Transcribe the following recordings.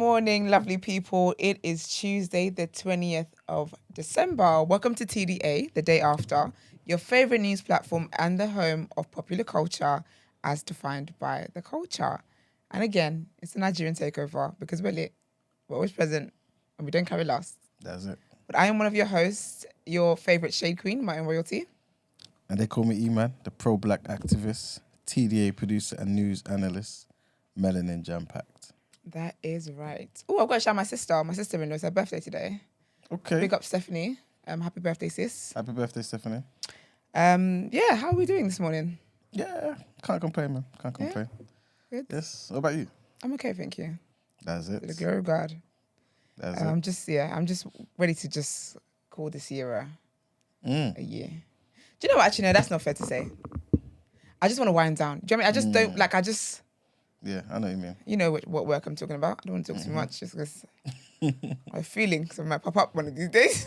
morning, lovely people. It is Tuesday, the 20th of December. Welcome to TDA, the day after, your favorite news platform and the home of popular culture as defined by the culture. And again, it's a Nigerian takeover because we're lit, we're always present, and we don't carry last. That's it. But I am one of your hosts, your favorite shade queen, Martin Royalty. And they call me E-Man, the pro-black activist, TDA producer and news analyst, melanin jam-packed. That is right. Oh, I've got to shout my sister. My sister-in-law, it's her birthday today. Okay. Big up Stephanie. Happy birthday, sis. Happy birthday, Stephanie. Yeah, how are we doing this morning? Yeah, can't complain, man. Can't complain. Good. Yes. What about you? I'm okay, thank you. That's it. To the glory of God. That's it. I'm just ready to just call this year a year. Do you know what? Actually, no, that's not fair to say. I just want to wind down. Do you know what I mean? I just don't, like, Yeah, I know what you mean. You know what work I'm talking about. I don't want to talk too much just because my feelings might pop up one of these days.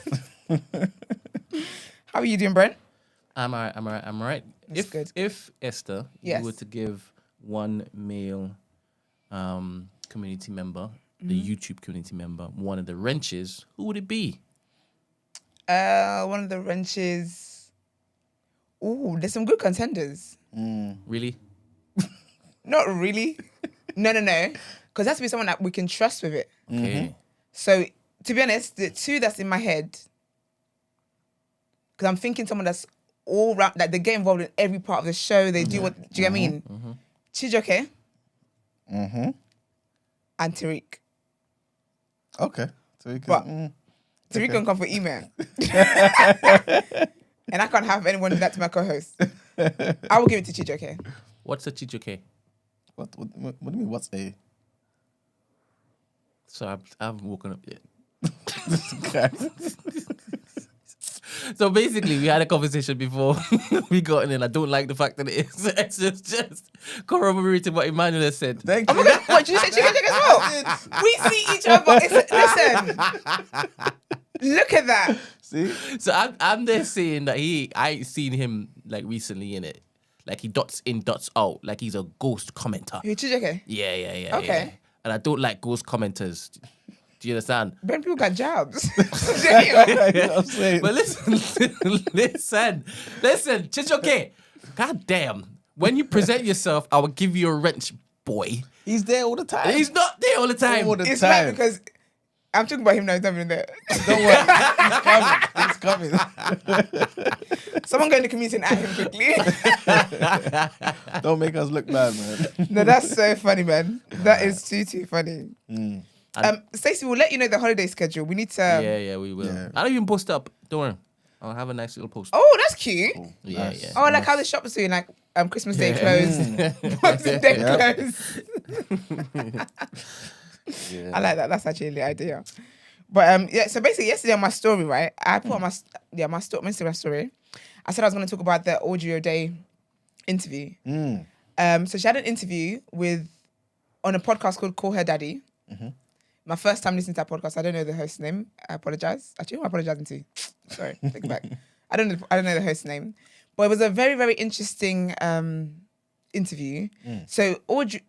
How are you doing, Brent? I'm all right. That's good. If Esther, Yes. you were to give one male community member, the YouTube community member, one of the wrenches, who would it be? One of the wrenches. Ooh, there's some good contenders. Really? Not really. No. Because it has to be someone that we can trust with it. Okay. So, to be honest, the two that's in my head, because I'm thinking someone that's all round, like they get involved in every part of the show. They do what, do you get what I mean? Chijoke and Tariq. Okay. So we But can... Tariq can come for email. And I can't have anyone do that to my co-host. I will give it to Chijoke. What's a chichoke? What do you mean, what's a... So I haven't woken up yet. So basically, we had a conversation before we got in, and I don't like the fact that it's just corroborating what Emmanuel has said. Thank you. Oh my God, what, did you say Chijoke as well? We see each other. Listen, look at that. See? So I'm there saying that I ain't seen him like recently in it. Like he dots in, dots out. Like he's a ghost commenter. Who, Chijoke? Yeah. Okay. Yeah. And I don't like ghost commenters. Do you understand? Ben, people got jobs. You know what I'm saying? But listen, Chichoke. God damn. When you present yourself, I will give you a wrench, boy. He's there all the time. He's not there all the time. All the It's time. bad because I'm talking about him now. He's not even there. Don't worry. It's coming. Someone go in the community and at him quickly. Don't make us look bad, man. No, that's so funny, man. That is too funny. Stacey, we'll let you know the holiday schedule. We need to. Yeah, we will. Yeah. I'll even post up. Don't worry. I'll have a nice little post. Oh, that's cute. Cool. Yeah, Nice. yeah. Oh, like how the shop is doing, like Christmas Day closed, Boxing Day closed. Yeah. I like that. That's actually the idea. But yeah. So basically, yesterday on my story, right, I put on my Instagram story. I said I was going to talk about the Audio Day interview. So she had an interview on a podcast called Call Her Daddy. My first time listening to that podcast. I don't know the host's name. I apologize. Actually, who am I apologizing to? Sorry, take it back. I don't know the host's name, but it was a very, very interesting interview. So Audrey,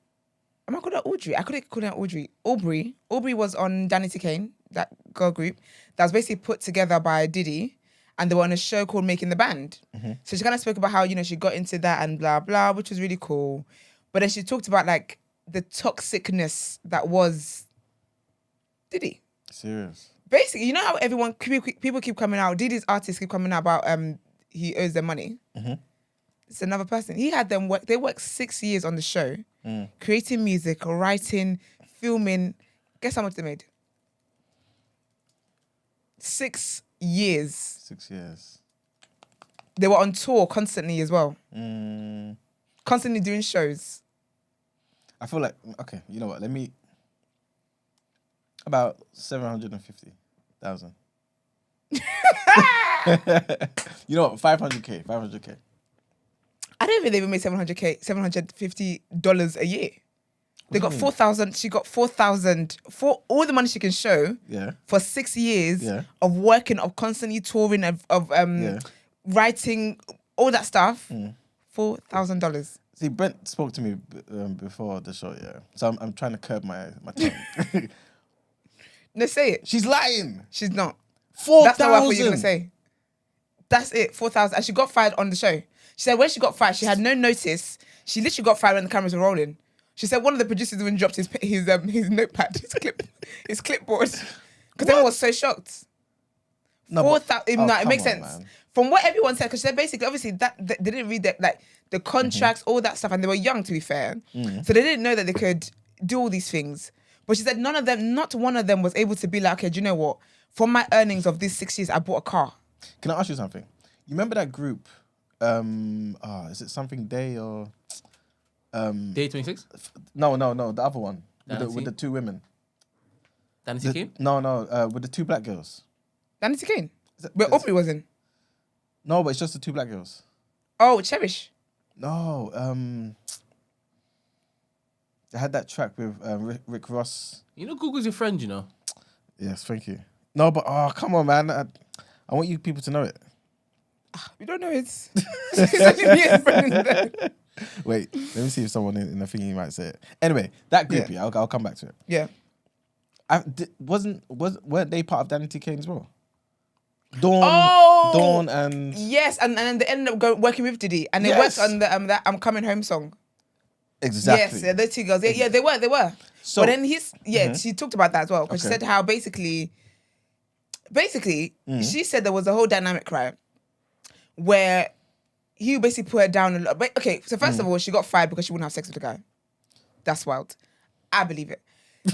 am I called her Audrey? I could call her Audrey. Aubrey was on Danny T. Kane, that girl group that was basically put together by Diddy, and they were on a show called Making the Band. So she kind of spoke about how she got into that and blah blah, which was really cool. But then she talked about like the toxicness that was Diddy. Serious. Basically, you know how people keep coming out, Diddy's artists keep coming out about he owes them money. It's another person. He had them work. They worked 6 years on the show, creating music, writing, filming. Guess how much they made? 6 years. 6 years. They were on tour constantly as well. Mm. Constantly doing shows. I feel like, okay, you know what? About 750,000. You know what? 500K. I don't think they even made $750 a year. They got 4,000. She got 4,000 for all the money she can show. Yeah. For 6 years Yeah. of working, of constantly touring, of writing, all that stuff. $4,000. See, Brent spoke to me before the show, yeah. So I'm trying to curb my tongue. No, say it. She's lying. She's not. 4,000. That's not what I thought you were going to say. That's it, 4,000. And she got fired on the show. She said when she got fired, she had no notice. She literally got fired when the cameras were rolling. She said one of the producers even dropped his notepad, his clipboard. Because everyone was so shocked. No, 4,000. No, it makes on, sense. man. From what everyone said, because she said basically, obviously, they didn't read the contracts, all that stuff, and they were young, to be fair. So they didn't know that they could do all these things. But she said not one of them was able to be like, okay, do you know what? From my earnings of these 6 years, I bought a car. Can I ask you something? You remember that group? Is it something Day or? Day 26? No, the other one with the two women. Danny Kane? No, with the two black girls. Danny Kane? Where Aubrey was in? No, but it's just the two black girls. Oh, Cherish. No, they had that track with Rick Ross. You know Google's your friend, you know? Yes, thank you. No, but come on, man. I want you people to know it. We don't know it. It's only me and Brendan. Wait, let me see if someone in the thingy might say it. Anyway, that group, Yeah. I'll come back to it. Yeah. Weren't they part of Danny T. Kane as well? Dawn, Oh! Dawn, and Yes, and then they ended up working with Diddy, and they Yes. worked on the that "I'm Coming Home" song. exactly. Yes, yeah, those two girls. Yeah, they were. So- but then she talked about that as well because she Okay. said how basically, she said there was a whole dynamic, right, where he basically put her down a lot. But okay, so first of all, she got fired because she wouldn't have sex with the guy. That's wild. I believe it.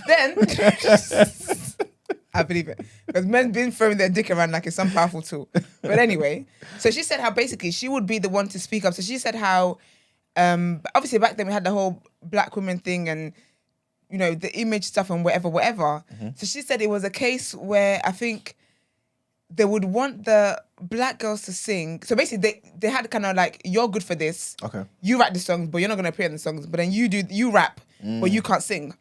Then I believe it. Because men been throwing their dick around like it's some powerful tool. But anyway, so she said how basically she would be the one to speak up. So she said how obviously back then we had the whole black women thing and you know the image stuff and whatever. So she said it was a case where I think they would want the black girls to sing. So basically they had kind of like, you're good for this. Okay. You write the songs, but you're not going to appear in the songs. But then you rap, but you can't sing.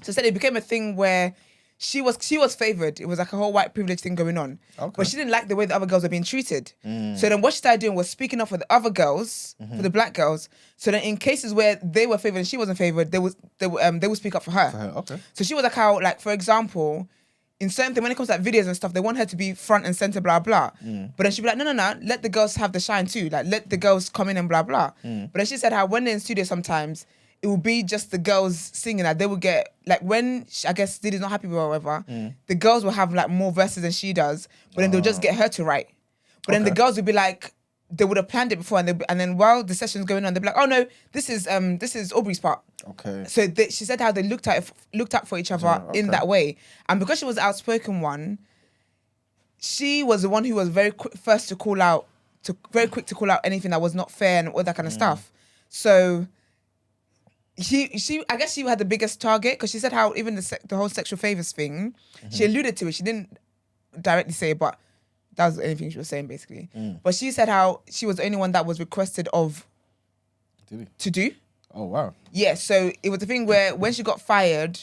So said it became a thing where she was favoured. It was like a whole white privilege thing going on. Okay. But she didn't like the way the other girls were being treated. So then what she started doing was speaking up for the other girls, for the black girls. So then in cases where they were favoured and she wasn't favoured, they would speak up for her. Okay. So she was like how, like, for example, in certain things, when it comes to like videos and stuff, they want her to be front and center, blah, blah. But then she'd be like, no, let the girls have the shine too. Like, let the girls come in and blah, blah. But then she said how when they're in studio sometimes, it would be just the girls singing. Like, they would get, like, when, I guess, Diddy's not happy with her or whatever, the girls will have, like, more verses than she does, but then they'll just get her to write. But then the girls would be like, they would have planned it before, and then while the session's going on, they'd be like, oh, no, this is Aubrey's part. Okay. So she said how they looked out for each other in that way, and because she was the outspoken one, she was the one who was very quick to call out anything that was not fair and all that kind of stuff. So she I guess she had the biggest target because she said how even the whole sexual favors thing, she alluded to it. She didn't directly say it, but that was anything she was saying basically. But she said how she was the only one that was requested to do. Oh wow. Yeah, so it was the thing where when she got fired,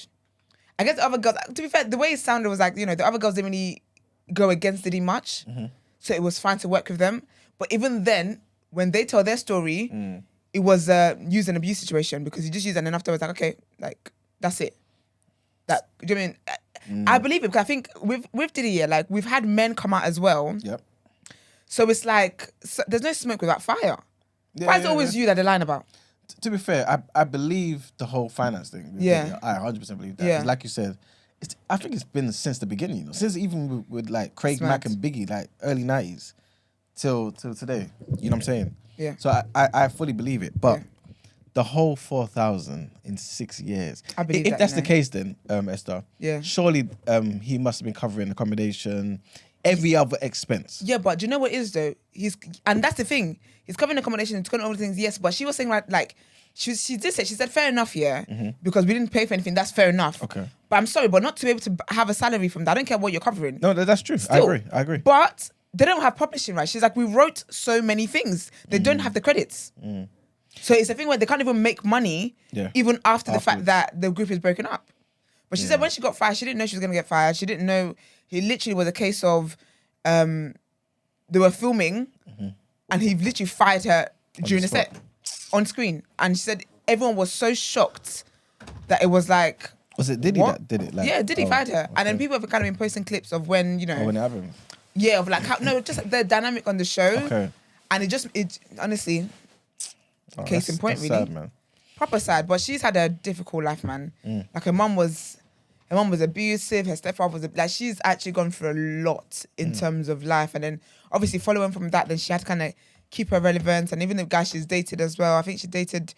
I guess the other girls, to be fair, the way it sounded was like, you know, the other girls didn't really go against Diddy much. So it was fine to work with them. But even then, when they told their story, it was a use and abuse situation because you just used it and then afterwards, like, okay, like, that's it. That, do you know what I mean? I believe it because I think with Diddy, yeah, like, we've had men come out as well. Yep. So it's like, there's no smoke without fire. Why is it always you that they're lying about? To be fair, I believe the whole finance thing. Yeah. I 100% believe that. Yeah. 'Cause like you said, I think it's been since the beginning, you know, since even with like Craig It's mad. Mack and Biggie, like early 90s till today. You know what I'm saying? Yeah. So I fully believe it. But the whole 4,000 in 6 years. I believe if that, that's you the know. case then, Esther, surely he must have been covering accommodation, every other expense. Yeah, but do you know what it is though? And that's the thing. He's covering accommodation, he's covering all the things, yes, but she was saying like she did say, she said, fair enough, yeah, because we didn't pay for anything, that's fair enough. Okay. But I'm sorry, but not to be able to have a salary from that. I don't care what you're covering. No, that's true. Still. I agree. But they don't have publishing rights. She's like, we wrote so many things. They don't have the credits. So it's a thing where they can't even make money even after the fact that the group is broken up. But she said when she got fired, she didn't know she was going to get fired. She didn't know. It literally was a case of they were filming and he literally fired her during the set on screen. And she said everyone was so shocked that it was like, Was it Diddy that did it? Like, yeah, Diddy fired her. okay. And then people have kind of been posting clips of when, you know. Oh, when it happened. Yeah, of like how, no, just like the dynamic on the show. Okay. And it honestly, case in point, really. Sad, man. Proper sad. But she's had a difficult life, man. Like her mum was abusive, her stepfather was, like she's actually gone through a lot in terms of life. And then obviously following from that, then she had to kind of keep her relevance. And even the guy she's dated as well, I think she dated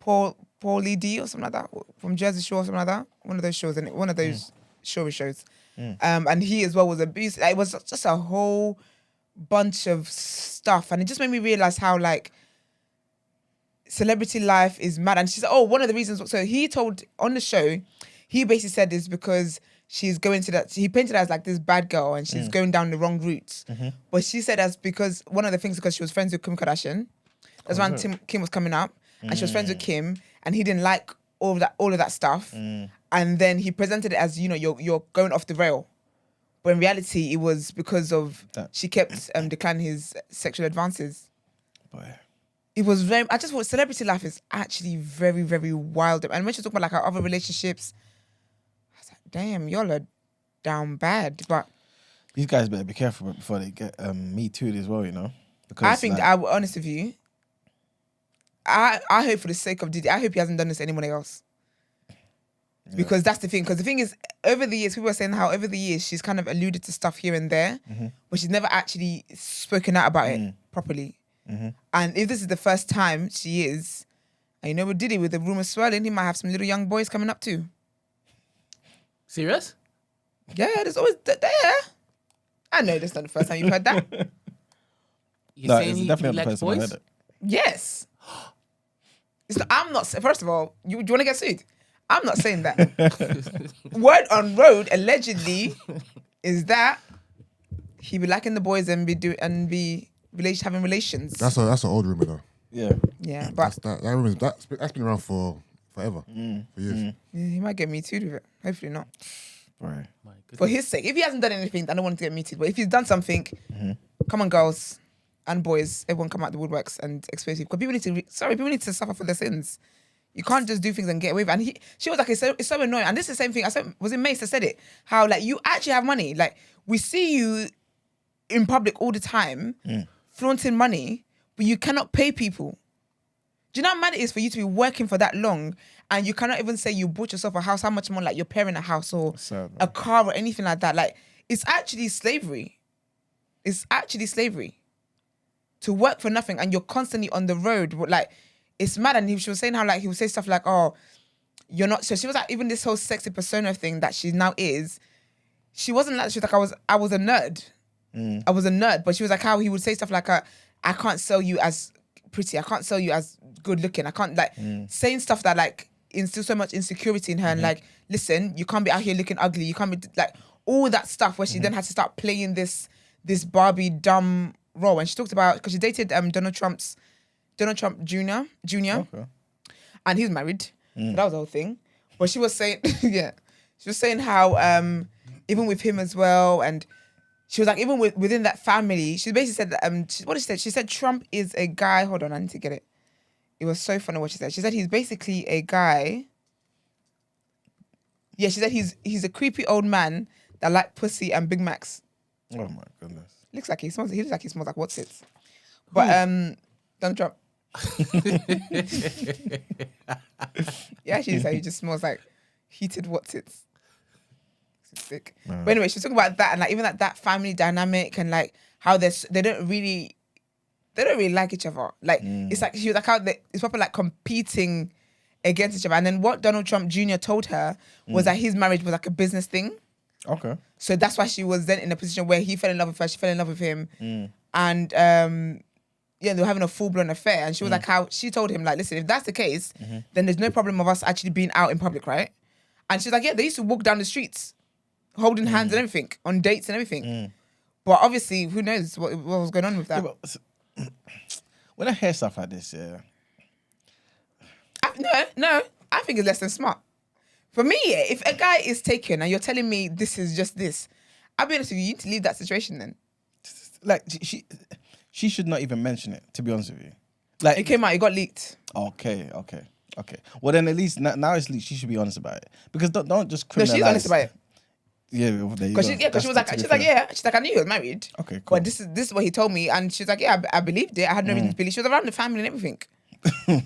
Paulie D or something like that, from Jersey Shore or something like that. One of those shows, and one of those shows. And he as well was abusive. It was just a whole bunch of stuff. And it just made me realize how like celebrity life is mad. And she said, one of the reasons, so he told on the show, he basically said is because she's going to that, he painted her as like this bad girl and she's going down the wrong route. But she said that's because, one of the things, because she was friends with Kim Kardashian. That's when Kim was coming up and she was friends with Kim and he didn't like all of that stuff. And then he presented it as, you know, you're going off the rail. But in reality, it was because of, she kept declining his sexual advances. Boy. It was very, I just thought celebrity life is actually very, very wild. And when she talked about like her other relationships, I was like, damn, y'all are down bad. But these guys better be careful before they get Me Too'd as well, you know? Because I think, I'll be honest with you, I hope for the sake of Diddy, I hope he hasn't done this to anyone else. Yeah. Because that's the thing. Because the thing is, over the years, people were saying how over the years, she's kind of alluded to stuff here and there, but she's never actually spoken out about it properly. And if this is the first time she is, and you know what Diddy, with the rumours swirling, he might have some little young boys coming up too. Serious? Yeah, there's always, I know that's not the first time you've heard that. You're saying he definitely not the likes first time I boys? heard it. Yes. I'm not, first of all, do you want to get sued? I'm not saying that. Word on road, allegedly, is that he be liking the boys and be having relations. That's an old rumor though. Yeah. Yeah, but That rumor that's been around for forever, for years. yeah, he might get me too with it. Hopefully not. Right. My goodness. For his sake, if he hasn't done anything, I don't want him to get me too. But if he's done something, come on, girls and boys, everyone come out the woodworks and expose you. Because people need to suffer for their sins. You can't just do things and get away with it. And she was like, it's so annoying. And this is the same thing. Was it Mace that said it? How like you actually have money. Like we see you in public all the time, flaunting money, but you cannot pay people. Do you know how mad it is for you to be working for that long and you cannot even say you bought yourself a house, how much more like you're paying a house or a car or anything like that? Like it's actually slavery. It's actually slavery. To work for nothing and you're constantly on the road. Like it's mad. And she was saying how like he would say stuff like, oh, you're not. So she was like, even this whole sexy persona thing that she now is, she wasn't like, she was like, I was a nerd. I was a nerd. But she was like how he would say stuff like, I can't sell you as pretty. I can't sell you as good looking. I can't like saying stuff that like instills so much insecurity in her. And like, listen, you can't be out here looking ugly. You can't be like all that stuff where she then had to start playing this Barbie dumb role. And she talked about, because she dated Donald Trump Jr. Okay. And he's married. So that was the whole thing. But she was saying, she was saying how even with him as well, and she was like, even within that family, she basically said that, what did she say? She said Trump is a guy, hold on, I need to get it. It was so funny what she said. She said he's basically a guy. Yeah, she said he's a creepy old man that like pussy and Big Macs. Oh my goodness. He looks like he smells like what's it? But Donald Trump. Yeah, she said he just smells like heated what's it. Sick. But anyway, she was talking about that and like even like that family dynamic and like how they don't really like each other. Like it's like she was like how it's probably like competing against each other. And then what Donald Trump Jr. told her was that his marriage was like a business thing. Okay. So that's why she was then in a position where he fell in love with her, she fell in love with him. And they were having a full-blown affair. And she was like how she told him, like, listen, if that's the case, then there's no problem of us actually being out in public, right? And she's like, yeah, they used to walk down the streets holding hands and everything, on dates and everything. But obviously, who knows what was going on with that. Yeah, but when I hear stuff like this, No, I think it's less than smart. For me, if a guy is taken and you're telling me this is just this, I'll be honest with you, you need to leave that situation then. like she should not even mention it, to be honest with you. Like It came out, it got leaked. Okay. Okay. Well, then at least now at least she should be honest about it, because don't just No, criminalize. she's honest about it. Yeah, well, there you Because go. she was like, she's like, I knew he was married. Okay, cool. But this is what he told me, and she's like, yeah, I believed it. I had no reason to believe. She was around the family and everything.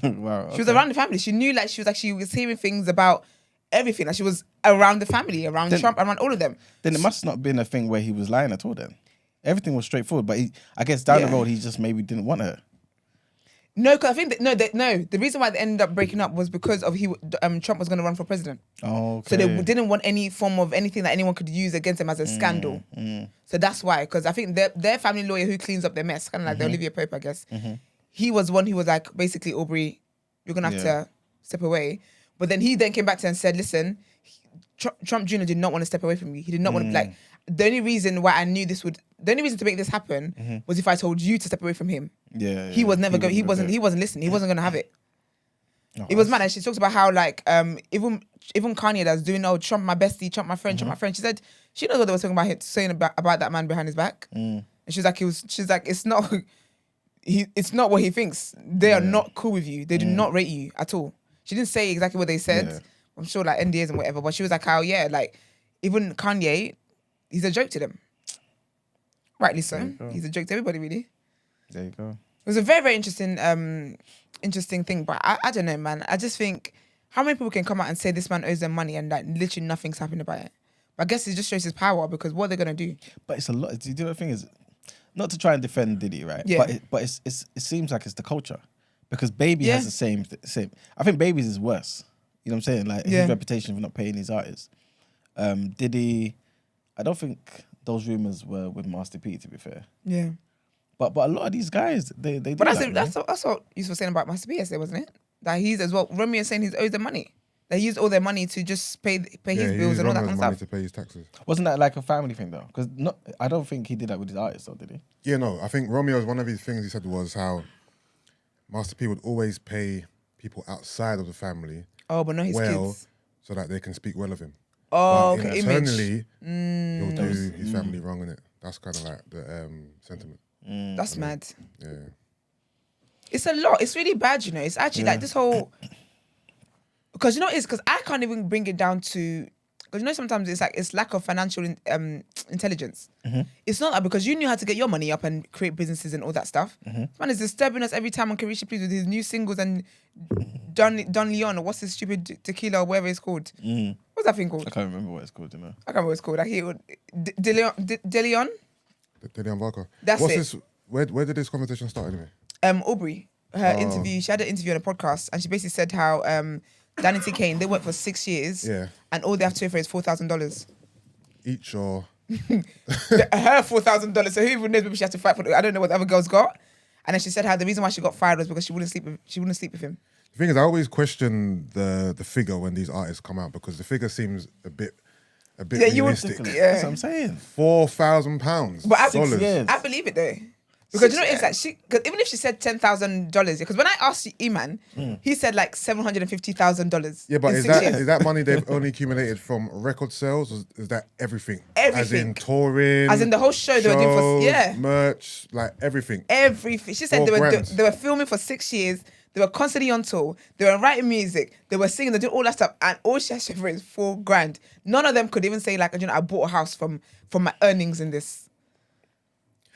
Wow. She was around the family. She knew, like, she was hearing things about everything. Like, she was around the family, around Trump, around all of them. Then it must not have been a thing where he was lying at all. Then everything was straightforward. But I guess down the road he just maybe didn't want her. No, because I think the reason why they ended up breaking up was because of Trump was going to run for president. Oh, okay. So they didn't want any form of anything that anyone could use against him as a scandal. So that's why, because I think their family lawyer who cleans up their mess, kind of like the Olivia Pope, I guess, he was one who was like, basically, Aubrey, you're going to have to step away. But then he came back to her and said, listen, Trump Jr. did not want to step away from me. He did not want to, like, the only reason why I knew the only reason to make this happen was if I told you to step away from him. Yeah. He was never going. He wasn't listening. He wasn't going to have it. It was mad. And she talks about how, like, even Kanye that's doing, Trump my bestie, Trump my friend, Trump my friend. She said she knows what they were talking about, saying about that man behind his back. And she's like, it's not it's not what he thinks. They are not cool with you. They do not rate you at all. She didn't say exactly what they said. Yeah. I'm sure, like, NDAs and whatever. But she was like, how, like, even Kanye, he's a joke to them. Rightly so. He's a joke to everybody, really. There you go. It was a very, very interesting thing. But I don't know, man. I just think, how many people can come out and say this man owes them money and, like, literally nothing's happened about it? But I guess it just shows his power, because what are they going to do? But it's a lot. Do you know the thing is, not to try and defend Diddy, right? Yeah. But it seems like it's the culture, because Baby has the same. I think Baby's is worse. You know what I'm saying? Like his reputation for not paying his artists. Diddy, I don't think those rumors were with Master P, to be fair. Yeah. But a lot of these guys, they do. But that's what you were saying about Master P yesterday, wasn't it? That he's as well. Romeo saying he owes them money. They used all their money to just pay his bills and all that kind of money stuff. to pay his taxes. Wasn't that like a family thing though? Because I don't think he did that with his artists, though, did he? Yeah, no. I think Romeo's one of his things he said was how Master P would always pay people outside of the family. Oh, but not his kids. So that they can speak well of him. Oh, but okay, internally, he'll do his family wrong, innit? That's kind of like the sentiment. That's mad. Yeah. It's a lot. It's really bad, you know. It's actually like this whole... Because you know it's because I can't even bring it down to... Because you know sometimes it's like it's lack of financial intelligence. It's not that because you knew how to get your money up and create businesses and all that stuff. This man is disturbing us every time on Carisha Please with his new singles and Don Leon, or what's his stupid tequila or whatever it's called. What's that thing called? I can't remember what it's called, you know. I can't remember what it's called. Like De Leon? De Leon Barker. That's What's it. This? Where did this conversation start anyway? Aubrey, her interview, she had an interview on a podcast and she basically said how Danny T. Kane, they worked for 6 years and all they have to pay for is $4,000. Each or... Her $4,000. So who even knows, maybe she has to fight for it. I don't know what the other girls got. And then she said how the reason why she got fired was because she wouldn't sleep with him. The thing is, I always question the figure when these artists come out because the figure seems a bit realistic. That's what I'm saying. £4,000. But dollars. I believe it though. Because you know it's like because even if she said $10,000, because when I asked E-Man, he said like $750,000. Yeah, but in is 6 years. that money they've only accumulated from record sales? Or is that everything? Everything. As in touring, As in the whole show they were doing for merch, like everything. Everything. She said they were filming for 6 years. They were constantly on tour. They were writing music. They were singing. They did all that stuff, and all she has to pay for is $4,000. None of them could even say like, you know, I bought a house from my earnings in this.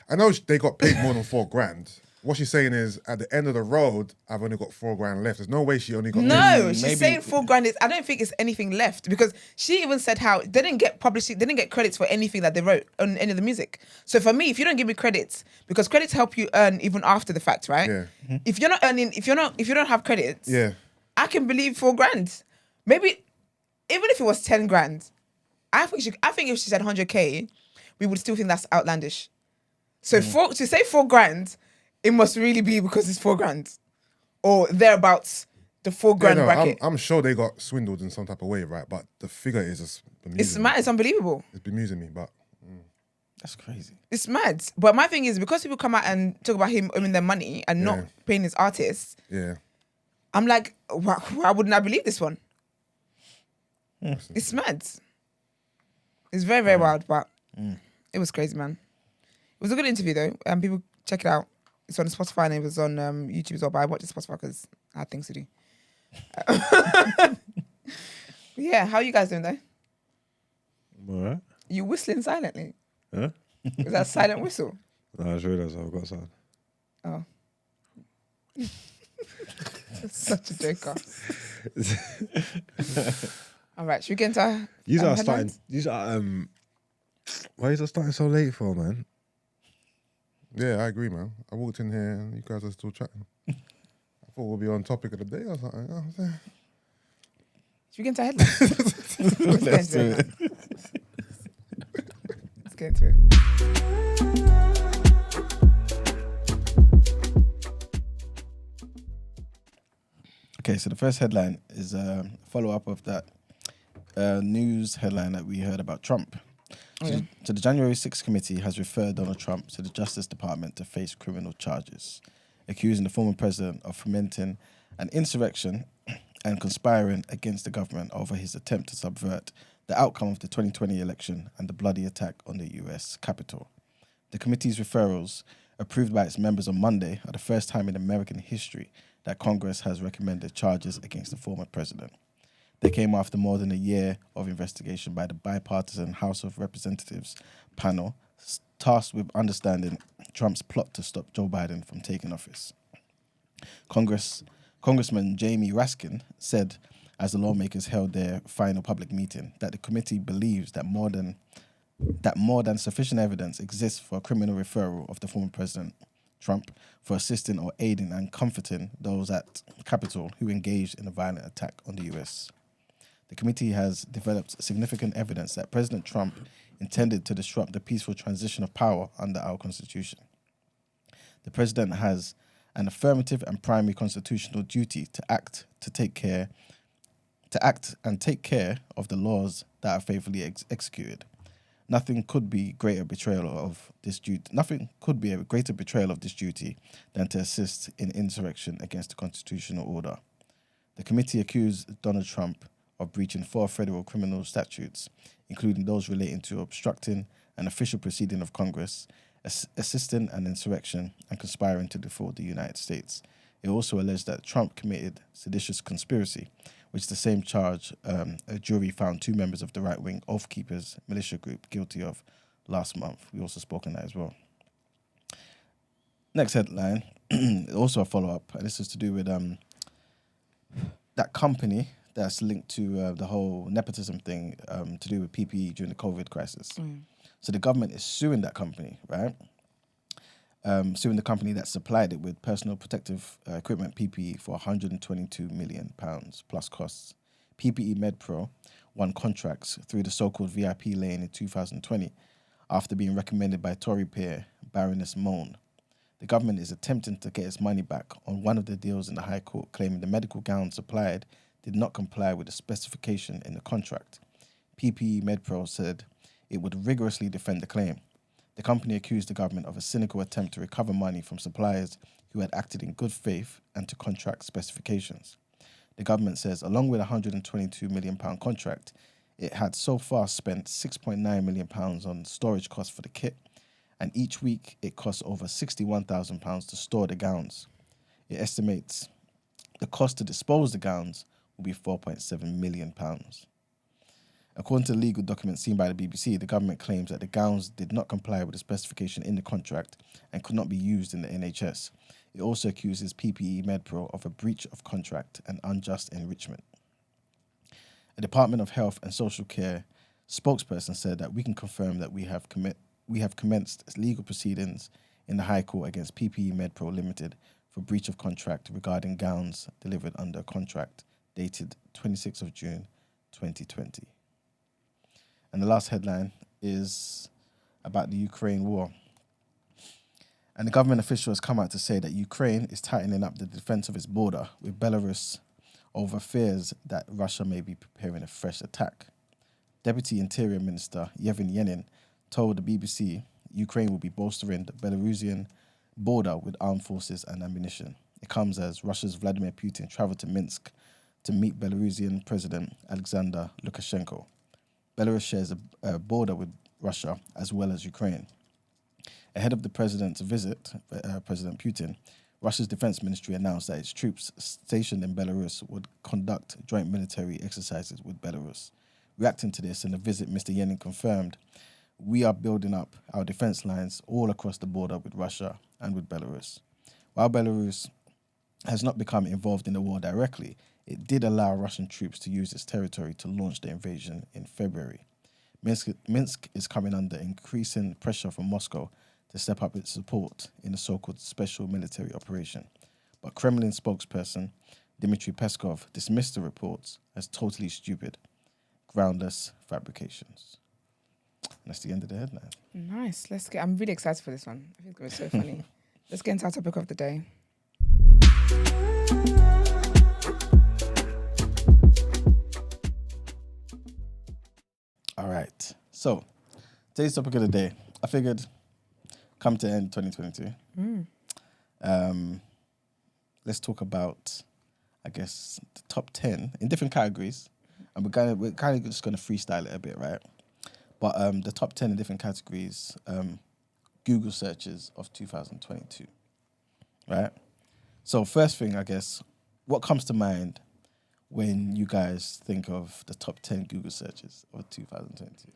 I know they got paid more than $4,000. What she's saying is, at the end of the road, I've only got $4,000 left. There's no way she only got. No, she's saying $4,000 is. I don't think it's anything left because she even said how they didn't get publishing, they didn't get credits for anything that they wrote on any of the music. So for me, if you don't give me credits, because credits help you earn even after the fact, right? Yeah. If you're not earning, if you don't have credits, I can believe $4,000. Maybe even if it was $10,000, I think if she said 100K, we would still think that's outlandish. So to say $4,000, it must really be because it's $4,000 or thereabouts, the $4,000 bracket. I'm sure they got swindled in some type of way, right? But the figure is just bemusing. It's mad. It's unbelievable. It's bemusing me, but that's crazy. It's mad. But my thing is because people come out and talk about him owing their money and not paying his artists. Yeah. I'm like, why wouldn't I believe this one? It's mad. It's very, very wild, but it was crazy, man. It was a good interview though. People check it out. It's on Spotify and it was on YouTube as well. But I watched it Spotify because I had things to do. Yeah, how are you guys doing though? All right. You whistling silently? Huh? Is that a silent whistle? No, I just realised I've got sound. Oh. Such a joker. All right, should we get into our These are headlines? starting. These are Why is it starting so late for, man? Yeah, I agree, man. I walked in here and you guys are still chatting. I thought we'll be on topic of the day or something. You know what I'm saying? Should we get into our headlines? Let's do it. Let's get into it. Okay, so the first headline is a follow-up of that news headline that we heard about Trump. So the January 6th committee has referred Donald Trump to the Justice Department to face criminal charges, accusing the former president of fomenting an insurrection and conspiring against the government over his attempt to subvert the outcome of the 2020 election and the bloody attack on the US Capitol. The committee's referrals, approved by its members on Monday, are the first time in American history that Congress has recommended charges against the former president. They came after more than a year of investigation by the bipartisan House of Representatives panel tasked with understanding Trump's plot to stop Joe Biden from taking office. Congressman Jamie Raskin said, as the lawmakers held their final public meeting, that the committee believes that more than sufficient evidence exists for a criminal referral of the former president Trump for assisting or aiding and comforting those at Capitol who engaged in a violent attack on the US. The committee has developed significant evidence that President Trump intended to disrupt the peaceful transition of power under our Constitution. The president has an affirmative and primary constitutional duty to act and take care of the laws that are faithfully executed. Nothing could be a greater betrayal of this duty than to assist in insurrection against the constitutional order. The committee accused Donald Trump of breaching 4 federal criminal statutes, including those relating to obstructing an official proceeding of Congress, assisting an insurrection, and conspiring to defraud the United States. It also alleged that Trump committed seditious conspiracy, which is the same charge a jury found 2 members of the right-wing Oath Keepers militia group guilty of last month. We also spoke on that as well. Next headline, also a follow-up, and this is to do with that company that's linked to the whole nepotism thing to do with PPE during the COVID crisis. So the government is suing that company, right? Suing the company that supplied it with personal protective equipment, PPE, for £122 million plus costs. PPE MedPro won contracts through the so-called VIP lane in 2020 after being recommended by Tory peer Baroness Mone. The government is attempting to get its money back on one of the deals in the High Court, claiming the medical gowns supplied did not comply with the specification in the contract. PPE MedPro said it would rigorously defend the claim. The company accused the government of a cynical attempt to recover money from suppliers who had acted in good faith and to contract specifications. The government says, along with a £122 million contract, it had so far spent £6.9 million on storage costs for the kit, and each week it costs over £61,000 to store the gowns. It estimates the cost to dispose the gowns will be £4.7 million. According to legal documents seen by the BBC, the government claims that the gowns did not comply with the specification in the contract and could not be used in the NHS. It also accuses PPE MedPro of a breach of contract and unjust enrichment. A Department of Health and Social Care spokesperson said that we can confirm that we have commenced legal proceedings in the High Court against PPE MedPro Limited for breach of contract regarding gowns delivered under a contract dated 26th of June 2020. And the last headline is about the Ukraine war. And the government official has come out to say that Ukraine is tightening up the defense of its border with Belarus over fears that Russia may be preparing a fresh attack. Deputy Interior Minister Yevhen Yenin told the BBC Ukraine will be bolstering the Belarusian border with armed forces and ammunition. It comes as Russia's Vladimir Putin traveled to Minsk to meet Belarusian President Alexander Lukashenko. Belarus shares a border with Russia as well as Ukraine. Ahead of the president's visit, President Putin Russia's defense ministry announced that its troops stationed in Belarus would conduct joint military exercises with Belarus. Reacting to this, in a visit, Mr. Yenin confirmed, "We are building up our defense lines all across the border with Russia and with Belarus." While Belarus has not become involved in the war directly, it did allow Russian troops to use its territory to launch the invasion in February. Minsk is coming under increasing pressure from Moscow to step up its support in the so-called special military operation. But Kremlin spokesperson Dmitry Peskov dismissed the reports as totally stupid, groundless fabrications. And that's the end of the headline. Nice. I'm really excited for this one. I think it was so funny. Let's get into our topic of the day. All right. So, today's topic of the day, I figured come to end 2022. Let's talk about, I guess, the top 10 in different categories. And we're kind of just going to freestyle it a bit, right? But the top 10 in different categories, Google searches of 2022, right? So first thing, I guess, what comes to mind when you guys think of the top 10 Google searches of 2022?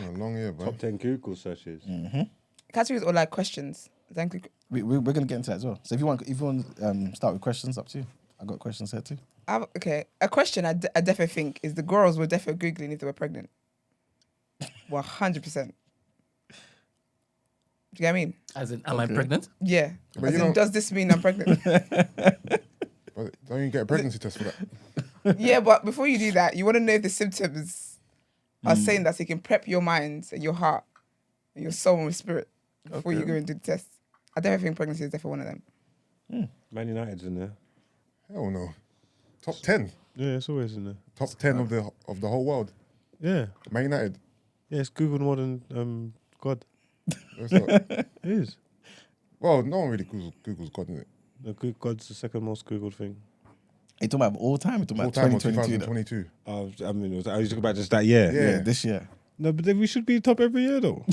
A long year, bro. Top 10 Google searches. Categories or like questions? Thank you. We're going to get into that as well. So if you want start with questions, up to you. I got questions here too. Okay, a question I definitely think is the girls were definitely Googling if they were pregnant. 100%. Do you get what I mean? As in, am I pregnant? Yeah. But As you in, know- does this mean I'm pregnant? But don't you get a pregnancy test for that? Yeah, but before you do that, you want to know if the symptoms are saying that so you can prep your mind and your heart and your soul and your spirit before you go and do the test. I definitely think pregnancy is definitely one of them. Man United's in there. Hell no. Top 10. Yeah, it's always in there. Top 10 of the whole world. Yeah. Man United. Yeah, it's Google more than God. It's not- It is. well, no one really Googles God, isn't it? No, God's the second most Googled thing. Are you talking about all time? You're talking All about time was 2022? 2022. I mean, are you talking about just that year? Yeah. Yeah, this year. No, but then we should be top every year, though.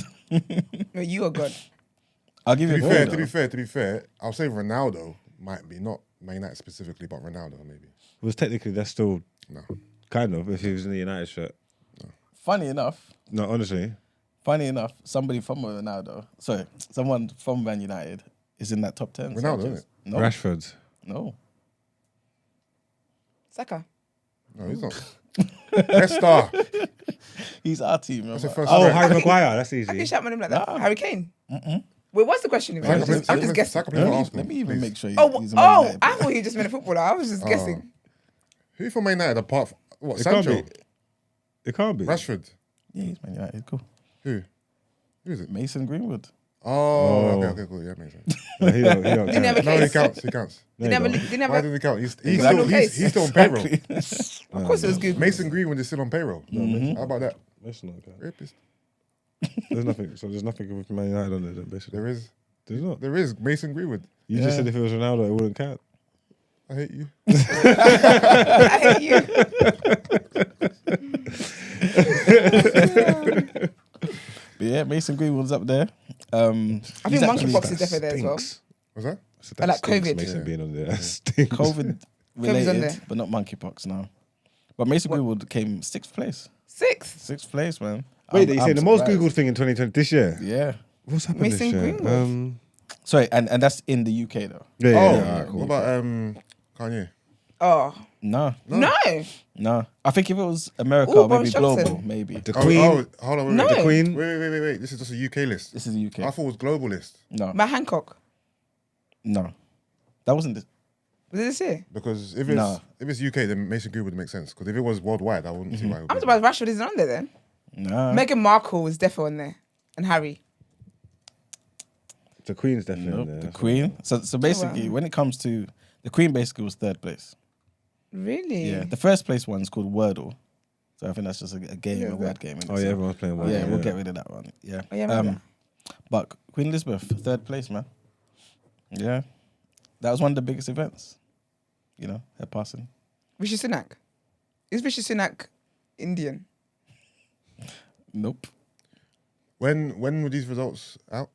No, you are God. I'll give To you be a fair, vote, to be fair, I'll say Ronaldo might be, not Man United specifically, but Ronaldo maybe. Because technically, that's still No. kind of, if he was in the United shirt. Funny enough, No, honestly. somebody from someone from Man United is in that top 10. Ronaldo, searches. isn't it? No, Rashford. no. Saka. No, he's not. Best star. He's our team. That's the Remember? first Oh, star. Harry Maguire. That's I can easy. shout my name like that. Nah. Harry Kane. Wait, what's the question? Even? I'm just guessing. Saka plays for Arsenal, Let me even please. make sure he's a Man Oh, United I player. thought he just meant a footballer. I was just guessing. Who from Man United apart from, what, It can't Sancho? be. It can't be. Rashford? Yeah, he's Man United. Cool. Who? Who is it? Mason Greenwood. Oh, okay, cool. Yeah, makes sense. No, he don't Didn't have a No, he case. counts. He counts. Didn't have a. Didn't have Why a. didn't he count? He's Exactly. still on payroll. Of course, it was good. Mason Greenwood is still on payroll. How about that? That's not okay. Rapist. There's nothing. So there's nothing with Man United on there, then, basically. There is. There's not. There is Mason Greenwood. You just said if it was Ronaldo, it wouldn't count. I hate you. I hate you. But yeah, Mason Greenwood's up there. I think monkeypox is definitely there as well. Stinks. Was that? So I like stinks, COVID. Mason Yeah. being on there. That stinks. COVID on related, there. but not monkeypox now. But Mason Greenwood came 6th place. 6. 6th place, man. Wait, I'm you saying the most surprised. Googled thing in 2020 this year? Yeah. What's happened Mason this year? Greenwood. Sorry, and that's in the UK though. Yeah, Oh, yeah, alright, cool. what about Kanye? Oh No. no. I think if it was America, Ooh, maybe Boris global, Johnson. maybe. The Queen. Oh, hold on. Wait, No. wait, The Queen. wait. This is just a UK list. This is the UK. I thought it was global list No, Matt Hancock. no, that wasn't. Was it this year? because if it's No. UK, then Mason Greenwood would make sense. Because if it was worldwide, I wouldn't see why. It would I'm be. surprised Rashford isn't on there then. No. Meghan Markle is definitely on there. And Harry. The Queen's definitely Nope, on there. the Queen. So basically, when it comes to the Queen, basically was 3rd place. Really? Yeah, the 1st place one's called Wordle. So I think that's just a game, Yeah, a word game. innit? Oh, yeah, So- everyone's playing one. yeah, we'll get rid of that one. Yeah. Oh, yeah, I remember But Queen Elizabeth, 3rd place, man. Yeah. That was one of the biggest events. You know, her passing. Rishi Sunak. Is Rishi Sunak Indian? Nope. When were these results out?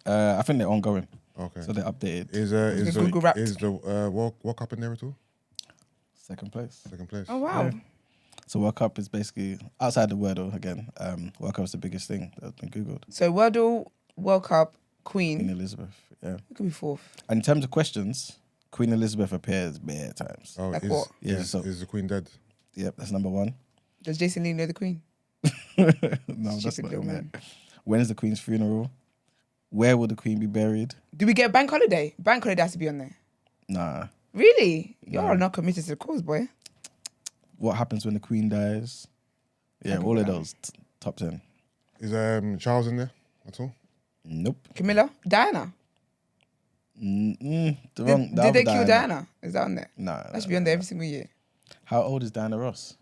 I think they're ongoing. Okay. So they updated. Is the Google Wrapped. is the World Cup in there at all? Second place. Second place. Oh wow. Yeah. So World Cup is basically outside the Wordle again. World Cup is the biggest thing that's been googled. So Wordle, World Cup, Queen Queen. Elizabeth. Yeah. It could be fourth. And in terms of questions, Queen Elizabeth appears bare times. Oh, Like is, what? Yeah, Is, so- is the Queen dead? Yep, that's number one. Does Jason Lee know the Queen? No, that's Stupid not little in there. man. When is the Queen's funeral? Where will the Queen be buried? Do we get bank holiday? Bank holiday has to be on there. Nah. Really? You're not committed to the cause, boy. What happens when the Queen dies? Yeah, Happy all of with those top 10. Is Charles in there at all? Nope. Camilla? Diana? The Did, wrong, the did they other kill Diana? Is that on there? Nah. That should be on there every single year. How old is Diana Ross?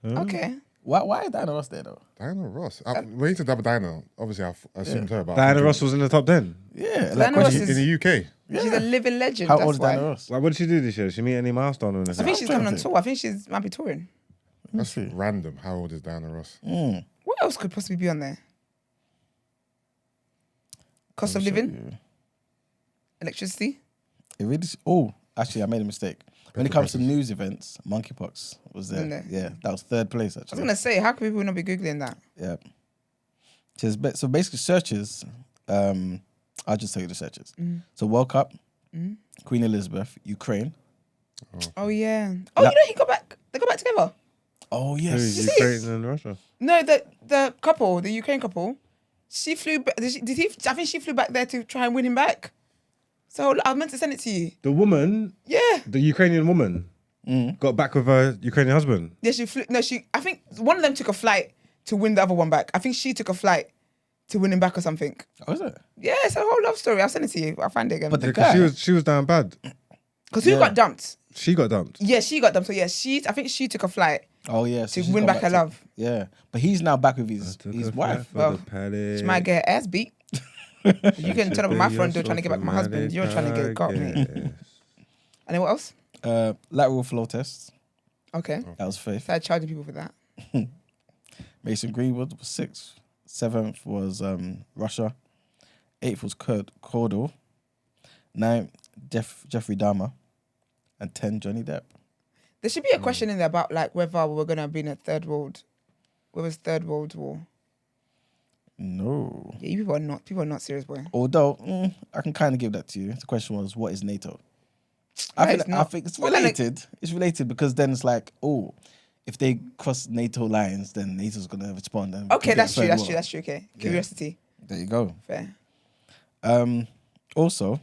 Okay. Why is Diana Ross there though? Diana Ross. When you said double Diana, obviously I assumed her. But Diana Ross was in the top 10. Yeah, Diana Ross in is the UK. she's a living legend. How that's old is why. Diana Ross? Like, what did she do this year? Did she meet any milestone or anything? I think she's coming on Trying to tour. I think she's might be touring. That's see. random. How old is Diana Ross? What else could possibly be on there? Cost of living, electricity. It really. Actually, I made a mistake. When it comes to news events, monkeypox was there. In there. Yeah, that was third place I was actually. gonna say, how can people not be googling that? Yeah. So basically, searches. I'll just tell you the searches. So World Cup, Queen Elizabeth, Ukraine. Oh yeah. Oh, you know he got back. They got back together. Oh Who yes. is Ukraine and Russia? No, the couple, the Ukraine couple. She flew. Did he? I think she flew back there to try and win him back. So I meant to send it to you. The woman, Yeah. the Ukrainian woman, got back with her Ukrainian husband. Yeah, she flew. No, she. I think one of them took a flight to win the other one back. I think she took a flight to win him back or something. Oh, is it? Yeah, it's a whole love story. I'll send it to you. I'll find it again. But the Because guy. she was down bad. Because who got dumped? She got dumped. Yeah, she got dumped. So yeah, I think she took a flight Oh yeah. So to she's win gone back her to- love. Yeah, but he's now back with his wife. Well, She might get her ass beat. You can turn up at my front door trying to get back my husband. You're trying to get got me. And then what else? Lateral flow tests. Okay. That was fifth. Started charging people for that. Mason Greenwood was sixth. Seventh was Russia. Eighth was Cordell. Ninth, Jeffrey Dahmer. And 10, Johnny Depp. There should be a question in there about like whether we're gonna be in a third world war. No. Yeah, people are not serious, boy. Although, I can kind of give that to you. The question was, what is NATO? No, I it's not. think it's Well, then related. It's related because then it's like, if they cross NATO lines, then NATO's going to respond. And Okay, we get that's a true. third That's war. true. That's true. Okay. Curiosity. There you go. Fair. Also,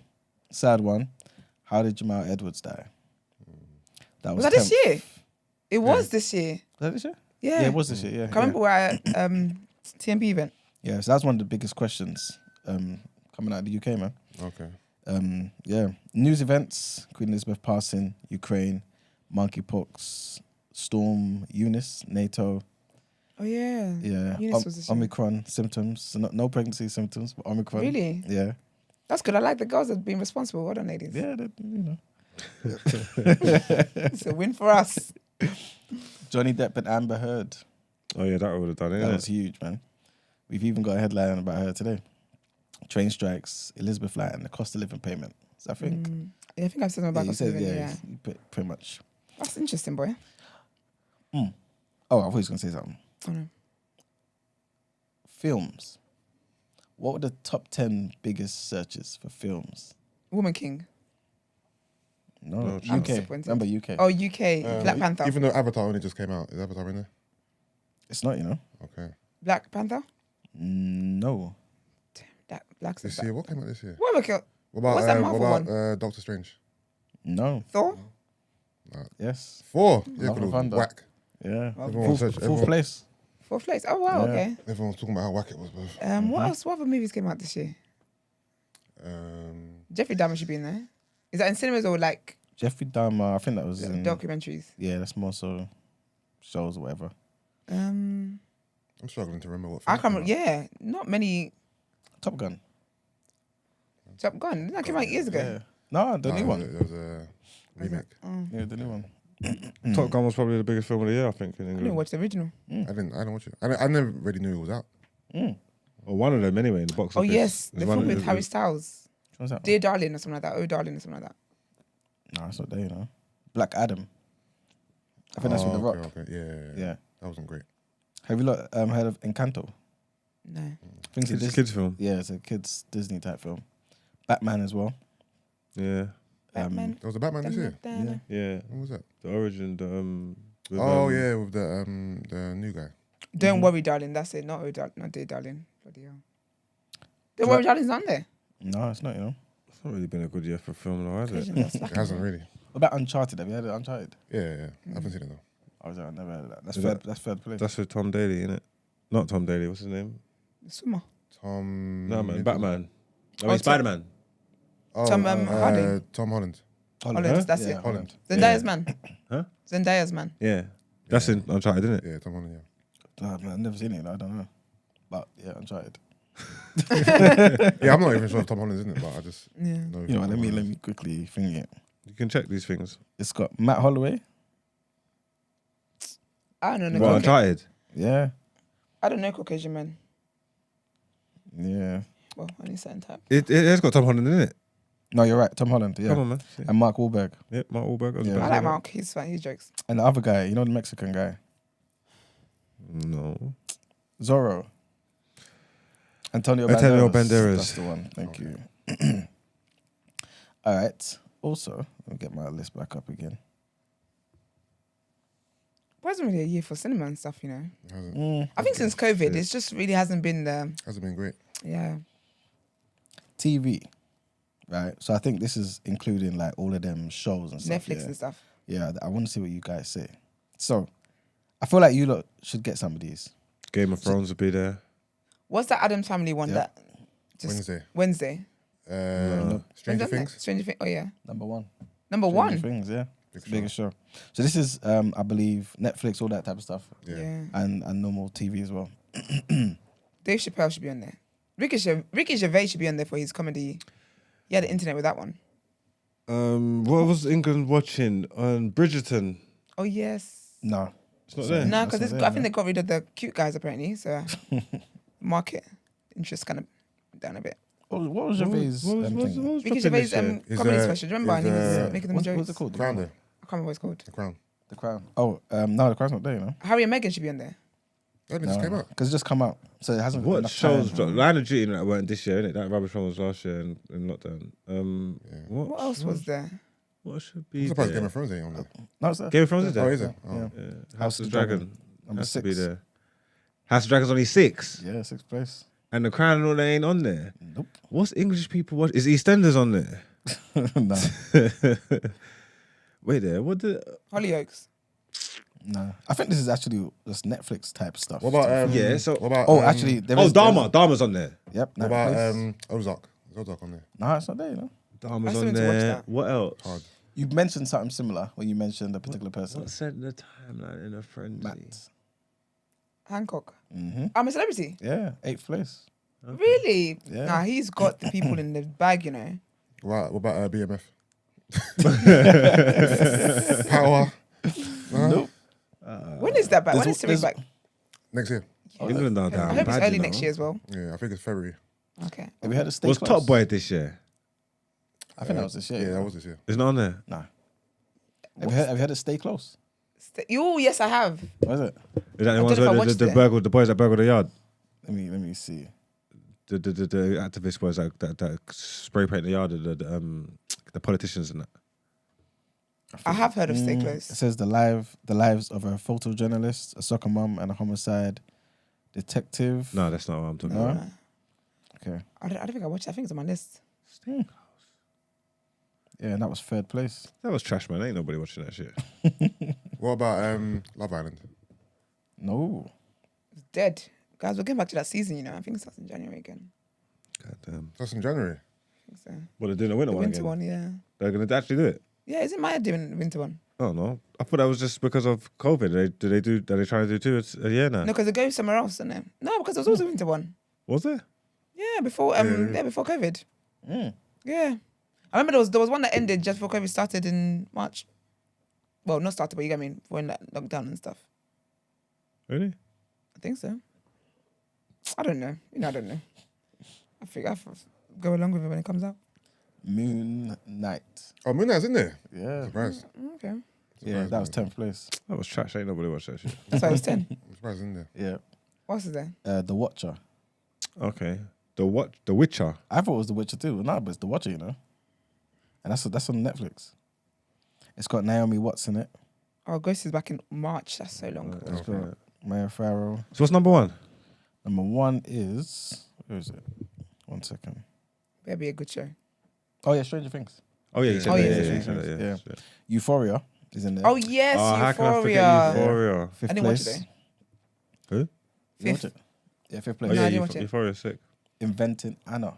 sad one. How did Jamal Edwards die? That Was that this 10th. year? It was this year. Was that this year? Yeah. Yeah, it was this year. Yeah. Can't remember we're at TMP event. Yeah, so that's one of the biggest questions coming out of the UK, man. Okay. Yeah. News events, Queen Elizabeth passing, Ukraine, monkeypox, Storm, Eunice, NATO. Oh yeah. Yeah. Eunice was this year. Omicron symptoms. So no pregnancy symptoms, but Omicron. Really? Yeah. That's good. I like the girls that have been responsible. Well done, ladies. Yeah, you know. It's a win for us. Johnny Depp and Amber Heard. Oh yeah, that would have done it. That innit? was huge, man. We've even got a headline about her today. Train strikes, Elizabeth line, and the cost of living payment. So I think. Yeah, I think I've said something about you cost of said, living, yeah, yeah. you pretty much. That's interesting, boy. Oh, I thought he was going to say something. Oh, no. Films. What were the top 10 biggest searches for films? Woman King. No, I'm UK. disappointed. Remember UK. Oh, UK. Black Panther. Even though Avatar only just came out, is Avatar in there? It's not, you know. Okay. Black Panther. No. Black. This year, what came out this year? What about What's that Marvel one? Doctor Strange? No. Thor? Yes. 4. Yeah, Love but it and was Thunder. whack. Yeah. Everyone said- Fourth everyone- place. Fourth place. Oh wow. Yeah. Okay. Everyone was talking about how whack it was, bro. What else? What other movies came out this year? Jeffrey Dahmer should be in there. Is that in cinemas or like Jeffrey Dahmer, I think that was in... documentaries? Yeah, that's more so shows or whatever. I'm struggling to remember what. I film can't. came out. Yeah, not many. Top Gun. Top Gun. Didn't that came out years ago? Yeah. No, the new one. There was a remake. Yeah, the new one. Top Gun was probably the biggest film of the year, I think, in I didn't England. watch the original. I didn't watch it. I never really knew it was out. Or one of them anyway in the box Oh office. yes, the There's one film that with is- Harry Styles. What's that? Dear Darling or something like that. Oh Darling or something like that. No, it's not there, you know. Black Adam. I think that's with The Rock. Okay. Yeah. That wasn't great. Have you heard of Encanto? No. I think It's a kids film. Yeah, it's a kids Disney type film. Batman as well. Yeah. Batman. There was a Batman this year. Yeah. Yeah. What was that? The origin. With, with the new guy. Don't worry, darling. That's it. Not Dear Darling. Bloody hell. Don't worry, darling's on there. No, it's not, you know. It's not really been a good year for film, though, has it? It hasn't really. What about Uncharted? Have you heard of Uncharted? Yeah. I haven't seen it though. I never heard of that. That's Is third. that- That's third place. That's with Tom Daly, innit? Not Tom Daly. What's his name? Swimmer. Tom. No, man. Middleton. Batman. I Oh, mean, Spider-Man. Oh, Tom, Hardy. Tom Holland. Holland, that's it. Holland. Zendaya's man. Huh? Zendaya's man. Yeah. That's in Uncharted, isn't it? Yeah, Tom Holland. Oh, man, I've never seen it. I don't know. But yeah, Uncharted. Yeah, I'm not even sure if Tom Holland's in it, but I just Yeah. know. You know, Tom let Holland. me quickly think it. You can check these things. It's got Matt Holloway. I don't know. What, Uncharted? Yeah. I don't know Caucasian men. Yeah. Well, only certain type. It has got Tom Holland in it. No, you're right. Tom Holland. Yeah. Come on, man. And Mark Wahlberg. Yeah, Mark Wahlberg. Yeah. I like Mark. He's fine. He jokes. And the other guy, you know, the Mexican guy. No. Zorro. Antonio Banderas. That's the one. Thank you. All right. Also, let me get my list back up again. It wasn't really a year for cinema and stuff, you know. It hasn't, I think since COVID, it's just really hasn't been the. hasn't been great. Yeah. TV. Right. So I think this is including like all of them shows and stuff. Netflix yeah. and stuff. Yeah, I want to see what you guys say. So, I feel like you lot should get some of these. Game of Thrones will be there. What's that Addams Family one Yeah. that? Just Wednesday. Stranger When's that Things. next? Stranger Things. Oh yeah. Number one. Number Stranger one. Things, yeah. Big It's the biggest show. So this is, I believe, Netflix, all that type of stuff, Yeah. and normal TV as well. Dave Chappelle should be on there. Ricky Gervais should be on there for his comedy. He had the internet with that one. What was England watching on Bridgerton? Oh yes. No, It's not there. No, That's because not I there, think they got rid of the cute guys apparently. So market interest kind of down a bit. What was Gervais' thing? Ricky Gervais Is, comedy special. Do you remember? And he was making them What's jokes. it called? The Crown. I can't remember what it's called. The Crown. The Crown. Oh, no, The Crown's not there, you know. Harry and Meghan should be on there. That just came out. Because it just come out, so it hasn't. got What enough shows? time. Line of Duty that weren't this year, innit? That rubbish one was last year in lockdown. What else was there? What should I'm be surprised there? Game of Thrones ain't on there. No, it's there. Game of Thrones is there? Oh, is it? Oh. Yeah. House of the Dragon. Number Has to be 6. there. House of Dragon's only 6. Yeah, 6th place. And The Crown and all that ain't on there. Nope. What's English people watch? Is EastEnders on there? No, Wait there. What the? Hollyoaks. no. I think this is actually just Netflix type stuff. What about Yeah, so- what about Oh, actually, there is. Dharma. Dharma's on there. Yep. what about Netflix. Ozark? Is Ozark on there? No, it's not there. You know. Dharma's I still on need to watch there. that. What else? Hard. You mentioned something similar when you mentioned a particular person. What sent the timeline in a frenzy? Matt. Hancock. Mm-hmm. I'm a celebrity. Yeah, 8th place. Really? Yeah. Nah, he's got the people in the bag, you know. What about BMF? Power. Nope. When is that back? When there's- is Siri back? Next year. England are I down. hope it's bad, early you next know. year as well. Yeah, I think it's February. Okay. Have you heard of Stay Was Close? Top Boy this year? I think that was this year. Yeah, that was this year. It's not on there. Nah. Have you heard of Stay Close? Oh, yes, I have. What is it? Is that I the ones don't know if I where watched it. the boys that burgled the yard? Let me see. The activist boys that spray paint the yard of the politicians and that. I have heard of Stay It Close. says the lives of a photojournalist, a soccer mum, and a homicide detective. No, that's not what I'm talking No? about. Okay. I don't think I watched it. I think it's on my list. Yeah, and that was 3rd place. That was trash, man. Ain't nobody watching that shit. What about Love Island? No. It's dead. Guys, we're getting back to that season, you know. I think it starts in January again. God damn. That's in January. I think so. What, they're doing the winter The one winter again? one, yeah. They're going to actually do it? Yeah, isn't Maya doing the winter one? Oh, no. I thought that was just because of COVID. Are they trying to do 2 a year now? No, because they go somewhere else, isn't it? No, because there was also a winter one. Was there? Yeah, before before COVID. Mm. Yeah. I remember there was one that ended just before COVID started in March. Well, not started, but you get me, when that lockdown and stuff. Really? I think so. I don't know. I don't know. I think I go along with it when it comes out. Moon Knight. Oh, Moon Knight's in there. Yeah. Surprised. Okay. Yeah, that was 10th place. That was trash. Ain't nobody watched that shit. That's why it was 10. I'm surprised it's in there. Yeah. What's it then? The Watcher. Okay. The Witcher. I thought it was The Witcher too. No, but it's The Watcher, you know. And that's on Netflix. It's got Naomi Watts in it. Oh, Ghost is back in March. That's so long. It's got Maya Farrow. So what's number one? Number one is... Where is it? 1 second. That'd be a good show. Oh, yeah, Stranger Things. Oh yeah, you said Oh, that. yeah, Yeah, yeah, you said that, yeah. yeah. Euphoria is in there. Oh, yes, How can I forget Euphoria. Euphoria? Fifth I didn't watch place. it Who? You watch Fifth. it? Yeah, fifth Oh place. No, I yeah, didn't watch it. Euphoria's sick. Inventing Anna.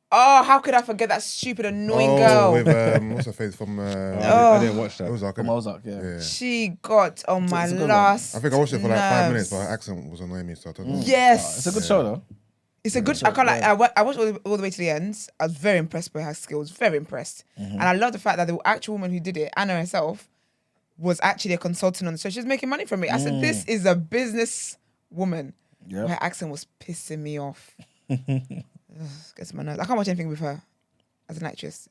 Oh, how could I forget that stupid, annoying girl? with what's her face from? I didn't watch that. Ozark. From innit? Ozark, yeah. Yeah. She got on my it's a good one. last. I think I watched it for like 5 minutes, nerves. but her accent was annoying me, so I don't know. Yes, It's a good show, though. It's a good. I can't like. I watched all the way to the end. I was very impressed by her skills. Very impressed, and I love the fact that the actual woman who did it, Anna herself, was actually a consultant on the show. She was making money from it. I said, "This is a business woman." Yep. Her accent was pissing me off. Ugh, gets my nerves. I can't watch anything with her as an actress.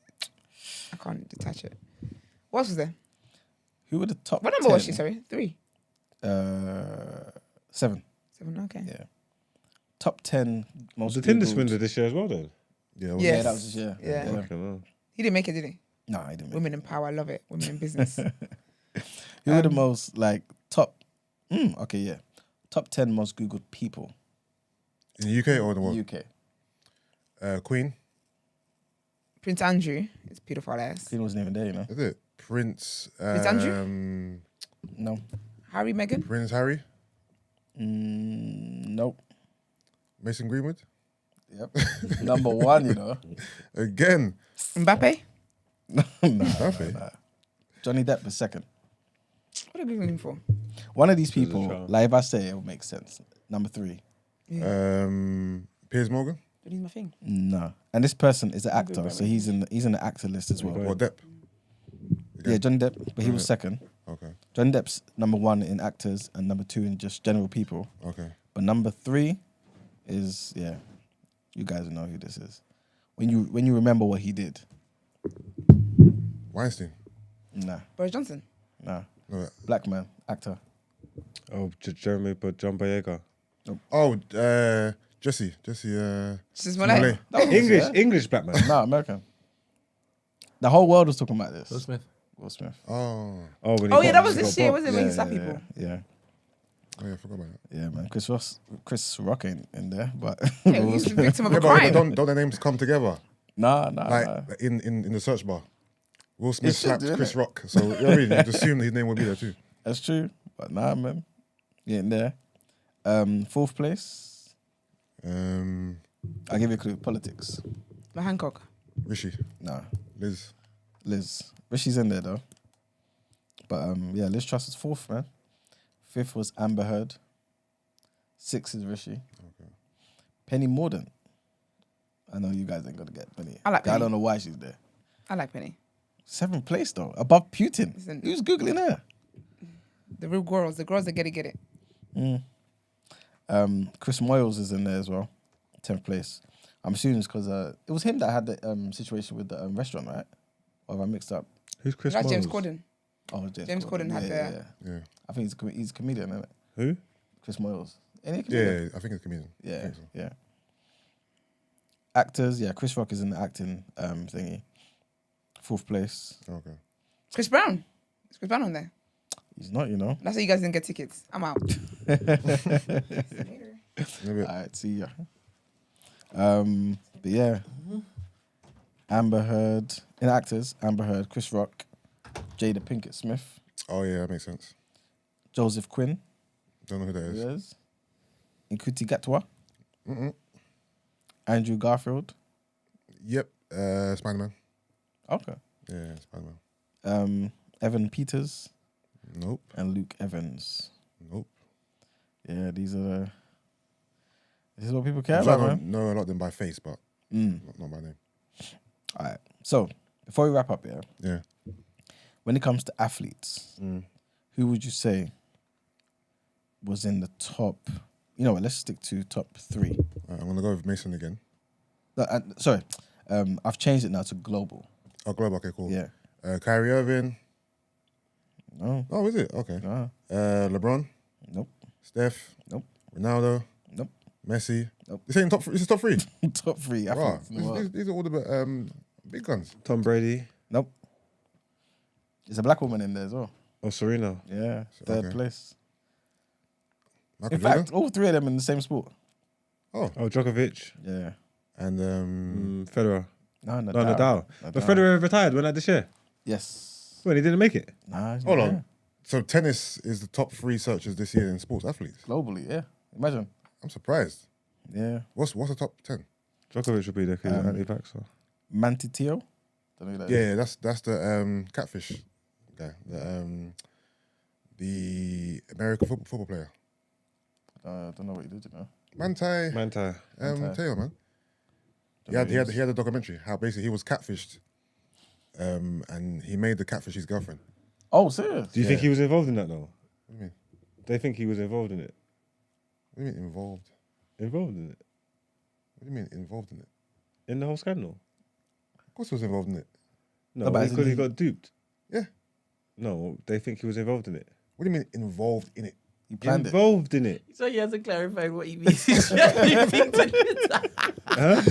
I can't detach it. What else was there? Who were the top What number 10? was she? Sorry, 3, 7. 7. Okay. Yeah. Top 10 most Was the Tinder Googled- swindler this year as well then? Yeah, Yes. Yeah, that was this year. Yeah. Fucking hell. He didn't make it, did he? No, I didn't. Women in power. I love it. Women in business. Who were the most, like, top... okay, yeah. Top 10 most Googled people in the UK or the in world? the UK. Queen. Prince Andrew is pedophile ass. Queen wasn't even there, you know? Is it Prince? Prince Andrew? No. Harry, Meghan. Prince Harry. Nope. Mason Greenwood. Yep. Number 1, you know? Again. Mbappe. Mbappe. Johnny Depp was second. What are we looking for? One of these This is a people, show. like if I say it, will make sense. Number 3. Piers Morgan. But he's my thing. No. And this person is an actor, so he's in the actor list as well. Or Depp. Yeah, Johnny Depp, but he was second. Okay. Johnny Depp's number 1 in actors and number 2 in just general people. Okay. But number 3 is, yeah, you guys know who this is. When you remember what he did. Weinstein. Nah, Boris Johnson. nah. No. Black man, actor. Oh, Jeremy, but John Boyega. Oh, Jesse. This is Smollett. Monet. English black man. No, American. The whole world was talking about this. Will Smith. Will Smith. Oh. Oh, when he Oh yeah, got- that was he this got year, booked. wasn't it? When he slapped people. Yeah. Oh yeah, I forgot about that. Yeah, man. Chris Rock ain't in there, but Yeah, he's the victim of Yeah, a but crime. don't their names come together? nah. Like in the search bar. Will Smith should slapped do, Chris innit? Rock. So you know what I mean? You'd assume his name would be there too. That's true, but nah, man. He ain't there. 4th place. I'll give you a clue. Politics. Like Hancock. Rishi. Nah. Liz. Rishi's in there though. But yeah, Liz Truss is 4th, man. 5th was Amber Heard. 6th is Rishi. Okay. Penny Mordaunt. I know you guys ain't gonna get Penny. I like I Penny. don't know why she's there. I like Penny. 7th place though, above Putin. Listen. Who's googling her? The real girls. The girls that get it. Chris Moyles is in there as well. 10th place. I'm assuming it's because it was him that had the situation with the restaurant, right? Or have I mixed up? Who's Chris Like James Miles? Corden. Oh, James Corden had the- Yeah. I think he's a comedian, isn't it? Who? Chris Moyles. Any Yeah, comedian? I think it's comedian. I Yeah, think so. yeah. Actors, yeah. Chris Rock is in the acting thingy. 4th place. Okay. It's Chris Brown. Is Chris Brown on there? He's not, you know. That's why you guys didn't get tickets. I'm out. Later. Maybe. All right, see ya. But yeah, Amber Heard in actors. Amber Heard, Chris Rock, Jada Pinkett Smith, Oh yeah, that makes sense. Joseph Quinn, Don't know who that is. yes, Nkuti Gatwa, Mm-mm. Andrew Garfield. Yep. Spider-Man. Okay. Yeah, Spider-Man. Evan Peters Nope. and Luke Evans. Nope. Yeah, this is what people care I about, know, man. know a lot of them by face, but not by name. All right. So before we wrap up, yeah, Yeah. when it comes to athletes, who would you say was in the top? You know what? Let's stick to top 3. I'm gonna go with Mason again. Sorry, I've changed it now to global. Oh, global. Okay, cool. Yeah. Kyrie Irving. No. Oh, is it? Okay. No. LeBron. Nope. Steph. Nope. Ronaldo. Nope. Messi. Nope. This ain't top. This is top 3. Top 3 Wow. athletes in the world. These are all the big guns. Tom Brady Nope. There's a black woman in there as well. or Serena. Yeah. Third Okay. place. Michael In Jordan. fact, all 3 of them in the same sport. Oh, Djokovic Yeah. and And Federer. No, No, Nadal. But Federer retired when I this year. Yes. When he didn't make it. Nah, he's hold not on. there. So tennis is the top 3 searches this year in sports athletes. Globally, yeah. Imagine. I'm surprised. Yeah. What's the top 10? Djokovic should be there because he's anti-vaxxer. Mantitio. Don't know who that is. Yeah, that's the catfish guy. The American football player. I don't know what he did, you know. Manti. Manti. Teo, man. He had a documentary how basically he was catfished, and he made the catfish his girlfriend. Oh, serious? Do you think he was involved in that though? What do you mean? They think he was involved in it. What do you mean involved? Involved in it? What do you mean involved in it? In the whole scandal? Of course he was involved in it. No, No, but as because in he got duped. Yeah. No, they think he was involved in it. What do you mean involved in it? He planned it. Involved in it. So he hasn't clarified what he means. He's trying to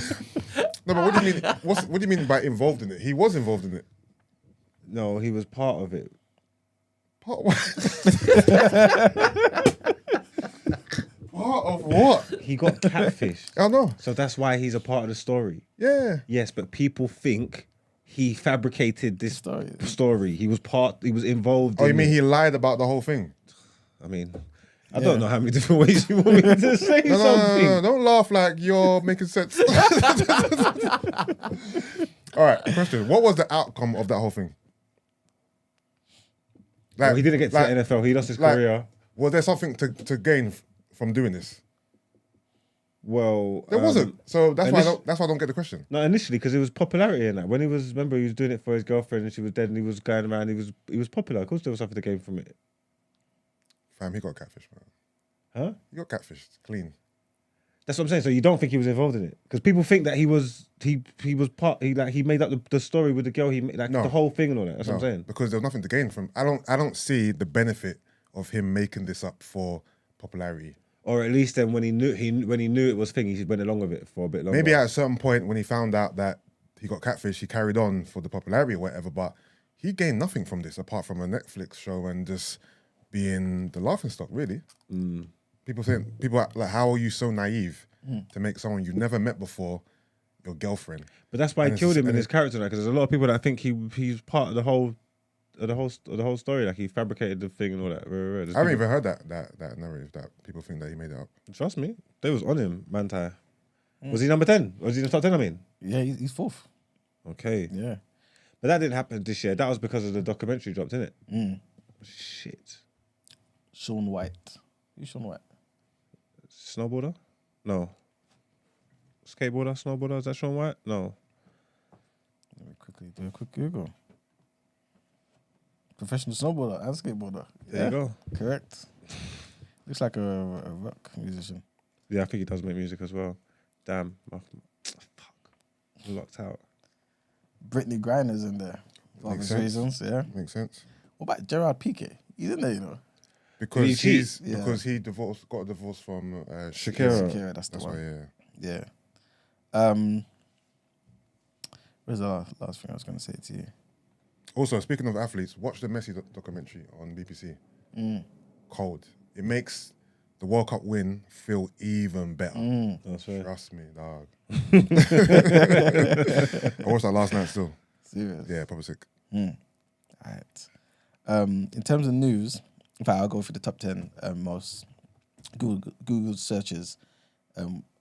No, but what do you mean? What do you mean by involved in it? He was involved in it. No, he was part of it. Part what? Part of what? He got catfished. I don't know. So that's why he's a part of the story. Yeah. Yes, but people think he fabricated this Story. story. He was involved Oh, in you mean it. he lied about the whole thing? I mean, I don't know how many different ways you want me to say No, something. no. Don't laugh like you're making sense. All right, question. What was the outcome of that whole thing? Like, Well, he didn't get to the NFL. He lost his career. Was there something to gain from doing this? Well, There wasn't. So that's why init- I don't get the question. No, initially because it was popularity in that. When he was doing it for his girlfriend and she was dead and he was going around. He was popular. Of course, there was something to gain from it. Fam, he got catfish, man. Huh? He got catfished, clean. That's what I'm saying. So you don't think he was involved in it? Because people think that he was part. He made up the story with the girl. He made, No. the whole thing and all that. That's what I'm saying. Because there was nothing to gain from. I don't see the benefit of him making this up for popularity. Or at least then when he knew it was thing, he went along with it for a bit longer. Maybe at a certain point when he found out that he got catfish, he carried on for the popularity or whatever. But he gained nothing from this apart from a Netflix show and just being the laughingstock. Really, people are like, how are you so naive to make someone you've never met before your girlfriend? But that's why And he killed it's- him in and his character now. Because there's a lot of people that think he's part of the whole story. Like he fabricated the thing and all that. There's I haven't people- even heard that narrative that people think that he made it up. Trust me, they was on him, Manti. Was he number 10? Was he in the top 10? I mean, Yeah, he's 4th. okay. Yeah. But that didn't happen this year. That was because of the documentary dropped, innit? Shit. Sean White. Who's Sean White? Snowboarder? No. Skateboarder? Snowboarder? Is that Sean White? No. Let me quickly do a quick Google. Professional snowboarder and skateboarder. There you go. Correct. Looks like a rock musician. Yeah, I think he does make music as well. Damn. Fuck. I'm locked out. Brittany Griner's in there. For Makes obvious sense. reasons, yeah. Makes sense. What about Gerard Piqué? He's in there, you know. Because Did he cheat? Yeah. because he got a divorce from Shakira. Shakira, that's the That's one. why, yeah. Yeah. Where's the last thing I was going to say to you? Also, speaking of athletes, watch the Messi documentary on BBC. Cold. It makes the World Cup win feel even better. That's right. Trust me, dog. I watched that last night still. Serious? Yeah, probably sick. All right. In terms of news, in fact, I'll go for the top 10 most Google searches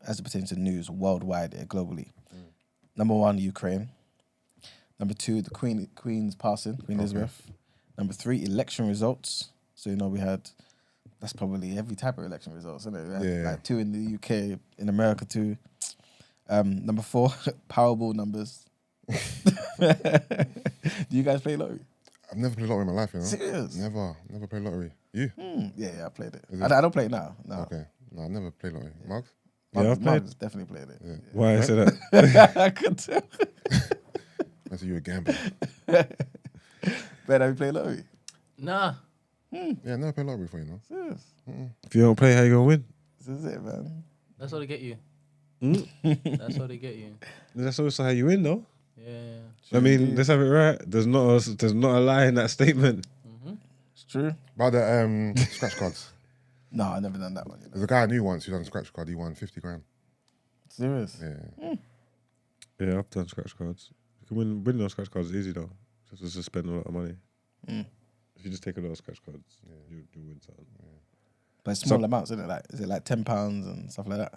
as it pertains to news worldwide, globally. Number 1, Ukraine. Number 2, the Queen's passing, Queen Elizabeth. Number 3, election results. So, you know, we had, that's probably every type of election results, isn't it? We had Yeah. like 2 in the UK, in America too. Number 4, Powerball numbers. Do you guys play lottery? I've never played lottery in my life, you know? Serious? Never played lottery. You? Yeah, I played it. Is I don't play it now. No. Okay. No, I've never played lottery. Marks? Yeah, I've played. Mum's definitely played it. Yeah. Why I say that? I could tell. I see you a gambler. Ben, have you played lottery? Nah. Yeah, no, I play lottery before, you know. Serious? If you don't play, how you gonna win? This is it, man. That's how they get you. That's how they get you. That's also how you win, though. Yeah. I mean, let's have it right. There's not a lie in that statement. It's true. About the scratch cards. No, I never done that one. There's a guy I knew once who done a scratch card. He won 50 grand. Serious? Yeah. Yeah, I've done scratch cards. You can win those scratch cards easy though. Just to spend a lot of money. If you just take a lot of scratch cards, you win something. But it's small amounts, isn't it? Like, is it like £10 and stuff like that?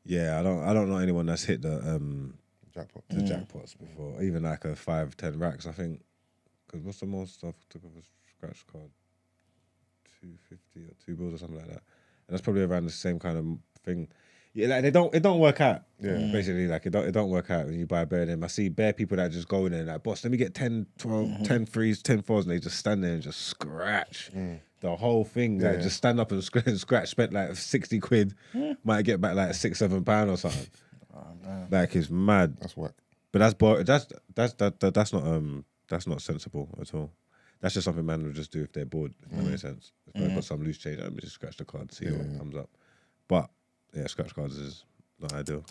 Yeah, I don't know anyone that's hit the Jackpot. jackpots before. Even like a 5-10 racks, I think. Because what's the most I've took off a scratch card? 250 or 2 bills or something like that. And that's probably around the same kind of thing. Yeah, like it don't work out. Yeah. Basically, like it don't work out when you buy a bear them. I see bare people that just go in there and like, boss, let me get 10, 12, 10 threes, 10 fours, and they just stand there and just scratch the whole thing. Like just stand up and scratch, spent like 60 quid, might get back like £6-7 or something. Like it's mad. That's what. But that's not sensible at all. That's just something man would just do if they're bored. If that makes sense. If they've got some loose change, let me just scratch the card, see what comes up. But yeah, scratch cards is not ideal.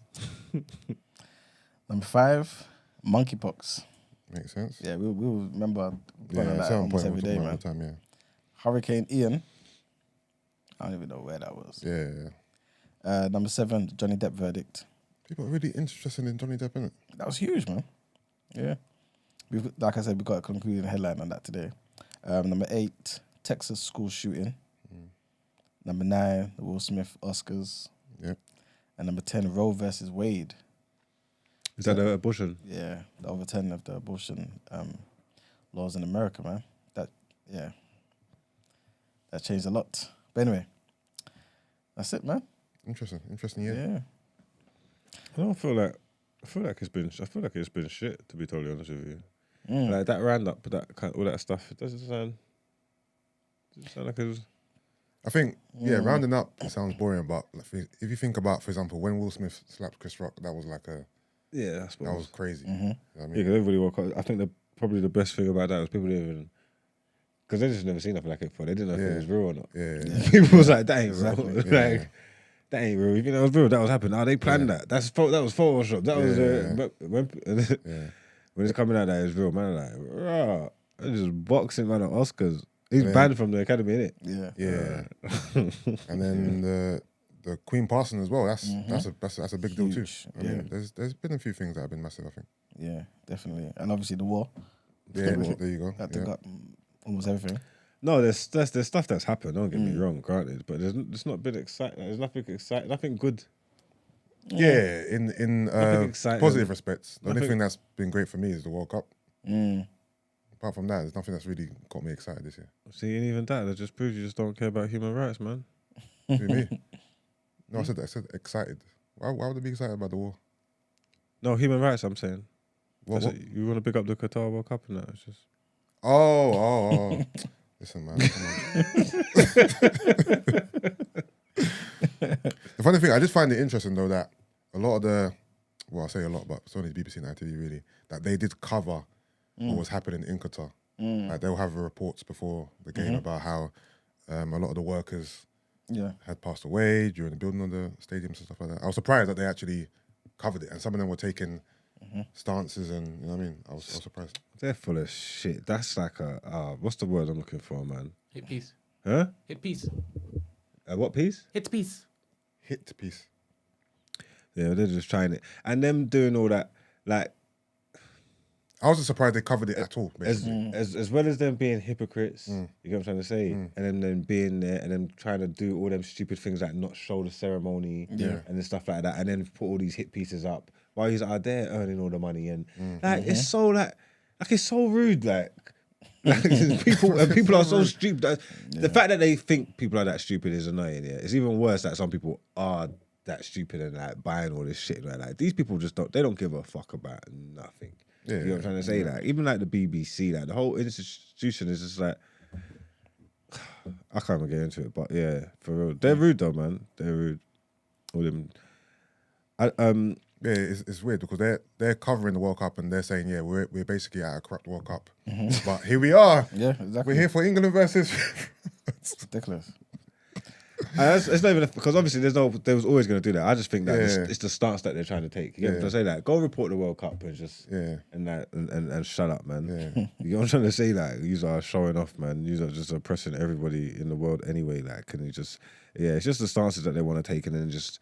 Number 5, monkeypox. Makes sense. Yeah, we'll remember Yeah, that at some almost point every day, man. all the time, yeah. Hurricane Ian. I don't even know where that was. Yeah. Number 7, Johnny Depp verdict. People are really interested in Johnny Depp, innit? That was huge, man. Yeah. Like I said, we got a concluding headline on that today. Number 8, Texas school shooting. Number 9, the Will Smith Oscars. Yep. And number 10, Roe versus Wade. Is that the abortion? Yeah, the overturning of the abortion laws in America, man. That changed a lot. But anyway, that's it, man. Interesting year. Yeah. I don't feel like it's been shit, to be totally honest with you. Like that roundup, that kind all that stuff. It doesn't sound like it was. I think, rounding up it sounds boring, but if you think about, for example, when Will Smith slapped Chris Rock, that was like that was crazy. You know what I mean? Yeah, because everybody woke up. I think probably the best thing about that was people didn't even, because they just never seen nothing like it before. They didn't know if it was real or not. Yeah. People was like, that ain't real. Exactly. Like, that ain't real. If you know it was real, that was happening. They planned that. That was Photoshop. That was when it's coming out that it's real, man. Like, rah, it's just boxing man at Oscars. He's banned from the Academy, innit? Yeah. And then the Queen passing as well. That's a big deal too. I mean, there's been a few things that have been massive, I think. Yeah, definitely. And obviously the war. Yeah, there you go. That took up almost everything. No, there's stuff that's happened. Don't get me wrong, granted, but there's not been exciting. There's nothing exciting, nothing good. Yeah, in exciting. positive respects. The only thing that's been great for me is the World Cup. Apart from that, there's nothing that's really got me excited this year. See, and even that just proves you just don't care about human rights, man. What do you mean? No, I said excited. Why would I be excited about the war? No, human rights, I'm saying. What? You want to pick up the Qatar World Cup and that? It's just... Oh. Listen, man. Come on. The funny thing, I just find it interesting though that a lot of I say a lot, but it's only BBC and ITV really, that they did cover what was happening in Qatar. Like they'll have reports before the game about how a lot of the workers had passed away during the building of the stadiums and stuff like that. I was surprised that they actually covered it, and some of them were taking stances, and you know what I mean. I was surprised. They're full of shit. That's like what's the word I'm looking for, man? Hit piece. Huh? Hit piece. What piece? Hit piece. Hit piece. Yeah, they're just trying it, and them doing all that, like. I wasn't surprised they covered it at all. Basically. As well as them being hypocrites, you get what I'm trying to say, and then them being there and then trying to do all them stupid things like not show the ceremony and then stuff like that, and then put all these hit pieces up while he's out there earning all the money and it's so like it's so rude, like people are so stupid. The fact that they think people are that stupid is annoying. Yeah, it's even worse that some people are that stupid and like buying all this shit. Like these people just don't give a fuck about nothing. Yeah, you know what I'm trying to say? Like, even like the BBC, like the whole institution is just like, I can't even get into it, but yeah, for real. They're rude though, man. They're rude. All them it's weird because they're covering the World Cup and they're saying, yeah, we're basically at a corrupt World Cup. But here we are. Yeah, exactly. We're here for England versus. It's ridiculous. It's not even because obviously they was always going to do that. I just think that it's the stance that they're trying to take. You get what I'm trying to say? Like, go report the World Cup and just and shut up, man. Yeah. You know what I'm trying to say? Like, you are showing off, man. You are just oppressing everybody in the world anyway. Like, can you just it's just the stances that they want to take, and then just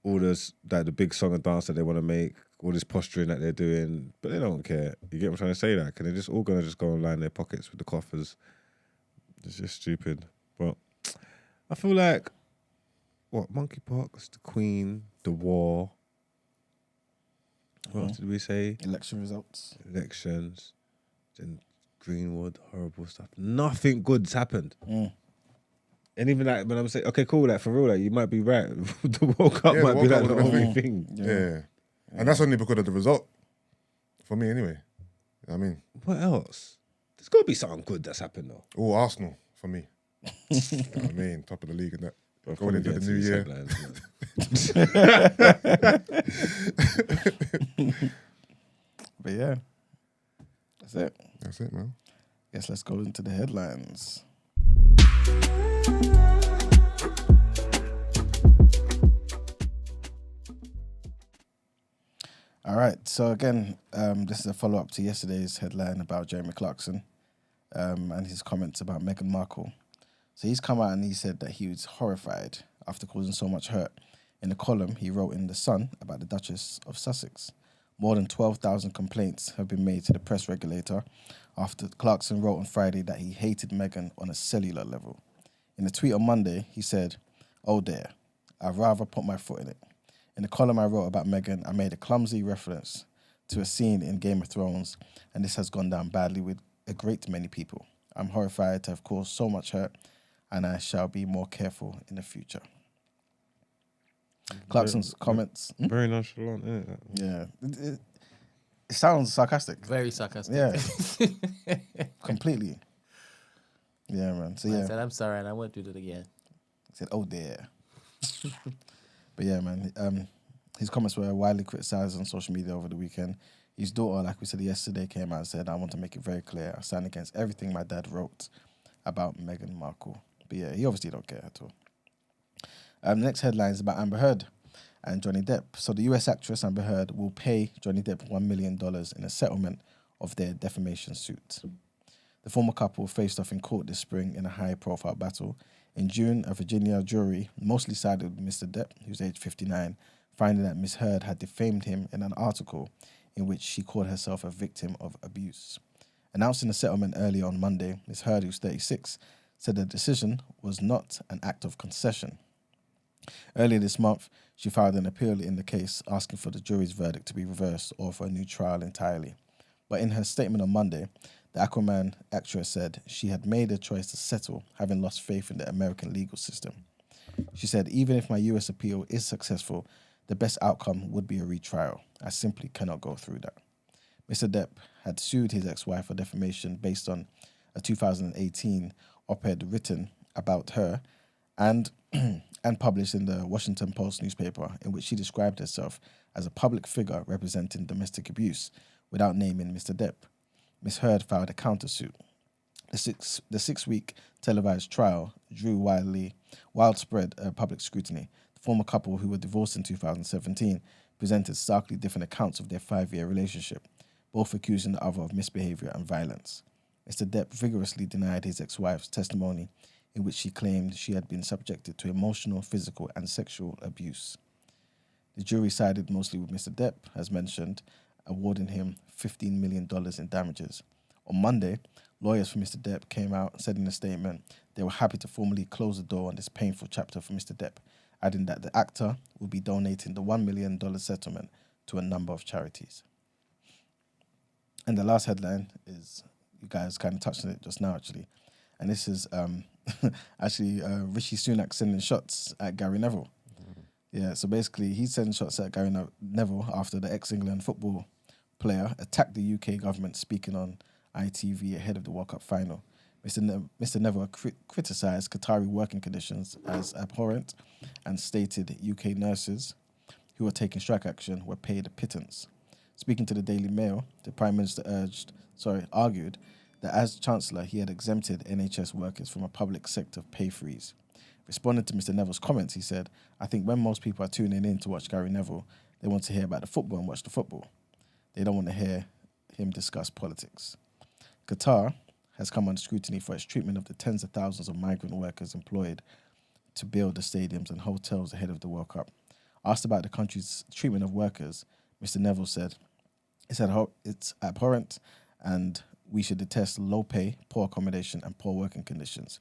all this like the big song and dance that they want to make, all this posturing that they're doing, but they don't care. You get what I'm trying to say? Like, and they're just all gonna just go and line their pockets with the coffers. It's just stupid, but. I feel like, monkeypox, the Queen, the war. What else did we say? Election results. Elections. Then Greenwood, horrible stuff. Nothing good's happened. And even like when I'm saying, okay, cool, like for real, like you might be right. The World Cup might be like the only thing. Yeah. And that's only because of the result. For me, anyway. You know what I mean? What else? There's got to be something good that's happened though. Oh, Arsenal, for me. You know what I mean? Top of the league and that. Going into the new year. But yeah, that's it. That's it, man. Guess let's go into the headlines. All right. So again, this is a follow-up to yesterday's headline about Jeremy Clarkson and his comments about Meghan Markle. So he's come out and he said that he was horrified after causing so much hurt in a column he wrote in The Sun about the Duchess of Sussex. More than 12,000 complaints have been made to the press regulator after Clarkson wrote on Friday that he hated Meghan on a cellular level. In a tweet on Monday, he said, "Oh dear, I'd rather put my foot in it. In the column I wrote about Meghan, I made a clumsy reference to a scene in Game of Thrones, and this has gone down badly with a great many people. I'm horrified to have caused so much hurt, and I shall be more careful in the future." Clarkson's comments. Very nonchalant, isn't it? Yeah. It sounds sarcastic. Very sarcastic. Yeah. Completely. Yeah, man. So, I yeah. said, I'm sorry, and I won't do that again. He said, "Oh, dear." But, yeah, man. His comments were widely criticised on social media over the weekend. His daughter, like we said yesterday, came out and said, "I want to make it very clear. I stand against everything my dad wrote about Meghan Markle." But, yeah, he obviously don't care at all. The next headline is about Amber Heard and Johnny Depp. So the US actress Amber Heard will pay Johnny Depp $1 million in a settlement of their defamation suit. The former couple faced off in court this spring in a high-profile battle. In June, a Virginia jury mostly sided with Mr. Depp, who's aged 59, finding that Ms. Heard had defamed him in an article in which she called herself a victim of abuse. Announcing the settlement early on Monday, Ms. Heard, who's 36, said the decision was not an act of concession. Earlier this month, she filed an appeal in the case asking for the jury's verdict to be reversed or for a new trial entirely. But in her statement on Monday, the Aquaman actress said she had made a choice to settle, having lost faith in the American legal system. She said, "Even if my US appeal is successful, the best outcome would be a retrial. I simply cannot go through that." Mr. Depp had sued his ex-wife for defamation based on a 2018 op-ed written about her and published in the Washington Post newspaper, in which she described herself as a public figure representing domestic abuse without naming Mr. Depp. Ms. Heard filed a countersuit. The six-week televised trial drew widespread public scrutiny. The former couple, who were divorced in 2017, presented starkly different accounts of their 5-year relationship, both accusing the other of misbehavior and violence. Mr. Depp vigorously denied his ex-wife's testimony, in which she claimed she had been subjected to emotional, physical, and sexual abuse. The jury sided mostly with Mr. Depp, as mentioned, awarding him $15 million in damages. On Monday, lawyers for Mr. Depp came out and said in a statement they were happy to formally close the door on this painful chapter for Mr. Depp, adding that the actor will be donating the $1 million settlement to a number of charities. And the last headline is, you guys kind of touched on it just now, actually, and this is Rishi Sunak sending shots at Gary Neville. Yeah, so basically he sends shots at Gary Neville after the ex-England football player attacked the UK government speaking on ITV ahead of the World Cup final. Mr. Neville criticised Qatari working conditions as abhorrent and stated UK nurses who were taking strike action were paid a pittance. Speaking to the Daily Mail, the Prime Minister argued that as Chancellor, he had exempted NHS workers from a public sector pay freeze. Responding to Mr. Neville's comments, he said, "I think when most people are tuning in to watch Gary Neville, they want to hear about the football and watch the football. They don't want to hear him discuss politics." Qatar has come under scrutiny for its treatment of the tens of thousands of migrant workers employed to build the stadiums and hotels ahead of the World Cup. Asked about the country's treatment of workers, Mr. Neville said, "It's abhorrent and we should detest low pay, poor accommodation and poor working conditions.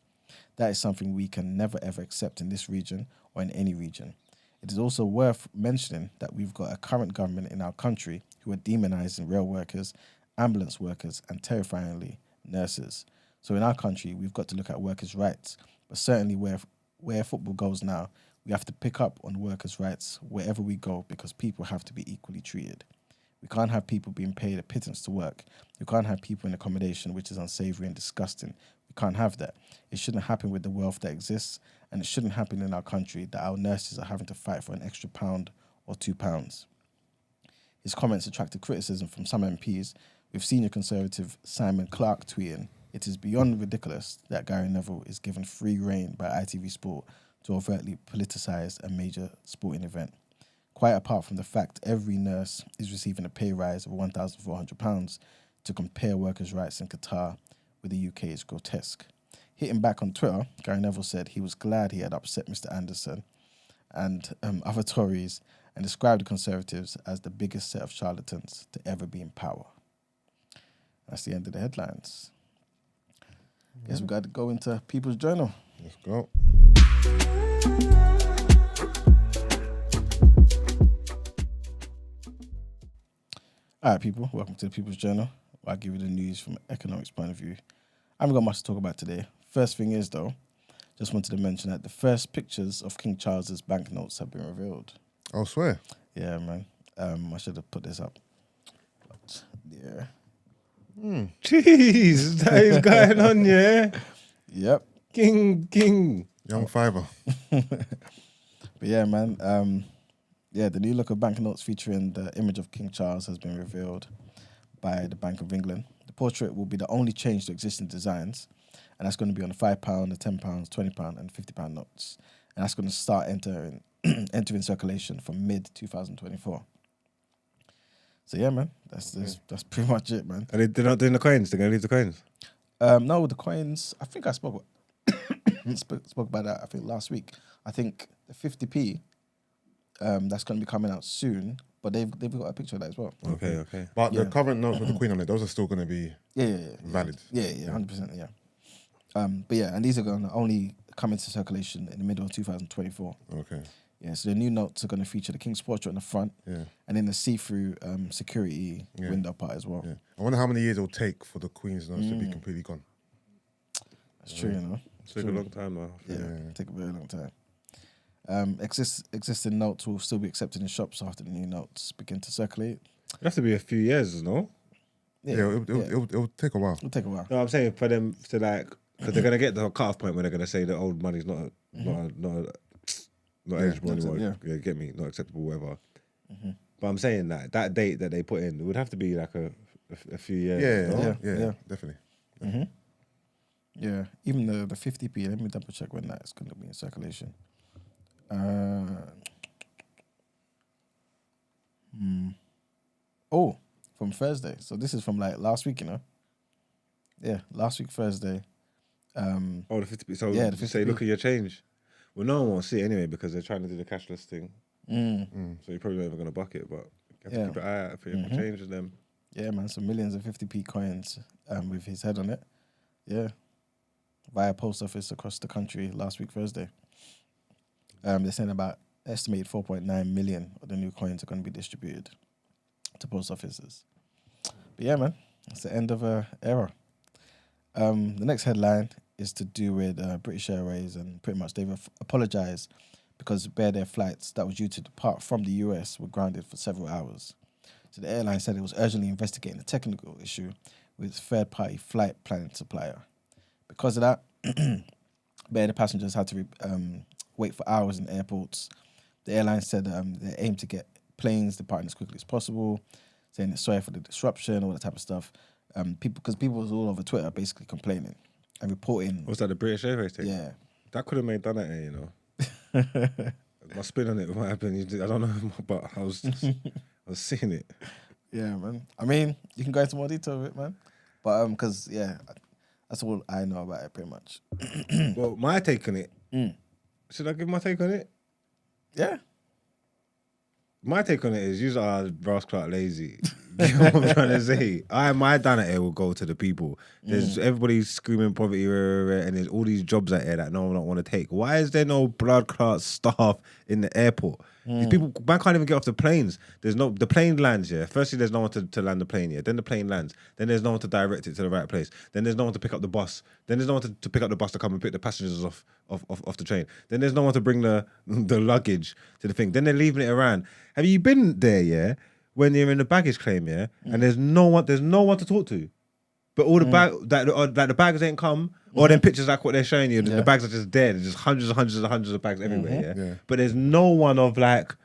That is something we can never ever accept in this region or in any region. It is also worth mentioning that we've got a current government in our country who are demonizing rail workers, ambulance workers, and terrifyingly, nurses. So in our country, we've got to look at workers' rights, but certainly where football goes now, we have to pick up on workers' rights wherever we go because people have to be equally treated. We can't have people being paid a pittance to work. We can't have people in accommodation which is unsavory and disgusting. We can't have that. It shouldn't happen with the wealth that exists, and it shouldn't happen in our country that our nurses are having to fight for an extra £1 or £2. His comments attracted criticism from some MPs, with senior Conservative Simon Clarke tweeting, "It is beyond ridiculous that Gary Neville is given free rein by ITV Sport to overtly politicise a major sporting event. Quite apart from the fact every nurse is receiving a pay rise of £1,400, to compare workers' rights in Qatar with the UK is grotesque." Hitting back on Twitter, Gary Neville said he was glad he had upset Mr. Anderson and other Tories and described the Conservatives as the biggest set of charlatans to ever be in power. That's the end of the headlines. Guess we got to go into People's Journal. Let's go. All right, people, welcome to the People's Journal, where I give you the news from an economics point of view. I haven't got much to talk about today. First thing is, though, just wanted to mention that the first pictures of King Charles's banknotes have been revealed. I swear. Yeah, man. I should have put this up. But, yeah. Jeez, that is going on, yeah. Yep. King. Young Fiver. But yeah, man. The new look of banknotes featuring the image of King Charles has been revealed by the Bank of England. The portrait will be the only change to existing designs, and that's going to be on the £5, the £10, £20, and £50 notes. And that's going to start entering circulation from mid-2024. So yeah, man, that's pretty much it, man. Are they're not doing the coins? They're going to leave the coins? No, the coins, I think I spoke about that, I think, last week. I think the 50p, that's going to be coming out soon, but they've got a picture of that as well. Okay. But the current notes with the Queen on it, those are still going to be valid. Yeah, 100%, yeah. But yeah, and these are going to only come into circulation in the middle of 2024. Okay. Yeah, so the new notes are going to feature the King's portrait on the front, and then the see-through security window part as well. Yeah. I wonder how many years it'll take for the Queen's notes to be completely gone. That's true, you know. Take a long time now. Take a very long time. Existing notes will still be accepted in shops after the new notes begin to circulate. It'll have to be a few years, no? It'll take a while. It'll take a while. No, I'm saying for them to because they're gonna get the cut-off point where they're gonna say the old money's not eligible anymore. Yeah, get me, not acceptable, whatever. But I'm saying that date that they put in, it would have to be like a few years. Yeah, definitely. Yeah, even the 50p. Let me double check when that is going to be in circulation. From Thursday. So this is from like last week, you know. Yeah, last week Thursday. The 50p. So yeah, the 50p. Say, look at your change. Well, no one will see it anyway because they're trying to do the cashless thing. So you're probably never going to buck it, but you have to keep an eye out for your changes them. Yeah, man. So millions of 50p coins with his head on it. Yeah. Via post office across the country last week Thursday. They're saying about estimated 4.9 million of the new coins are going to be distributed to post offices. But yeah, man, that's the end of an era. The next headline is to do with British Airways, and pretty much they've apologised because their flights that were due to depart from the US were grounded for several hours. So the airline said it was urgently investigating a technical issue with its third-party flight planning supplier. Because of that, the passengers had to wait for hours in airports The airline said they aim to get planes departing as quickly as possible, saying it's sorry for the disruption, all that type of stuff. Because people was all over Twitter basically complaining and reporting. What's that, the British Airways thing? Yeah. That could have made done it, you know. My spin on it might have been, I don't know, but I was seeing it. Yeah, man. I mean, you can go into more detail of it, man. But because that's all I know about it, pretty much. Well, my take on it. Should I give my take on it? Yeah. My take on it is you are Ross Clark lazy. You know what I'm trying to say? My down at air will go to the people. There's everybody's screaming poverty, and there's all these jobs out here that no one don't want to take. Why is there no blood clot staff in the airport? These people, man, can't even get off the planes. The plane lands here. Firstly, there's no one to land the plane here. Then the plane lands. Then there's no one to direct it to the right place. Then there's no one to pick up the bus. Then there's no one to pick up the bus to come and pick the passengers off the train. Then there's no one to bring the luggage to the thing. Then they're leaving it around. Have you been there, yeah? When you're in the baggage claim, yeah? And there's no one to talk to. But all the the bags ain't come, or them pictures like what they're showing you, the bags are just dead. There's just hundreds of bags everywhere, yeah? But there's no one of like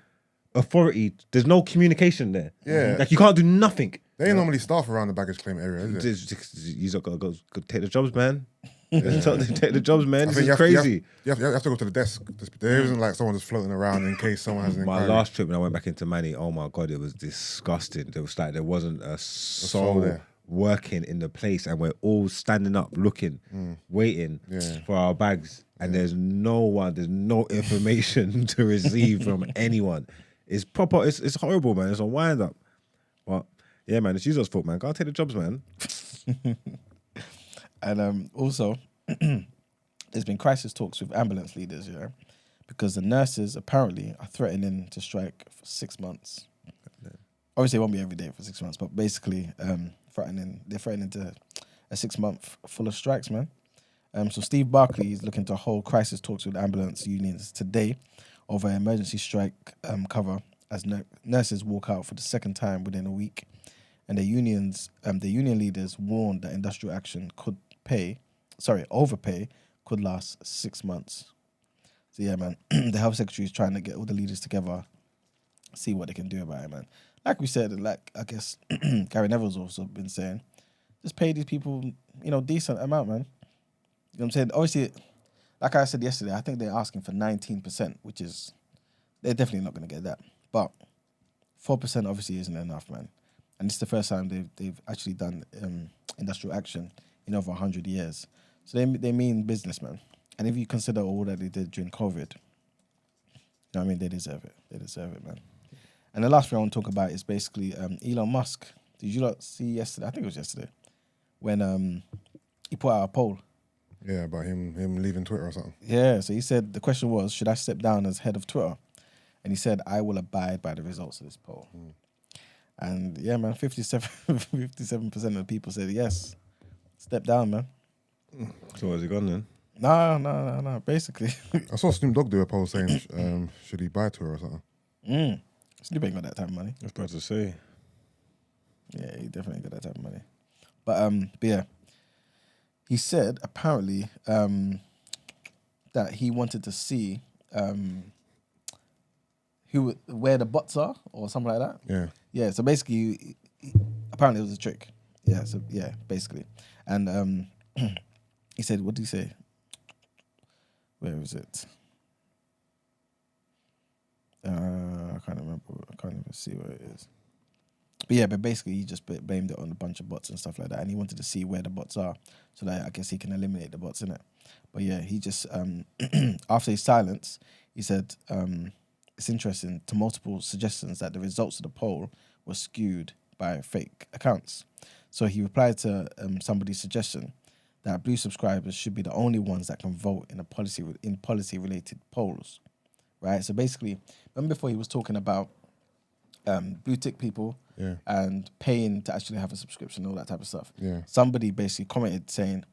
authority. There's no communication there. Yeah. Like you can't do nothing. They ain't normally staff around the baggage claim area, is it? You gotta go take the jobs, man. Take the jobs, man. This is You crazy. have to go to the desk. There isn't like someone just floating around in case someone has an My inquiry. last trip when I went back into Manny, oh my God, it was disgusting. There was like, there wasn't a soul soul there. working in the place, and we're all standing up looking, waiting for our bags, and there's no information to receive from anyone. It's proper, it's horrible, man. It's a wind up. But yeah, man, it's users' fault, man. Go take the jobs, man. And also, there's been crisis talks with ambulance leaders, yeah, because the nurses apparently are threatening to strike for 6 months. Obviously, it won't be every day for 6 months, but basically, they're threatening to a 6 month full of strikes, man. So Steve Barclay is looking to hold crisis talks with ambulance unions today over emergency strike cover as nurses walk out for the second time within a week, and the union leaders warned that industrial action overpay could last 6 months. So yeah, man, the health secretary is trying to get all the leaders together, see what they can do about it, man. Like we said, like I guess Gary Neville's also been saying, just pay these people, decent amount, man. You know what I'm saying? Obviously, like I said yesterday, I think they're asking for 19%, which is, they're definitely not going to get that. But 4% obviously isn't enough, man. And it's the first time they've actually done industrial action in over 100 years. So they mean business, man. And if you consider all that they did during COVID, you know what I mean? They deserve it. They deserve it, man. And the last thing I want to talk about is basically Elon Musk. Did you not see yesterday? I think it was yesterday when he put out a poll. Yeah, about him leaving Twitter or something. Yeah, so he said the question was, should I step down as head of Twitter? And he said, I will abide by the results of this poll. And yeah, man, 57% of the people said yes. Step down, man. So has he gone then? No. Basically. I saw Snoop Dogg do a poll saying, should he buy Twitter or something? Snoop ain't got that type of money. I was about to say. Yeah, he definitely got that type of money. But yeah. He said apparently that he wanted to see where the bots are or something like that. Yeah. Yeah, so basically, apparently it was a trick. Yeah, so yeah, basically. And he said, what did he say? Where was it? I can't remember. I can't even see where it is. But basically he just blamed it on a bunch of bots and stuff like that. And he wanted to see where the bots are so that I guess he can eliminate the bots, innit? But yeah, he just, after his silence, he said, it's interesting to multiple suggestions that the results of the poll were skewed by fake accounts. So he replied to somebody's suggestion that blue subscribers should be the only ones that can vote in policy-related polls, right? So basically, remember before he was talking about blue tick people and paying to actually have a subscription and all that type of stuff. Yeah. Somebody basically commented saying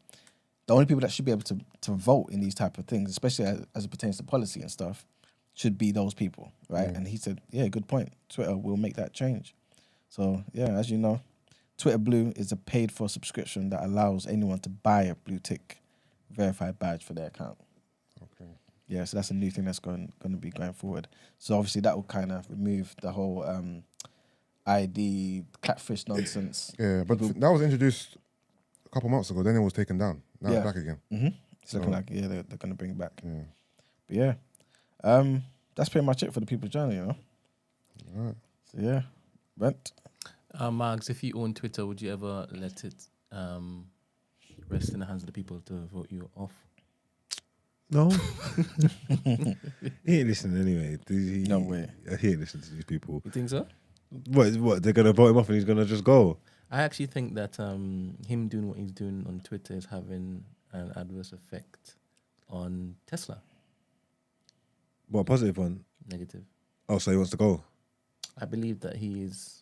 the only people that should be able to vote in these type of things, especially as it pertains to policy and stuff, should be those people, right? And he said, yeah, good point. Twitter will make that change. So yeah, as you know, Twitter Blue is a paid-for subscription that allows anyone to buy a blue tick verified badge for their account. Okay. Yeah, so that's a new thing that's going to be going forward. So obviously that will kind of remove the whole ID catfish nonsense. Yeah, but that was introduced a couple months ago. Then it was taken down. Now it's back again. Mm-hmm. It's looking like they're going to bring it back. Yeah. But yeah, that's pretty much it for the People's Journal, you know. All right. So yeah, Brent. Margs, if you own Twitter, would you ever let it rest in the hands of the people to vote you off? No. He ain't listening anyway. No way. He ain't listening to these people. You think so? What? They're gonna vote him off and he's gonna just go. I actually think that him doing what he's doing on Twitter is having an adverse effect on Tesla. What, positive one? Negative. Oh, so he wants to go. I believe that he's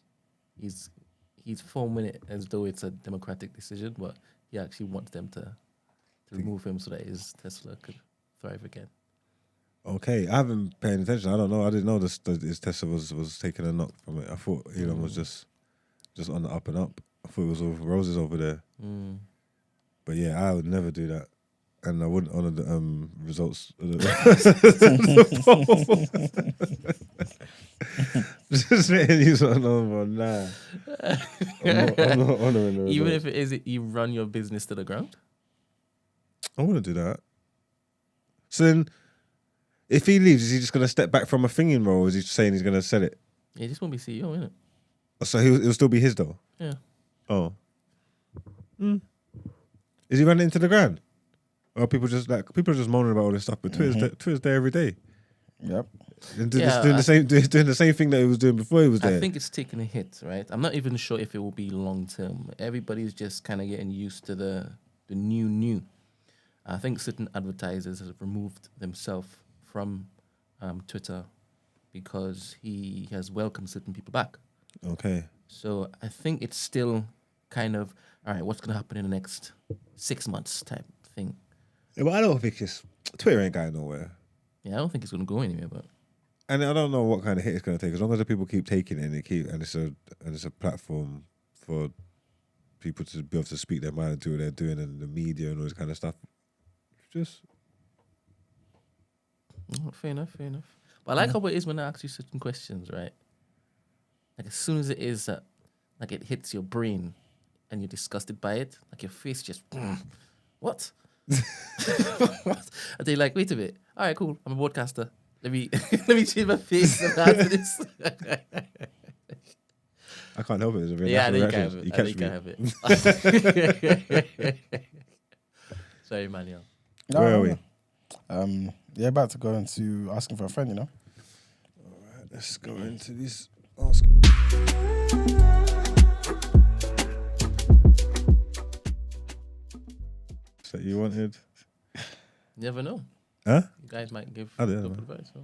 forming it as though it's a democratic decision, but he actually wants them to remove him so that his Tesla could thrive again. Okay, I haven't paid attention. I don't know. I didn't know his Tesla was taking a knock from it. I thought Elon was just on the up and up. I thought it was all roses over there. But yeah, I would never do that. And I wouldn't honour the results of the just letting you sort of know, but nah. I'm not honouring the results. Even if it is you run your business to the ground? I wouldn't do that. So then, if he leaves, is he just going to step back from a thinking role, or is he saying he's going to sell it? Yeah, he just won't be CEO, innit? So it'll still be his though? Yeah. Oh. Is he running into the ground? Or people just moaning about all this stuff, but Twitter's there every day. Yep. And doing the same thing that he was doing before he was there. I think it's taking a hit, right? I'm not even sure if it will be long term. Everybody's just kind of getting used to the new. I think certain advertisers have removed themselves from Twitter because he has welcomed certain people back. Okay. So I think it's still kind of, all right, what's going to happen in the next 6 months type thing. Yeah, but I don't think Twitter ain't going nowhere. Yeah, I don't think it's going to go anywhere, but. And I don't know what kind of hit it's going to take. As long as the people keep taking it, and it's a platform for people to be able to speak their mind and do what they're doing, and the media and all this kind of stuff. Just fair enough. But I like how it is when I ask you certain questions, right? Like as soon as it is that, like it hits your brain, and you're disgusted by it, like your face just, what? What? And they're like, wait a bit. All right, cool. I'm a broadcaster. Let me change my face and answer this. I can't help it. It's a very Yeah, natural you can reaction. have it. You I catch think me. I have it. Sorry, Manuel. Where are we? Yeah, about to go into asking for a friend, you know. All right, let's go into this. Ask. That you wanted? You never know. Huh? You guys might give I don't good know. advice. I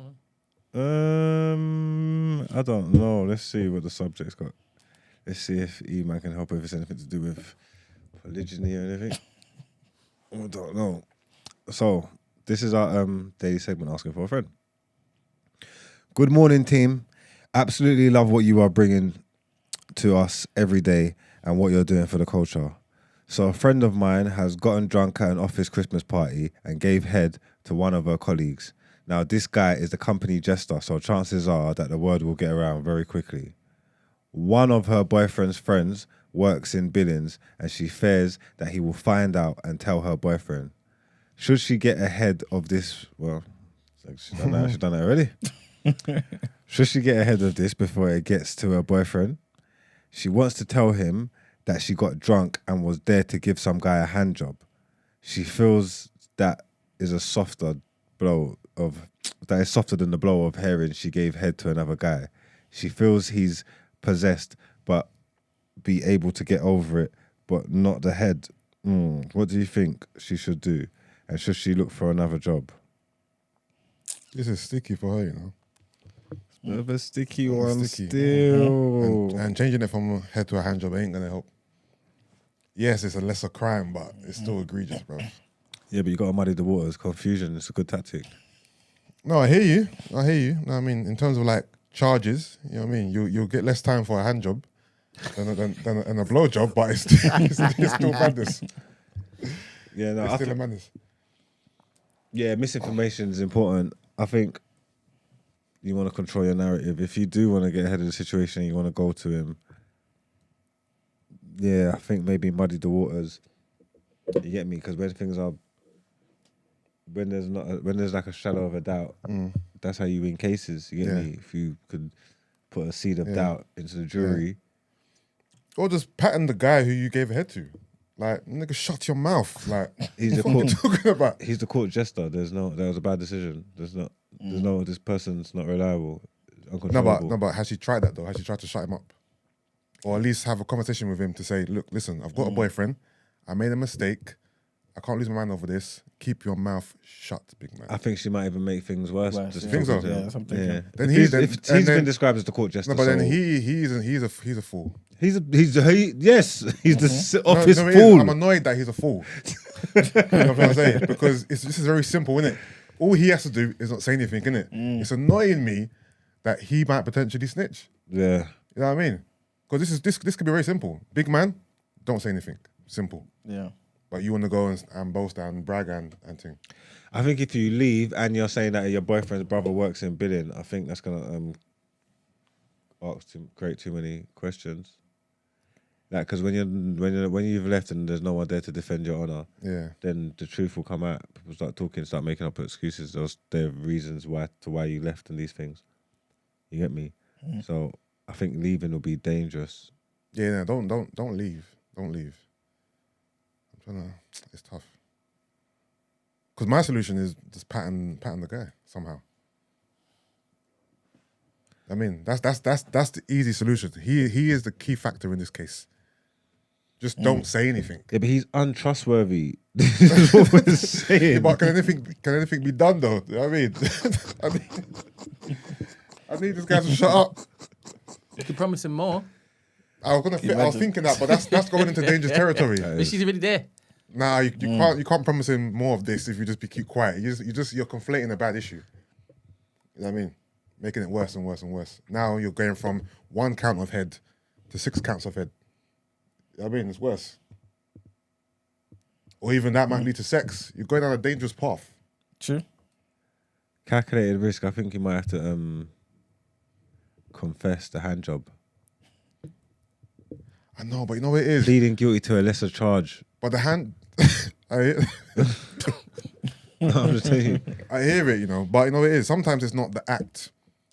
don't know. I don't know. Let's see what the subject's got. Let's see if E-Man can help if it's anything to do with polygyny or anything. I don't know. So, this is our daily segment, Asking for a Friend. Good morning, team. Absolutely love what you are bringing to us every day and what you're doing for the culture. So a friend of mine has gotten drunk at an office Christmas party and gave head to one of her colleagues. Now, this guy is the company jester, so chances are that the word will get around very quickly. One of her boyfriend's friends works in Billings, and she fears that he will find out and tell her boyfriend. Should she get ahead of this? Well, she's done that already. Should she get ahead of this before it gets to her boyfriend? She wants to tell him that she got drunk and was there to give some guy a hand job. She feels that is softer than the blow of hearing she gave head to another guy. She feels he's possessed, but be able to get over it, but not the head. What do you think she should do? And should she look for another job? This is sticky for her, you know. Bit of a sticky one Sticky. still. And changing it from head to a hand job ain't gonna help. Yes, it's a lesser crime, but it's still egregious, bro. Yeah, but you got to muddy the waters. Confusion is a good tactic. No, I hear you. No, I mean, in terms of like charges, you know what I mean? You'll get less time for a hand job than a blow job, but it's still madness. Yeah, no, It's still a madness. Yeah, misinformation is important. I think you want to control your narrative. If you do want to get ahead of the situation, you want to go to him. Yeah, I think maybe muddy the waters. You get me? Because when there's like a shadow of a doubt, that's how you win cases. You get me? If you could put a seed of doubt into the jury, or just pattern the guy who you gave a head to. Like, nigga, shut your mouth. Like, he's the what are you talking about? He's the court jester. That was a bad decision. There's no, this person's not reliable, uncontrollable. No, but has she tried that though? Has she tried to shut him up? Or at least have a conversation with him to say, look, listen, I've got a boyfriend. I made a mistake. I can't lose my mind over this. Keep your mouth shut, big man. I think she might even make things worse. Think so? Yeah, something. Yeah. Then He's been described as the court jester. No, but then so he's a fool. he's the office No, fool. I'm annoyed that he's a fool. You know what I'm saying? Because this is very simple, isn't it? All he has to do is not say anything, innit? It's annoying me that he might potentially snitch. Yeah. You know what I mean? Because this could be very simple. Big man, don't say anything. Simple. Yeah. But you want to go and boast and brag and thing. I think if you leave and you're saying that your boyfriend's brother works in billing, I think that's gonna create too many questions. Like, because when you've left and there's no one there to defend your honor, then the truth will come out. People start talking, start making up excuses. There are reasons why you left and these things. You get me? So I think leaving will be dangerous. Yeah, no, don't leave. Don't leave. It's tough. Because my solution is just pattern the guy somehow. I mean, that's the easy solution. He is the key factor in this case. Just don't say anything. Yeah, but he's untrustworthy. This is what we're saying. Yeah, but can anything be done though? You know what I mean? I need this guy to shut up. You could promise him more. I was thinking that, but that's going into dangerous territory. But she's already there. Nah, you can't promise him more of this if you just keep quiet. You're conflating a bad issue. You know what I mean? Making it worse and worse and worse. Now you're going from 1 count of head to 6 counts of head. You know what I mean? It's worse. Or even that might lead to sex. You're going down a dangerous path. True. Calculated risk. I think you might have to confess the hand job. I know, but you know what it is? Pleading guilty to a lesser charge. But the hand... No, I'm just telling you. I hear it, you know, but you know what it is? Sometimes it's not the act.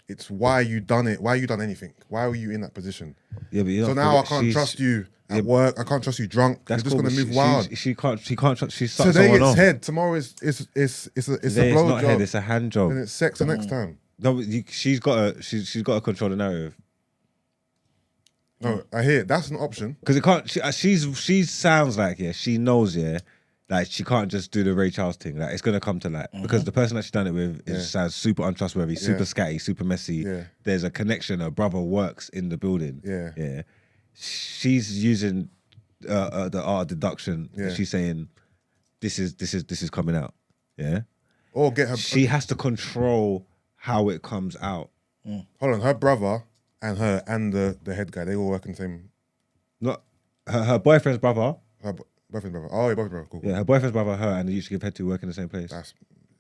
It's why you done it. Why you done anything? Why were you in that position? Yeah, but so now I can't trust you at work. I can't trust you drunk. You're just gonna move wild. She can't trust. She sucks Today someone it's off. head. Tomorrow it's a Today blow it's not job. head. It's a hand job. And it's sex the next time. No, she's got to control the narrative. No, I hear it. That's an option. Because it can't. She sounds like she knows like she can't just do the Ray Charles thing. Like it's gonna come to light because the person that she done it with sounds super untrustworthy, super scatty, super messy. Yeah. There's a connection. Her brother works in the building. Yeah. She's using the art of deduction. Yeah. She's saying this is coming out. Yeah. Or get her. She has to control how it comes out. Hold on, her brother and her and the head guy, they all work in the same. Not her boyfriend's brother. Her boyfriend's brother. Oh, your boyfriend's brother. Cool. Yeah, her boyfriend's brother, her, and they used to give head to work in the same place.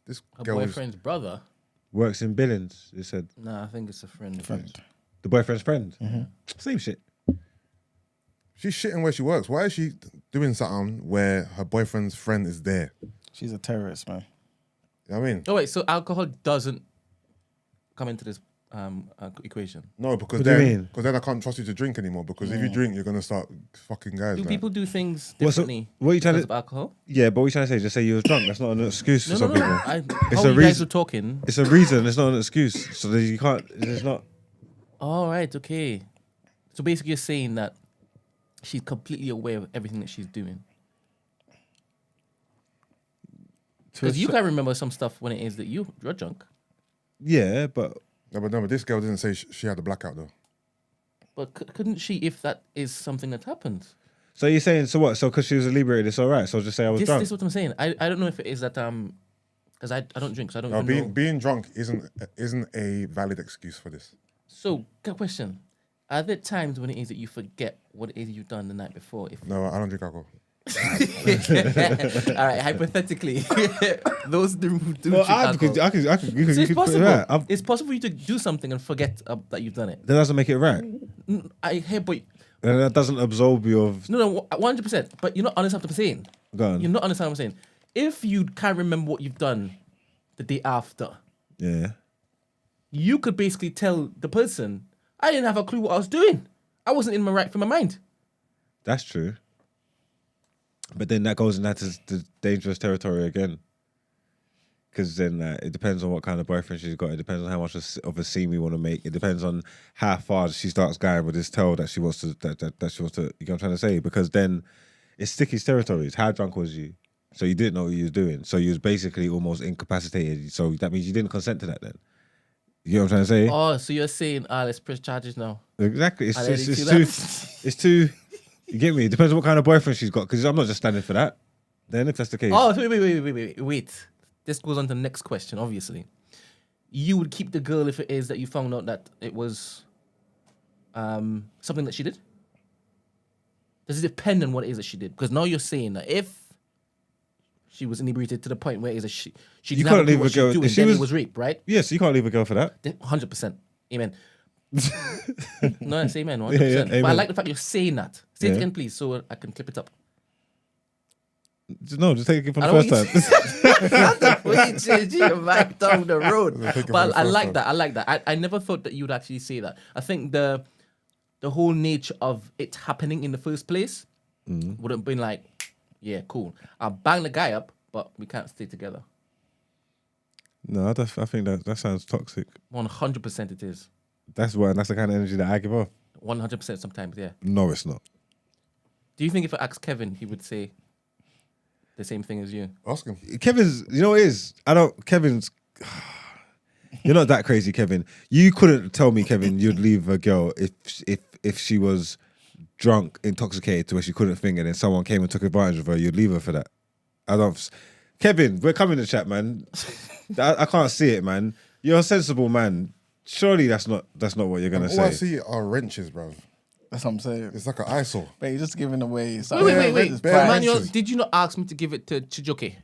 This Her girl is, boyfriend's brother. Works in Billings. They said Nah, I think it's a friend. of his. the boyfriend's friend. Same shit. she's shitting where she works. Why is she doing something where her boyfriend's friend is there? She's a terrorist, man. You know what I mean? Oh wait, so alcohol doesn't come into this equation? No, because What do you then mean? I can't trust you to drink anymore. Because if you drink, you're gonna start fucking guys. Do like. people do things What, so- differently what are you trying because to- of alcohol? Yeah, but what you trying to say? Just say you was drunk. That's not an excuse for No, some no, no. people. How a you guys reason- were talking. It's a reason. It's not an excuse. So that you can't. It's not. All right, okay. So basically, you're saying that she's completely aware of everything that she's doing. Because you can't remember some stuff when it is that you're drunk. Yeah, but No, but this girl didn't say she had a blackout though. But couldn't she, if that is something that happened? so you're saying so what? So because she was inebriated, it's all right. So I'll just say I was This drunk. is what I'm saying. I don't know if it is that because I don't drink, so I don't No, even know. being drunk isn't a valid excuse for this. So, good question. Are there times when it is that you forget what it is you've done the night before? No, I don't drink alcohol. All right, hypothetically, those who do Well, drink alcohol. you could put it right. It's possible for you to do something and forget that you've done it. That doesn't make it right. I hear, but And that doesn't absolve you of. no, 100%. But you're not understanding what I'm saying. Go on. You're not understanding what I'm saying. If you can't remember what you've done the day after, Yeah. you could basically tell the person, I didn't have a clue what I was doing. I wasn't in my right frame of mind. That's true. But then that goes into the dangerous territory again. Because then it depends on what kind of boyfriend she's got. It depends on how much of a scene we want to make. It depends on how far she starts going with this tell that she wants to, that she wants to, you know what I'm trying to say? Because then it's sticky territories. How drunk was you? So you didn't know what you was doing. So you was basically almost incapacitated. So that means you didn't consent to that then. You know what I'm trying to say? Oh, so you're saying, let's press charges now. Exactly. I didn't see It's too. You get me? It depends on what kind of boyfriend she's got. Because I'm not just standing for that. Then if that's the case. Oh, wait. This goes on to the next question, obviously. You would keep the girl if it is that you found out that it was something that she did? Does it depend on what it is that she did? Because now you're saying that if she was inebriated to the point where it is that she didn't have a clue what she was doing, then it was rape, right? Yes, you can't leave a girl for that. 100%. Amen. No, I say amen, 100%. Yeah, but I amen. like the fact you're saying that. Say it Yeah. again, please, so I can clip it up. No, just take it for I the don't first time. Wait, change your back down the road. Take it for But the I first like time. that. I like that. I never thought that you would actually say that. I think the whole nature of it happening in the first place would have been like, yeah, cool. I'll bang the guy up, but we can't stay together. No, I think that sounds toxic. 100% it is. That's the kind of energy that I give off. 100% sometimes, yeah. No, it's not. Do you think if I asked Kevin, he would say the same thing as you? Ask him. Kevin's, you know what it is? Kevin's, you're not that crazy, Kevin. You couldn't tell me, Kevin, you'd leave a girl if she was drunk, intoxicated to where she couldn't think, and then someone came and took advantage of her, you'd leave her for that. Kevin, we're coming to chat, man. I can't see it, man. You're a sensible man. Surely that's not what you're gonna All I say. see are wrenches, bro. That's what I'm saying. It's like an eyesore. But you're just giving away. Wait. bare Manuel, wrenches. did you not ask me to give it to Chijoke? Am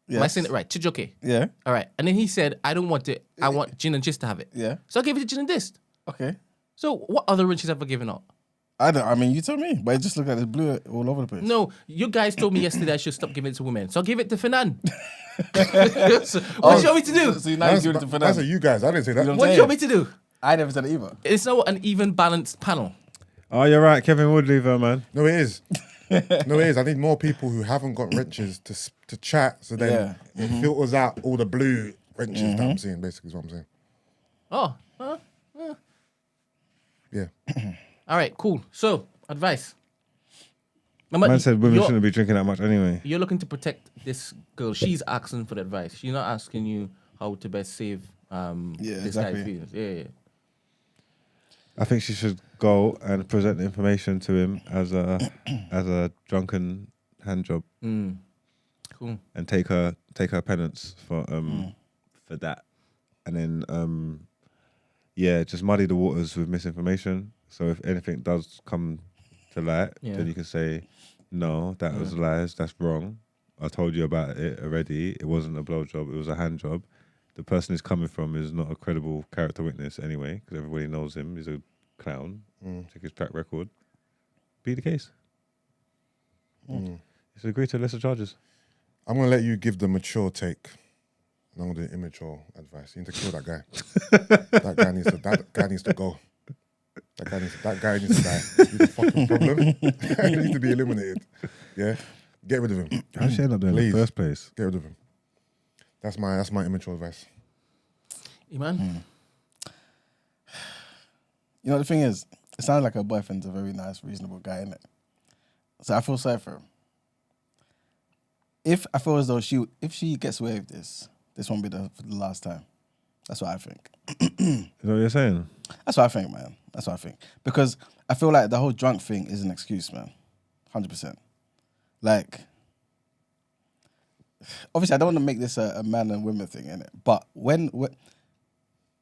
I Yes. saying it right? Chijoke. Yeah. All right. And then he said, I don't want it. I want Gin and Gist to have it. Yeah. So I gave it to Gin and Gist. Okay. So what other wrenches have I given out? I mean, you tell me. But it just looked like it's blue all over the place. No, you guys told me yesterday I should stop giving it to women. So I gave it to Finan. So what do you want me to do? So now you're giving it to That's Fernando. you guys. I didn't say that. You know What do you want me to do? I never said it either. It's not an even balanced panel. Oh, you're right. Kevin would leave her, man. No, it is. No, it is. I need more people who haven't got wrenches to chat, so then it filters out all the blue wrenches that I'm seeing. Basically, is what I'm saying. Oh, Yeah. all right, cool. So, advice. Man said women shouldn't be drinking that much anyway. You're looking to protect this girl. She's asking for the advice. She's not asking you how to best save this exactly. guy's feelings. Yeah. I think she should go and present the information to him as a drunken hand job Cool. and take her penance for that, and then just muddy the waters with misinformation. So if anything does come to light, then you can say, no, that was lies. That's wrong. I told you about it already. It wasn't a blowjob. It was a hand job. The person he's coming from is not a credible character witness anyway, because everybody knows him. He's a clown. Check his track record. Be the case. Just agree to lesser charges. I'm gonna let you give the mature take. And I'm gonna do immature advice. You need to kill that guy. that guy needs to go. That guy needs to die. He's a fucking problem. He needs to be eliminated. Yeah, get rid of him. How should I end up there in the Please. first place? Get rid of him. That's my immature advice. Iman? You know, the thing is, it sounds like her boyfriend's a very nice, reasonable guy, innit? So I feel sorry for him. I feel as though if she gets away with this won't be the last time. That's what I think. Is that what you're saying? That's what I think, man. That's what I think. Because I feel like the whole drunk thing is an excuse, man. 100%. Like, obviously, I don't want to make this a man and women thing, innit? But when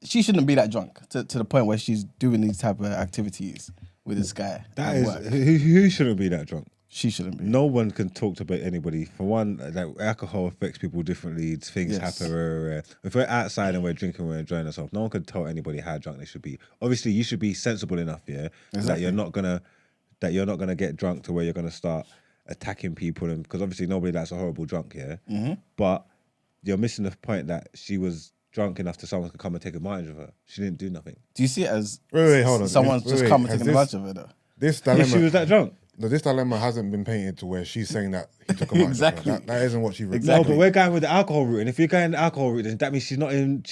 she shouldn't be that drunk to the point where she's doing these type of activities with this guy. That at is work. who shouldn't be that drunk. She shouldn't be. No one can talk to anybody. For one, like, alcohol affects people differently. Things Yes. happen. If we're outside and we're drinking, we're enjoying ourselves. No one can tell anybody how drunk they should be. Obviously, you should be sensible enough, that you're not gonna get drunk to where you're gonna start attacking people, and because obviously nobody likes a horrible drunk, But you're missing the point that she was drunk enough to someone could come and take advantage of her. She didn't do nothing. Do you see it as Wait, hold on. someone's just come and Has taking advantage of her? Though? This If she was dilemma, that drunk. no, this dilemma hasn't been painted to where she's saying that he took a advantage Exactly. of her. That isn't what she. Exactly. No, but we're going with the alcohol route, and if you're going the alcohol route, then that means she's not in.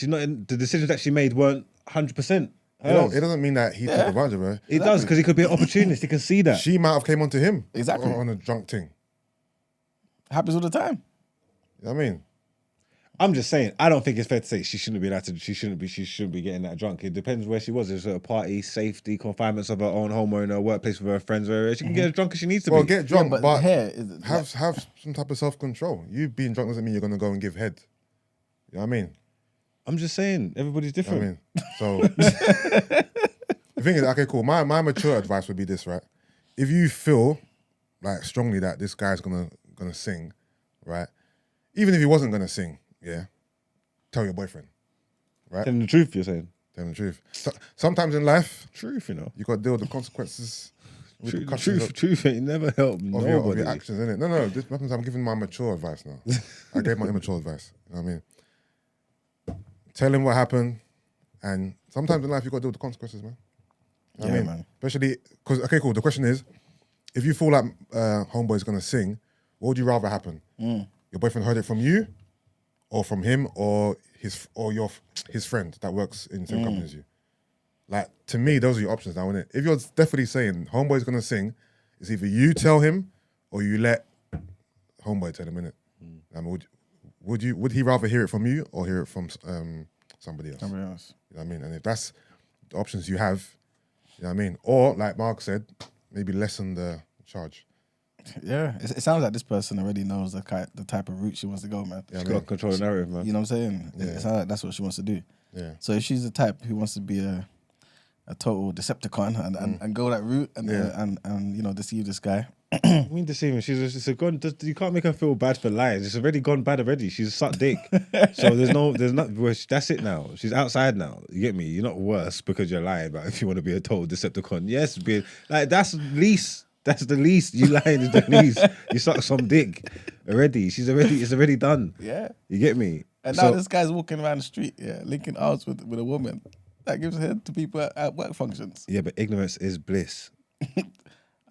The decisions that she made weren't 100%. It doesn't mean that he took advantage of her. It does, because he could be an opportunist. He can see that. She might have came onto him Exactly. on a drunk thing. Happens all the time. You know what I mean? I'm just saying, I don't think it's fair to say she shouldn't be she shouldn't be getting that drunk. It depends where she was. There's a party, safety, confinements of her own home or in her workplace with her friends where she can get as drunk as she needs to Well, be. get drunk, but but here is have some type of self-control. You being drunk doesn't mean you're going to go and give head. You know what I mean? I'm just saying, everybody's You know different. what I mean? So the thing is, okay, cool. My mature advice would be this, right? If you feel like strongly that this guy's gonna sing, right? Even if he wasn't gonna sing, tell your boyfriend, right? Telling the truth, you're saying. Tell him the truth. Sometimes in life, Truth, you know. you got to deal with the consequences. Truth ain't never helped Of nobody. your actions, innit? No. This happens. I'm giving my mature advice now. I gave my immature advice. You know what I mean? Tell him what happened, and sometimes in life you got to deal with the consequences, man. You know what I mean? man. Especially because okay, cool. The question is, if you feel like homeboy's gonna sing, what would you rather happen? Your boyfriend heard it from you, or from him, or his friend that works in the same company as you? Like, to me, those are your options now, innit? If you're definitely saying homeboy's gonna sing, it's either you tell him or you let homeboy tell him, innit? I mean, would he rather hear it from you or hear it from somebody else? somebody else. You know what I mean? And if that's the options you have, you know what I mean? Or, like Mark said, maybe lessen the charge. Yeah, it sounds like this person already knows the type of route she wants to go, man. Yeah, She's got to control the narrative, man. You know what I'm saying? Yeah. It sounds like that's what she wants to do. Yeah. So if she's the type who wants to be a total Decepticon and go that route and you know, deceive this guy. I mean, deceiving. You can't make her feel bad for lying. It's already gone bad already. She's sucked dick. So there's not. That's it now. She's outside now. You get me? You're not worse because you're lying. But if you want to be a total Decepticon, yes, be like that's least. That's the least. You lying is the least. You suck some dick already. It's already done. Yeah. You get me? And now this guy's walking around the street, linking arms with a woman. That gives head to people at work functions. Yeah, but ignorance is bliss.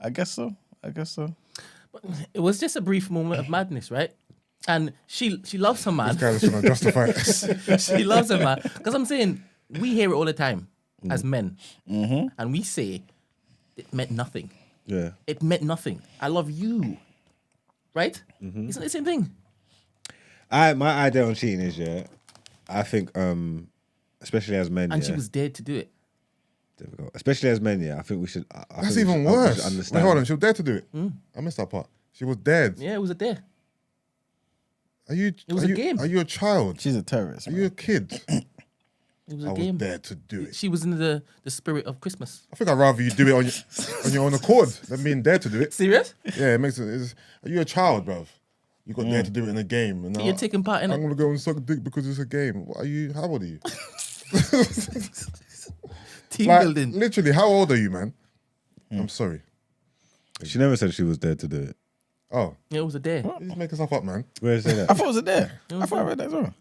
I guess so. But it was just a brief moment of madness, right? And she loves her man. This guy's trying to justify it. She loves her man. Because I'm saying, we hear it all the time as men. And we say, it meant nothing. Yeah. It meant nothing. I love you. Right? Isn't it the same thing? My idea on cheating is, I think, especially as men, And she was dared to do it. difficult. Especially as men, I think we should. That's even worse. Understand. Wait, hold on. She was dared to do it. I missed that part. She was dared. Yeah, it was a dare. It was a game. Are you a child? She's a terrorist. Are you a kid? It was I a was game. dared to do it. She was in the spirit of Christmas. I think I'd rather you do it on your own accord than being dared to do it. Serious? Yeah, it makes it. Are you a child, bruv? You got dared to do it in a game. And You're taking part in I'm it. gonna go and suck a dick because it's a game. What are you? How old are you? Team Like, building. literally, how old are you, man? I'm sorry. She never said she was there to do it. Oh, Yeah, it was a dare. you just making stuff up, man. Where is I that? thought it was a dare. I thought I read that as well.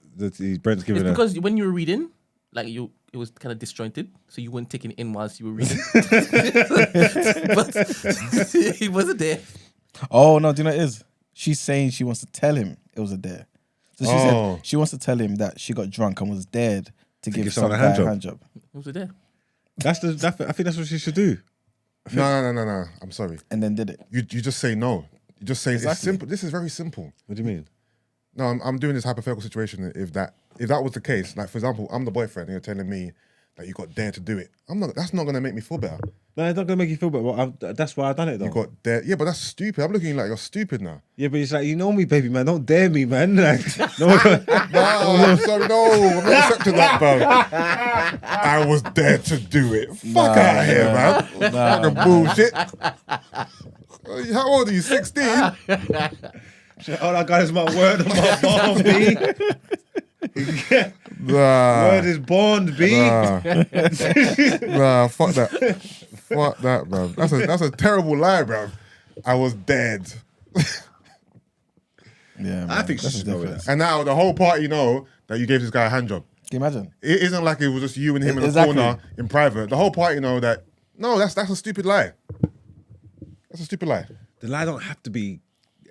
Brent's giving It's her. because when you were reading, like it was kind of disjointed, so you weren't taking it in whilst you were reading. But it was a dare. Oh no, do you know what it is? She's saying she wants to tell him it was a dare. So she Oh. said she wants to tell him that she got drunk and was dared to give give some someone guy a a hand hand job. It was a dare. I think that's what she should do. No. I'm sorry. And then did it. You just say no. You just say it's Exactly. simple. This is very simple. What do you mean? No, I'm doing this hypothetical situation. If that was the case, like for example, I'm the boyfriend and you're telling me that you got dared to do it. That's not gonna make me feel better. No, it's not gonna make you feel better. Well, that's why I done it though. You got there. Yeah, but that's stupid. I'm looking at you like you're stupid now. Yeah, but it's like, you know me, baby man. Don't dare me, man. Like, no, No, sorry, no, I'm not accepting that, bro. I was there to do it. Fuck out of here, man. Fucking bullshit. How old are you? 16? all I got is my word on my bond, B. Word is bond, B. Nah, fuck that. Fuck that, bro. That's a terrible lie, bro. I was dead. Yeah, man. I think she That's should go with different. that. And now the whole party know that you gave this guy a hand job. Can you imagine? It isn't like it was just you and him in the Exactly. corner in private. The whole party know that. No, that's a stupid lie. That's a stupid lie. The lie don't have to be.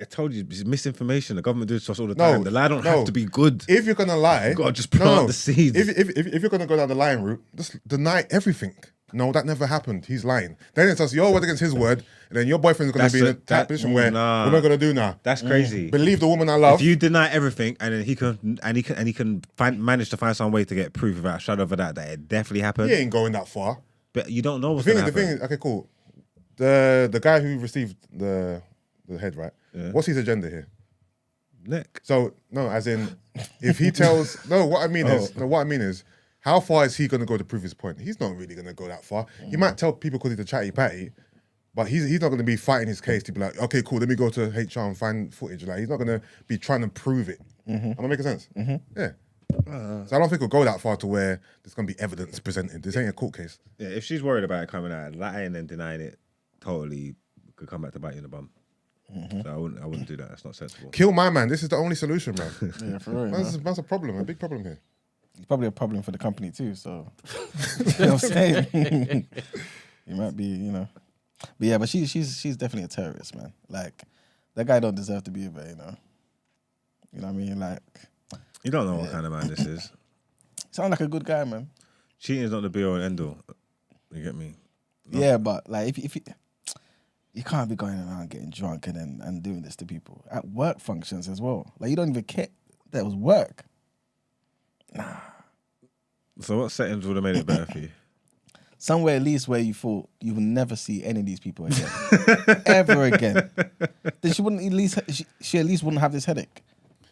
I told you, it's misinformation. The government does this all the No, time. The lie don't no. have to be good. If you're gonna lie, You gotta just plant the seeds. If you're gonna go down the lying route, just deny everything. No, that never happened. He's lying. Then it's just your word against his word, and then your boyfriend's gonna be in a tight position where what am I gonna do now? That's crazy. Believe the woman I love. If you deny everything, and then he can manage to find some way to get proof without a shadow of a doubt that it definitely happened. He ain't going that far. But you don't know what's The going to thing happen. is, okay, cool. The guy who received the head, right? Yeah. What's his agenda here? Nick. So no, as in, if he tells what I mean is, how far is he going to go to prove his point? He's not really going to go that far. He might tell people because he's a chatty patty, but he's not going to be fighting his case to be like, okay, cool, let me go to HR and find footage. Like he's not going to be trying to prove it. Am I making sense? Yeah. So I don't think we'll go that far to where there's going to be evidence presented. This ain't a court case. Yeah, if she's worried about it coming out, lying and denying it, totally could come back to bite you in the bum. So I wouldn't do that. That's not sensible. Kill my man. This is the only solution, man. Yeah, for real. That's a problem, a big problem here. It's probably a problem for the company too. So, you know what I'm saying? You might be, you know. But yeah, but she's definitely a terrorist, man. Like, that guy don't deserve to be with her, you know. You know what I mean? Like, You don't know what kind of man this is. sound like a good guy, man. Cheating is not the be all and end all. You get me? No. Yeah, but like, if you can't be going around getting drunk and doing this to people at work functions as well. Like, you don't even care that it was work. So what settings would have made it better for you? Somewhere at least where you thought you would never see any of these people again, ever again. Then she wouldn't at least she at least wouldn't have this headache.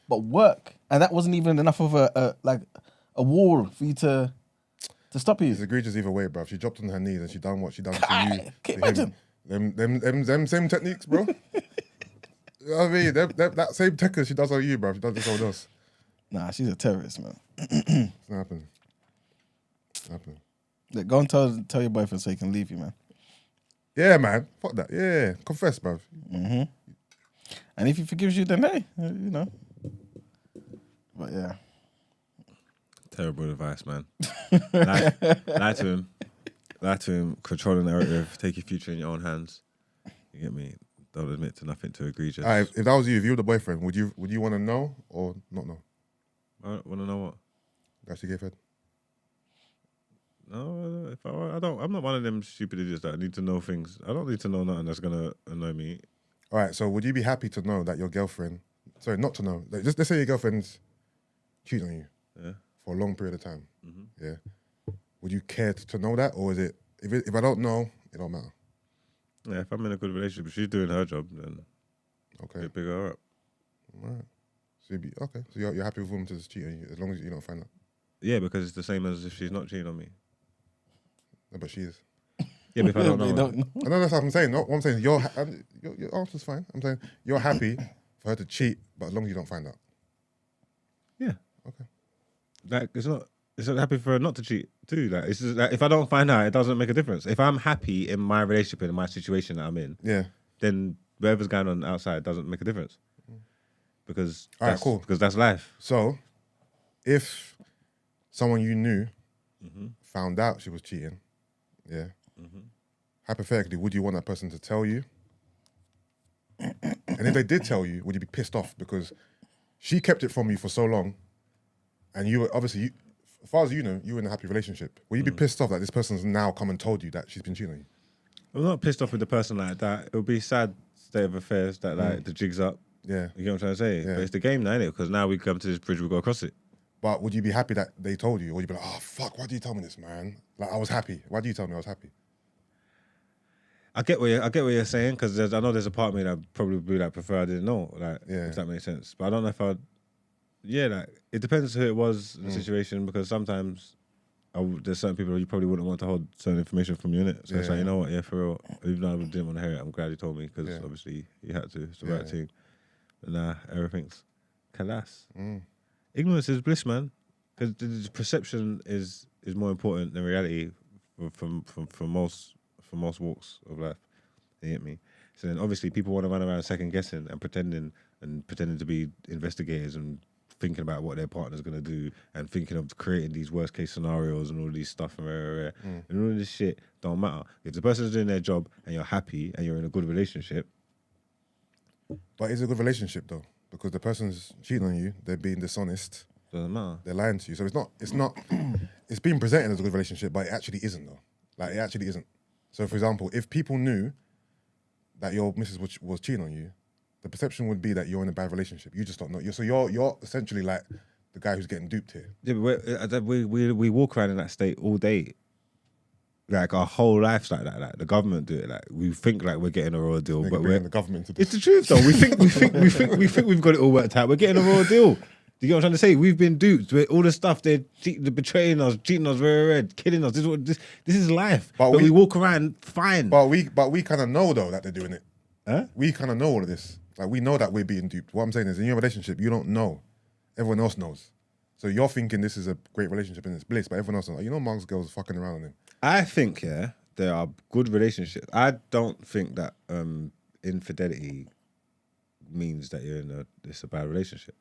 But work, and that wasn't even enough of a wall for you to stop you. It's egregious either way, bro. She dropped on her knees and she done what she done to you. Can you to him. imagine? Them same techniques, bro. You know what I mean? That same technique she does on you, bro. She does this on us. Nah, she's a terrorist, man. It's not happening. It's not happening. Look, go and tell your boyfriend so he can leave you, man. Yeah, man. Fuck that. Yeah. Confess, bro. And if he forgives you, then hey, you know. But yeah. Terrible advice, man. Lie to him. Lie to him. Control the narrative. Take your future in your own hands. You get me? Don't admit to nothing too egregious. All right, if that was you, if you were the boyfriend, would you want to know or not know? I want to know what. That she gave head. No, if I don't. I'm not one of them stupid idiots that need to know things. I don't need to know nothing that's gonna annoy me. All right, so would you be happy to know that your girlfriend? Sorry, not to know. Like, just let's say your girlfriend's cheating on you. Yeah. For a long period of time. Yeah. Would you care to know that, or is it if I don't know, it don't matter? Yeah, if I'm in a good relationship, if she's doing her job, then Okay. pick her up. All right. So you're happy with women to just cheat on you as long as you don't find out. Yeah, because it's the same as if she's not cheating on me. No, but she is. Yeah, but if I don't know. You don't know. I know that's what I'm saying. No, what I'm saying, your answer's fine. I'm saying you're happy for her to cheat, but as long as you don't find out. Yeah. Okay. Like it's not happy for her not to cheat too. Like it's just like, if I don't find out, it doesn't make a difference. If I'm happy in my relationship and in my situation that I'm in, Yeah. then whatever's going on outside doesn't make a difference. Because All right, that's, cool. Because that's life. So, if someone you knew found out she was cheating, yeah, hypothetically, would you want that person to tell you? And if they did tell you, would you be pissed off because she kept it from you for so long, and you were obviously, as far as you know, you were in a happy relationship. Would you be pissed off that this person's now come and told you that she's been cheating on you? I'm not pissed off with the person like that. It would be a sad state of affairs that like the jig's up. Yeah. You get what I'm trying to say? Yeah. But it's the game now, innit? Because now we come to this bridge, we go across it. But would you be happy that they told you, or would you be like, oh fuck, why did you tell me this, man? Like I was happy. Why do you tell me I was happy? I get what you're saying, because I know there's a part of me that probably would like prefer I didn't know, like if that makes sense. But I don't know if like it depends who it was, the situation, because sometimes there's certain people you probably wouldn't want to hold certain information from you, innit? So it's like, you know what, for real, even though I didn't want to hear it, I'm glad you told me, because obviously you had to. It's the right thing. But nah, everything's kalas. Ignorance is bliss, man, because the perception is more important than reality for most walks of life. You get me? So then obviously people want to run around second guessing and pretending to be investigators and thinking about what their partner's going to do and thinking of creating these worst case scenarios and all these stuff and all of this shit don't matter. If the person's doing their job and you're happy and you're in a good relationship. But it's a good relationship though, because the person's cheating on you, they're being dishonest. Doesn't matter. They're lying to you. So it's not it's being presented as a good relationship, but it actually isn't though. Like it actually isn't. So for example, if people knew that your missus was cheating on you, the perception would be that you're in a bad relationship. You just don't know. You're essentially like the guy who's getting duped here. Yeah, but we walk around in that state all day. Like our whole life's like that. Like the government do it. Like we think like we're getting a raw deal, but we're the government to it's the truth though. We think we've got it all worked out. We're getting a raw deal. Do you get what I'm trying to say? We've been duped. All the stuff they're betraying us, cheating us, killing us. This is life. But we walk around fine. But we kind of know though that they're doing it. Huh? We kind of know all of this. Like we know that we're being duped. What I'm saying is, in your relationship, you don't know. Everyone else knows. So you're thinking this is a great relationship and it's bliss, but everyone else knows. Like, you know, Mark's girls fucking around on him. I think there are good relationships. I don't think that infidelity means that it's a bad relationship.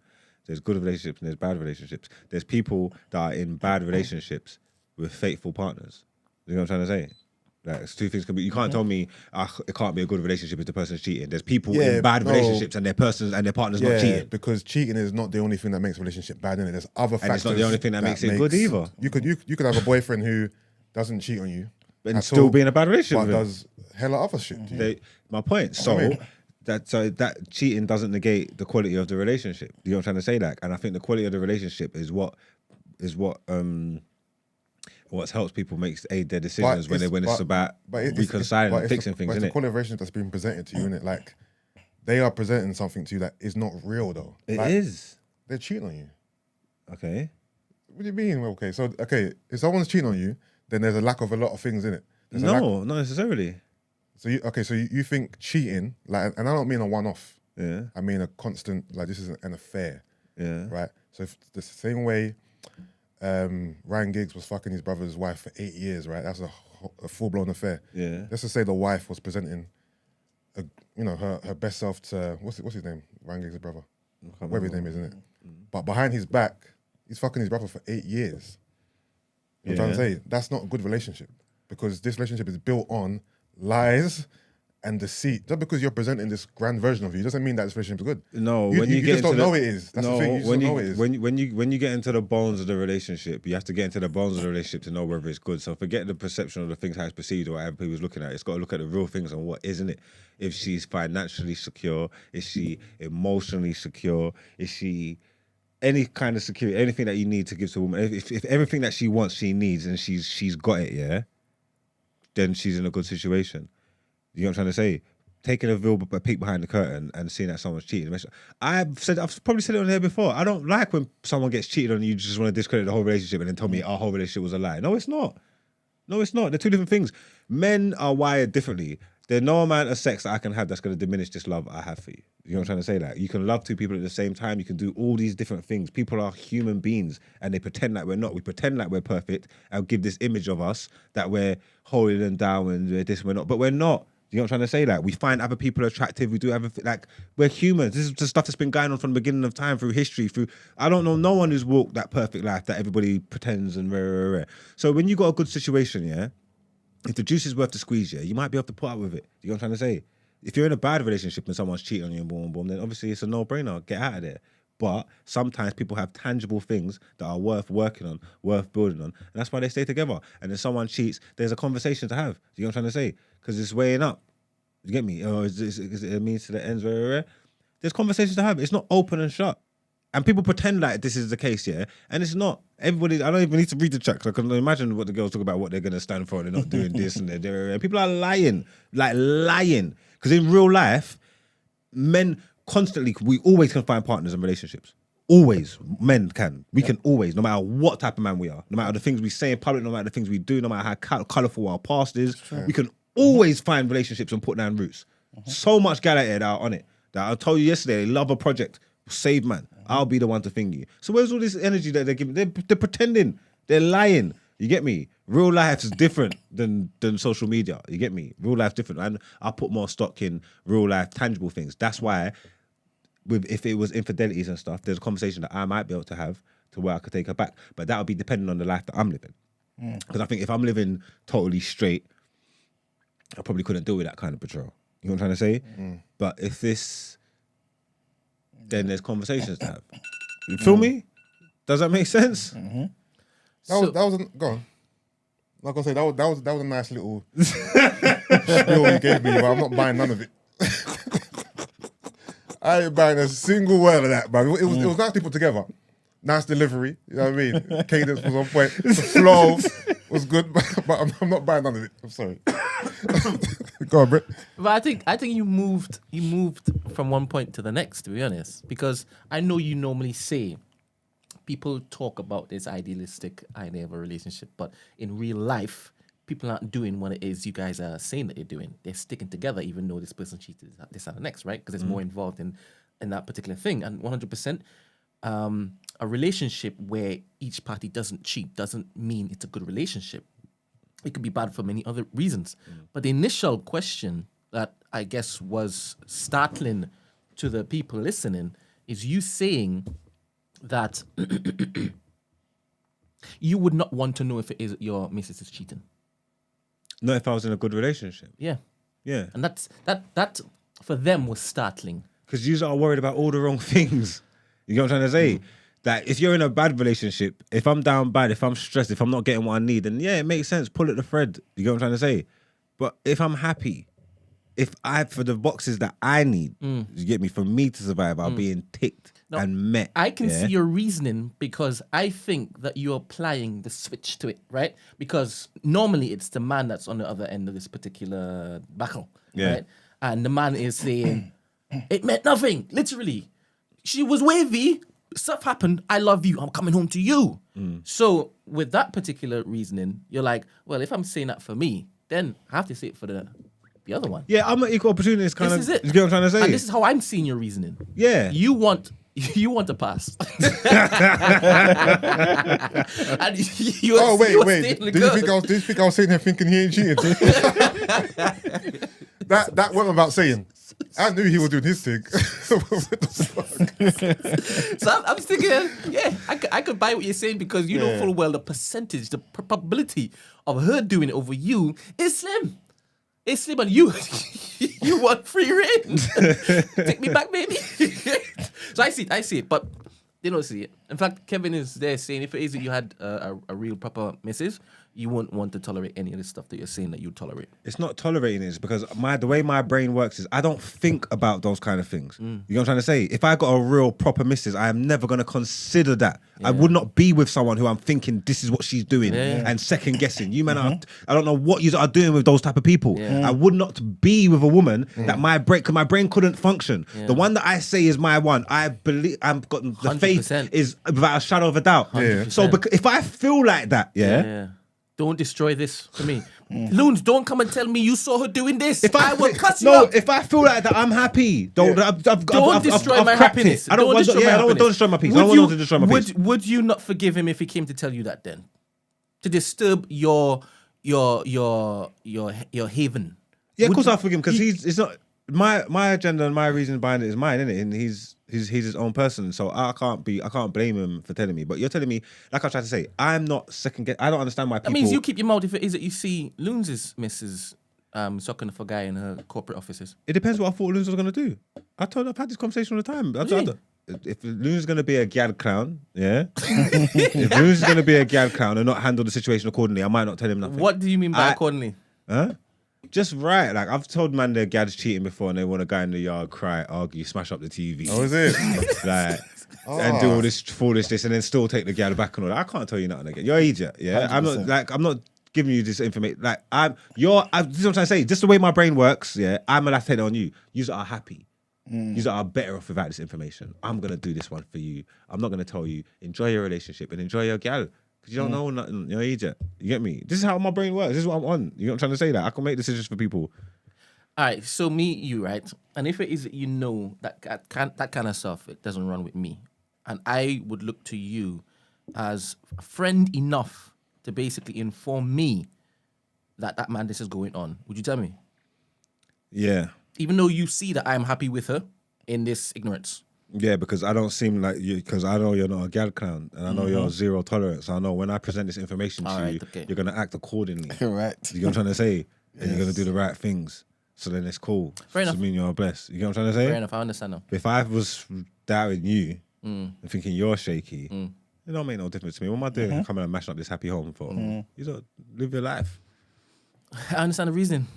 There's good relationships and there's bad relationships. There's people that are in bad relationships with faithful partners. You know what I'm trying to say? Like, it's two things can be. You can't tell me it can't be a good relationship if the person's cheating. There's people in bad relationships and their partner's not cheating. Because cheating is not the only thing that makes a relationship bad, innit? There's other factors. And it's not the only thing that makes it good either. You could have a boyfriend who doesn't cheat on you and still be in a bad relationship but with him. does hella other shit to you. My point. So that cheating doesn't negate the quality of the relationship. You know what I'm trying to say? Like, and I think the quality of the relationship is what helps people make their decisions when it's about reconciling and fixing things, but isn't it's it? the quality of relationship that's being presented to you, innit? Like, they are presenting something to you that is not real, though. It like, is. They're cheating on you. Okay. What do you mean? Okay, so, if someone's cheating on you, then there's a lack of a lot of things, in it. No, not necessarily. So, you think cheating, like, and I don't mean a one-off. Yeah. I mean a constant, like, this is an affair. Yeah. Right? So, if the same way Ryan Giggs was fucking his brother's wife for 8 years, right? That's a full-blown affair. Yeah. Let's just say the wife was presenting, her best self to what's his name? Ryan Giggs' brother, whatever his name is, isn't it? But behind his back, he's fucking his brother for 8 years. You know what I'm trying to say? That's not a good relationship, because this relationship is built on lies and deceit. Just because you're presenting this grand version of you doesn't mean that this relationship is good. No, you just don't know it is. That's the thing. You just don't know it is. When you get into the bones of the relationship, you have to get into the bones of the relationship to know whether it's good. So forget the perception of the things how it's perceived or whatever people's looking at. It's got to look at the real things and what isn't it. If she's financially secure, is she emotionally secure? Is she any kind of security, anything that you need to give to a woman? If everything that she wants, she needs, and she's got it, then she's in a good situation. You know what I'm trying to say? Taking a peek behind the curtain and seeing that someone's cheating. I've probably said it on here before. I don't like when someone gets cheated on and you just want to discredit the whole relationship and then tell me our whole relationship was a lie. No, it's not. They're two different things. Men are wired differently. There's no amount of sex that I can have that's going to diminish this love I have for you. You know what I'm trying to say? Like, you can love two people at the same time. You can do all these different things. People are human beings and they pretend like we're not. We pretend like we're perfect and give this image of us that we're holding them down and we're not. But we're not. You know what I'm trying to say? Like, we find other people attractive. We do everything. Like, we're humans. This is the stuff that's been going on from the beginning of time, through history, I don't know no one who's walked that perfect life that everybody pretends and rare. So when you got a good situation, if the juice is worth the squeeze, you might be able to put up with it. You know what I'm trying to say? If you're in a bad relationship and someone's cheating on you and boom, then obviously it's a no-brainer. Get out of there. But sometimes people have tangible things that are worth working on, worth building on, and that's why they stay together. And if someone cheats, there's a conversation to have. You know what I'm trying to say? Because it's weighing up. You get me? Or is it a means to the ends? There's conversations to have. It's not open and shut. And people pretend like this is the case, yeah, and it's not. Everybody, I don't even need to read the chat because I can imagine what the girls talk about, what they're going to stand for, and they're not doing this, and they're people are lying, like lying. Because in real life, men constantly, we always can find partners in relationships. Always, men can. We can always, no matter what type of man we are, no matter the things we say in public, no matter the things we do, no matter how colourful our past is, we can always find relationships and put down roots. So much gal out here that are on it. That I told you yesterday, they love a project, save man. I'll be the one to finger you. So where's all this energy that they're giving? They're pretending. They're lying. You get me? Real life is different than social media. You get me? Real life's different. And I put more stock in real life, tangible things. That's why, if it was infidelities and stuff, there's a conversation that I might be able to have to where I could take her back. But that would be depending on the life that I'm living. Because I think if I'm living totally straight, I probably couldn't deal with that kind of betrayal. You know what I'm trying to say? But if this, then there's conversations to have. You feel me? Does that make sense? That was go on. Like I say, that was a nice little spiel you gave me, but I'm not buying none of it. I ain't buying a single word of that, man. It was nicely put together. Nice delivery, you know what I mean? Cadence was on point. The flow was good, but I'm not buying none of it. I'm sorry. Go on, Britt. But I think you moved from one point to the next, to be honest, because I know you normally say people talk about this idealistic idea of a relationship, but in real life, people aren't doing what it is you guys are saying that they're doing. They're sticking together, even though this person cheated this and the next, right? Because there's more involved in that particular thing. And 100%, a relationship where each party doesn't cheat doesn't mean it's a good relationship. It could be bad for many other reasons. But the initial question that I guess was startling to the people listening is you saying that you would not want to know if it is your missus is cheating. Not if I was in a good relationship. Yeah. Yeah. And that for them was startling. Because you are worried about all the wrong things. You know what I'm trying to say? That if you're in a bad relationship, if I'm down bad, if I'm stressed, if I'm not getting what I need, then yeah, it makes sense. Pull at the thread. You know what I'm trying to say? But if I'm happy, for the boxes that I need, you get me, for me to survive, I'll be ticked and met. I can see your reasoning because I think that you're applying the switch to it, right? Because normally it's the man that's on the other end of this particular battle, right? And the man is saying, it meant nothing, literally. She was wavy, stuff happened, I love you, I'm coming home to you. So with that particular reasoning, you're like, well, if I'm saying that for me, then I have to say it for the other one. Yeah, I'm an equal opportunist kind This of. is it. You get what I'm trying to say? And this is how I'm seeing your reasoning. Yeah. You want a pass. And you Oh, wait. staying Did you think I was sitting here thinking he ain't cheating? that what I'm about saying. I knew he was doing his thing. So I'm thinking, yeah, I could buy what you're saying because you know full well the percentage, the probability of her doing it over you is slim. It's slim, and you want free reign. Take me back, baby. So I see it, but they don't see it. In fact, Kevin is there saying if it is that you had a real proper missus, you wouldn't want to tolerate any of the stuff that you're saying that you tolerate. It's not tolerating it, it's because the way my brain works is I don't think about those kind of things. You know what I'm trying to say? If I got a real proper missus, I am never going to consider that. I would not be with someone who I'm thinking this is what she's doing and second guessing. You man, I don't know what you are doing with those type of people. I would not be with a woman that my brain couldn't function. The one that I say is my one, I believe I've got the 100%. faith is without a shadow of a doubt. So if I feel like that, Don't destroy this for me. Loons, don't come and tell me you saw her doing this. I will cuss you No, out. if I feel like that, I'm happy. Don't destroy my happiness. I don't want to destroy my peace. I don't want to destroy my peace. Would you not forgive him if he came to tell you that then? To disturb your haven. Yeah, of course I'll forgive him because it's not my agenda and my reason behind it is mine, isn't it? And he's his own person, so I can't blame him for telling me. But you're telling me, like I tried to say, I'm not second guess. I don't understand why people. That means you keep your mouth if it is that you see Loons' missus sucking for a guy in her corporate offices. It depends what I thought Loons was gonna do. I've had this conversation all the time. If Loons is gonna be a gad clown, if Loons is gonna be a gad clown and not handle the situation accordingly, I might not tell him nothing. What do you mean by accordingly? Huh? Just right. Like I've told man their gad's cheating before and they want a guy in the yard, cry, argue, smash up the TV. Oh, is it? Like and do all this foolishness and then still take the gal back and all that. I can't tell you nothing again. You're an idiot. Yeah, 100%. I'm not giving you this information. Like this is what I'm trying to say. Just the way my brain works. Yeah, I'm gonna have to take it on you. You are happy. You are better off without this information. I'm gonna do this one for you. I'm not gonna tell you. Enjoy your relationship and enjoy your gal. Because you don't know nothing. You're an idiot. You get me? This is how my brain works. This is what I'm on. You know what I'm trying to say? That I can make decisions for people. All right, so me, you, right? And if it is that you know that kind of stuff, it doesn't run with me. And I would look to you as a friend enough to basically inform me that man, this is going on. Would you tell me? Yeah. Even though you see that I'm happy with her in this ignorance. Yeah, because I don't seem like you, because I know you're not a gal clown and I know you're zero tolerance. I know when I present this information to you, you're going to act accordingly. Right. You know what I'm trying to say? And you're going to do the right things. So then it's cool. Fair enough. So mean you're blessed. You know what I'm trying to say? Fair enough, I understand now. If I was doubting you and thinking you're shaky, it don't make no difference to me. What am I doing coming and mashing up this happy home for? You don't live your life. I understand the reason.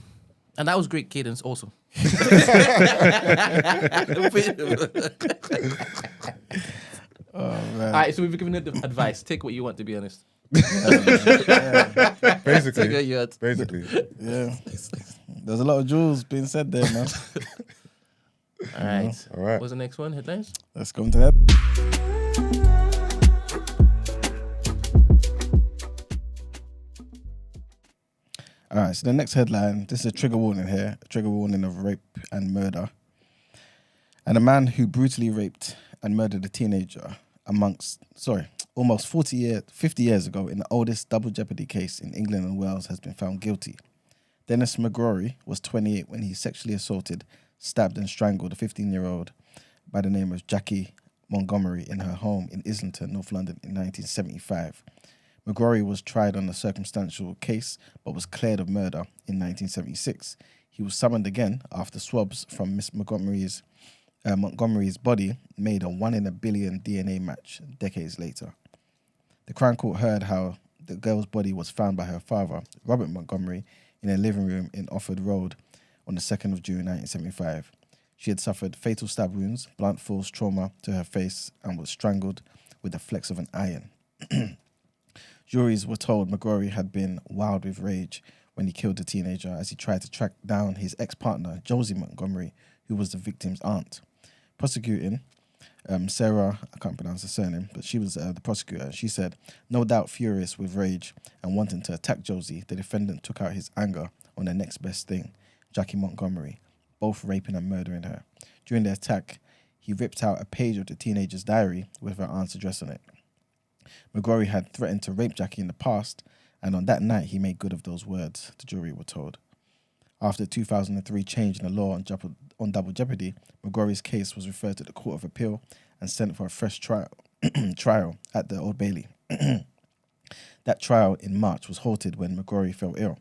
And that was great cadence also. Oh, man. All right, so we've given it advice. Take what you want, to be honest. Basically. Yeah. There's a lot of jewels being said there, man. All right. All right. What's the next one? Headlines? Let's go into that. All right, so the next headline, this is a trigger warning here, a trigger warning of rape and murder. And a man who brutally raped and murdered a teenager almost 50 years ago in the oldest double jeopardy case in England and Wales has been found guilty. Dennis McGrory was 28 when he sexually assaulted, stabbed and strangled a 15-year-old by the name of Jackie Montgomery in her home in Islington, North London in 1975. McGrory was tried on a circumstantial case but was cleared of murder in 1976. He was summoned again after swabs from Miss Montgomery's body made a 1 in a billion DNA match decades later. The Crown Court heard how the girl's body was found by her father, Robert Montgomery, in a living room in Offord Road on the 2nd of June 1975. She had suffered fatal stab wounds, blunt force trauma to her face, and was strangled with the flex of an iron. Juries were told McGrory had been wild with rage when he killed the teenager as he tried to track down his ex-partner, Josie Montgomery, who was the victim's aunt. Prosecuting, Sarah, I can't pronounce her surname, but she was the prosecutor. She said, no doubt furious with rage and wanting to attack Josie, the defendant took out his anger on the next best thing, Jackie Montgomery, both raping and murdering her. During the attack, he ripped out a page of the teenager's diary with her aunt's address on it. McGrory had threatened to rape Jackie in the past, and on that night he made good of those words, the jury were told. After the 2003 change in the law on double jeopardy, McGrory's case was referred to the Court of Appeal and sent for a fresh trial at the Old Bailey. That trial in March was halted when McGrory fell ill.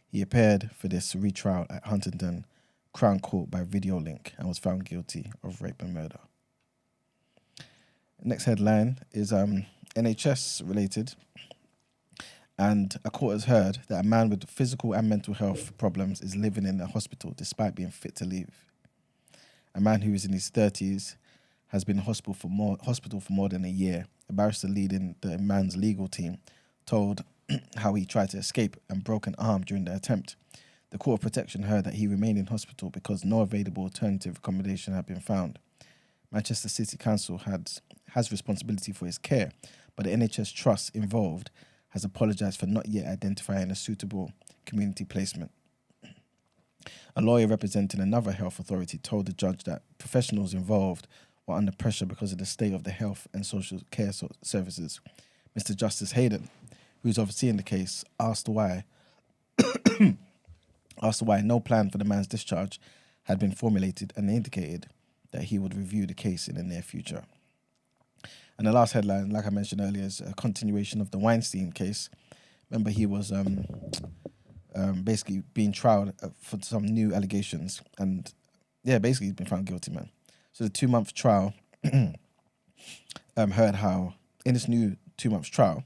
He appeared for this retrial at Huntingdon Crown Court by video link and was found guilty of rape and murder. Next headline is NHS related. And a court has heard that a man with physical and mental health problems is living in a hospital despite being fit to leave. A man who is in his 30s has been in hospital for more than a year. A barrister leading the man's legal team told how he tried to escape and broke an arm during the attempt. The Court of Protection heard that he remained in hospital because no available alternative accommodation had been found. Manchester City Council has responsibility for his care, but the NHS trust involved has apologised for not yet identifying a suitable community placement. A lawyer representing another health authority told the judge that professionals involved were under pressure because of the state of the health and social care services. Mr. Justice Hayden, who's overseeing the case, asked why no plan for the man's discharge had been formulated and indicated that he would review the case in the near future. And the last headline, like I mentioned earlier, is a continuation of the Weinstein case. Remember, he was basically being tried for some new allegations. And yeah, basically he's been found guilty, man. So the 2-month trial heard how, in this new 2-month trial,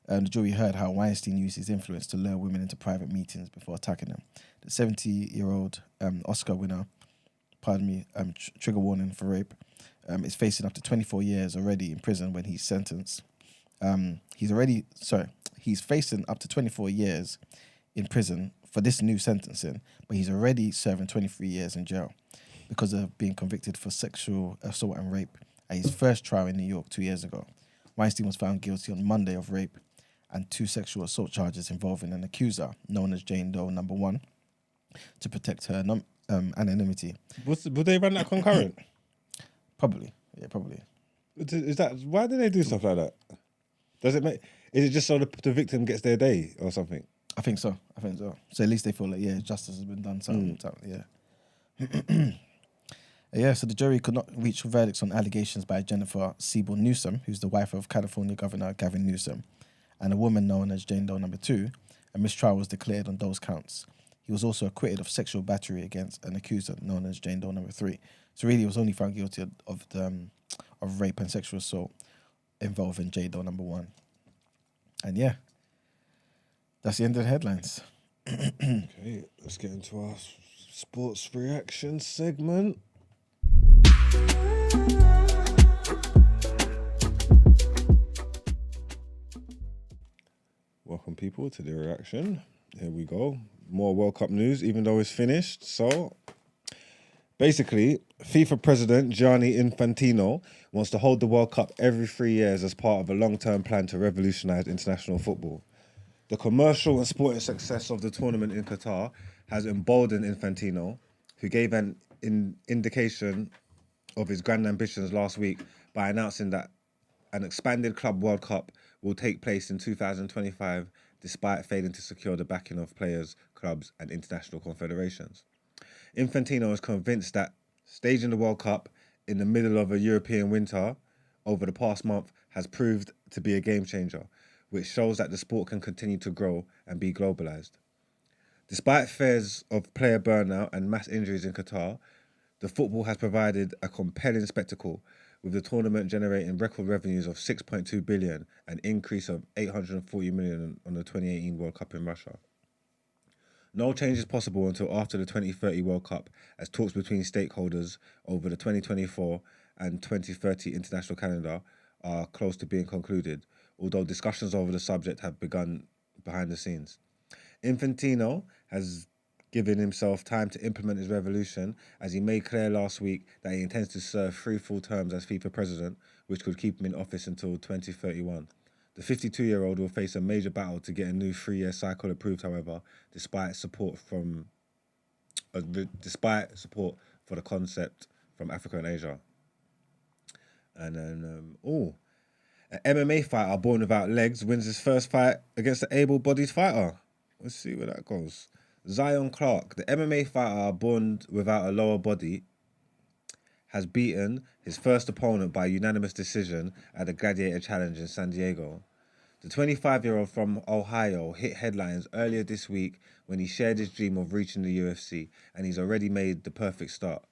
the jury heard how Weinstein used his influence to lure women into private meetings before attacking them. The 70-year-old Oscar winner, trigger warning for rape, is facing up to 24 years already in prison when he's sentenced. He's facing up to 24 years in prison for this new sentencing, but he's already serving 23 years in jail because of being convicted for sexual assault and rape at his first trial in New York 2 years ago. Weinstein was found guilty on Monday of rape and 2 sexual assault charges involving an accuser known as Jane Doe number 1 to protect her anonymity. Would they run that concurrent? Probably. Yeah, probably. Is that why do they do stuff like that? Does it make? Is it just so the victim gets their day or something? I think so. So at least they feel like, yeah, justice has been done. Yeah. So the jury could not reach verdicts on allegations by Jennifer Siebel Newsom, who's the wife of California Governor Gavin Newsom, and a woman known as Jane Doe number 2. A mistrial was declared on those counts. He was also acquitted of sexual battery against an accuser known as Jane Doe number 3. So really, he was only found guilty of rape and sexual assault involving Jane Doe number 1. And yeah, that's the end of the headlines. Okay, let's get into our sports reaction segment. Welcome, people, to the reaction. Here we go. More World Cup news, even though it's finished. So, basically, FIFA President Gianni Infantino wants to hold the World Cup every 3 years as part of a long-term plan to revolutionise international football. The commercial and sporting success of the tournament in Qatar has emboldened Infantino, who gave an indication of his grand ambitions last week by announcing that an expanded Club World Cup will take place in 2025, despite failing to secure the backing of players, clubs and international confederations. Infantino is convinced that staging the World Cup in the middle of a European winter over the past month has proved to be a game changer, which shows that the sport can continue to grow and be globalised. Despite fears of player burnout and mass injuries in Qatar, the football has provided a compelling spectacle, with the tournament generating record revenues of 6.2 billion, an increase of 840 million on the 2018 World Cup in Russia. No change is possible until after the 2030 World Cup, as talks between stakeholders over the 2024 and 2030 international calendar are close to being concluded, although discussions over the subject have begun behind the scenes. Infantino has given himself time to implement his revolution, as he made clear last week that he intends to serve 3 full terms as FIFA president, which could keep him in office until 2031. The 52-year-old will face a major battle to get a new 3-year cycle approved, however, despite support for the concept from Africa and Asia. And then, an MMA fighter born without legs wins his first fight against an able-bodied fighter. Let's see where that goes. Zion Clark, the MMA fighter born without a lower body, has beaten his first opponent by unanimous decision at the Gladiator Challenge in San Diego. The 25-year-old from Ohio hit headlines earlier this week when he shared his dream of reaching the UFC, and he's already made the perfect start.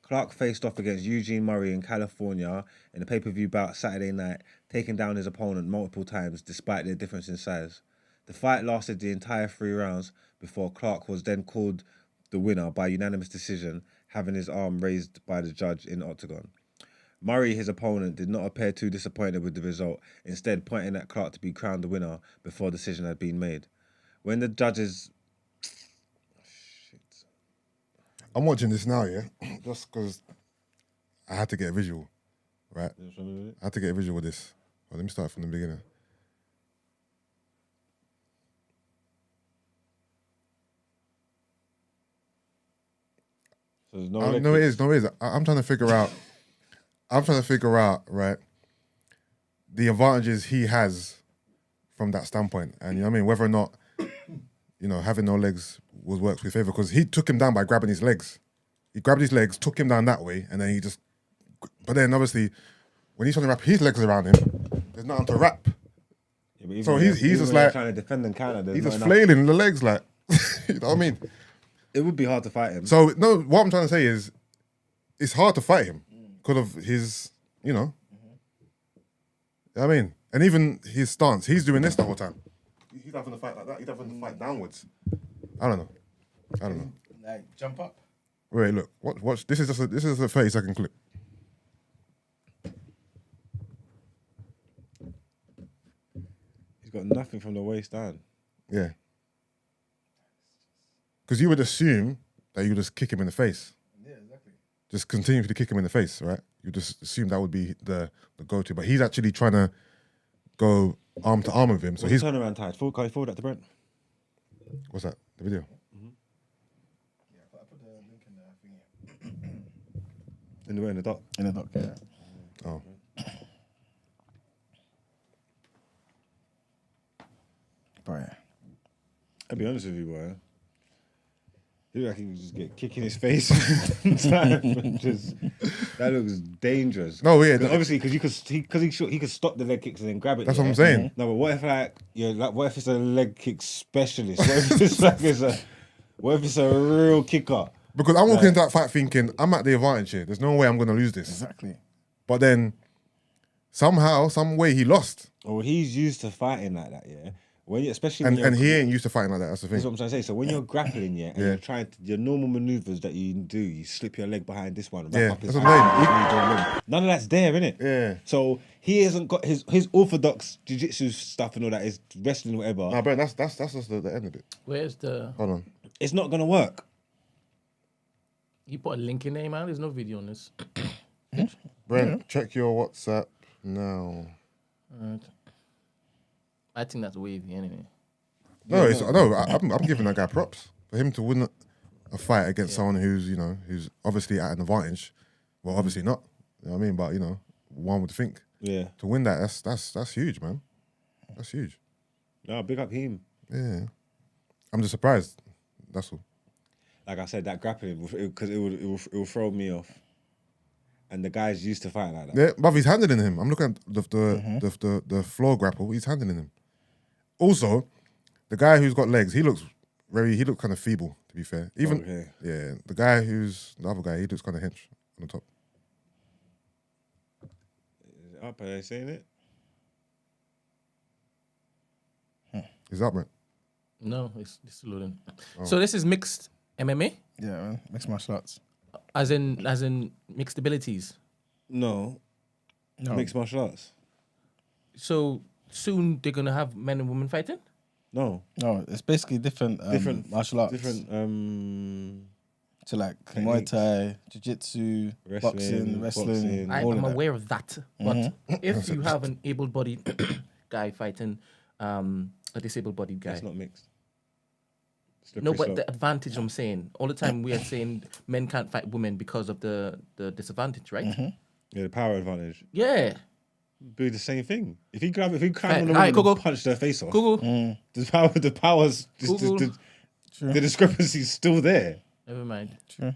Clark faced off against Eugene Murray in California in a pay-per-view bout Saturday night, taking down his opponent multiple times despite their difference in size. The fight lasted the entire 3 rounds before Clark was then called the winner by unanimous decision, having his arm raised by the judge in the octagon. Murray, his opponent, did not appear too disappointed with the result, instead pointing at Clark to be crowned the winner before a decision had been made. When the judges... I'm watching this now, yeah? Just because I had to get a visual, right? I had to get a visual with this. Well, let me start from the beginning. So there's no No, it is. I'm trying to figure out, right, the advantages he has from that standpoint. And, you know what I mean? Whether or not, you know, having no legs works with favour, because he took him down by grabbing his legs. He grabbed his legs, took him down that way, and then he just... But then, obviously, when he's trying to wrap his legs around him, there's nothing to wrap. Yeah, so he's just like... trying to defend and counter. He's just flailing the legs, like... You know what I mean? It would be hard to fight him. So, no, what I'm trying to say is, it's hard to fight him because of his, you know. You know what I mean? And even his stance, he's doing this the whole time. He's having to fight like that. He's having to fight downwards. I don't know. Like, jump up. Wait, look. Watch. This is a 30-second clip. got nothing from the waist down. Yeah. Because you would assume that you just kick him in the face. Yeah, exactly. Just continue to kick him in the face, right? You just assume that would be the go-to. But he's actually trying to go arm to arm with him. So What's he's... the turnaround time? Can you forward that to Brent? What's that? The video? Yeah, but I put the link in there, I think. In the dock. In the doc, yeah. Oh. Right. I'll be honest with you, boy. He look like he can just get kicked in his face. That looks dangerous. No, yeah. Obviously, because he could stop the leg kicks and then grab it. That's what I'm saying. No, but what if what if it's a leg kick specialist? What if it's what if it's a real kicker? Because I'm walking into that fight thinking, I'm at the advantage here. There's no way I'm going to lose this. Exactly. But then, somehow, some way he lost. Well, he's used to fighting like that, yeah. Especially And he ain't used to fighting like that. That's the thing. That's what I'm trying to say. So when you're grappling, and you're trying to, your normal maneuvers that you do, you slip your leg behind this one, wrap up his that's what I'm arm, none of that's there, innit? Yeah. So he hasn't got his orthodox jiu-jitsu stuff and all that, his wrestling, whatever. Nah, bro, that's just the end of it. Where's the? Hold on. It's not gonna work. You put a link in there, man. There's no video on this. Brent, check your WhatsApp now. Alright. I think that's wavy anyway. No, I'm giving that guy props for him to win a fight against someone who's obviously at an advantage. Well, obviously not. You know what I mean? But one would think. Yeah. To win that, that's huge, man. That's huge. No, big up him. Yeah. I'm just surprised. That's all. Like I said, that grappling, because it will throw me off. And the guy's used to fighting like that. Yeah, but he's handling him. I'm looking at the floor grapple. He's handling him. Also, the guy who's got legs, he looks kind of feeble. To be fair, even the guy who's the other guy, he looks kind of hench on the top. Is it up? Are they saying it? He's up, man. No, it's loading. Oh. So this is mixed MMA? Yeah, man. Mixed martial arts. As in mixed abilities? No. Mixed martial arts. So soon they're gonna have men and women fighting? No, it's basically different martial arts. Different So like Muay Thai, Jiu-Jitsu, boxing, wrestling. I'm aware of that. But if you have an able-bodied guy fighting a disabled-bodied guy, that's not mixed. No, but the advantage I'm saying, all the time we are saying men can't fight women because of the disadvantage, right? Yeah, the power advantage. Yeah. Be the same thing. If you climb on the woman and punch their face off, the powers, the discrepancy's still there. Never mind. True.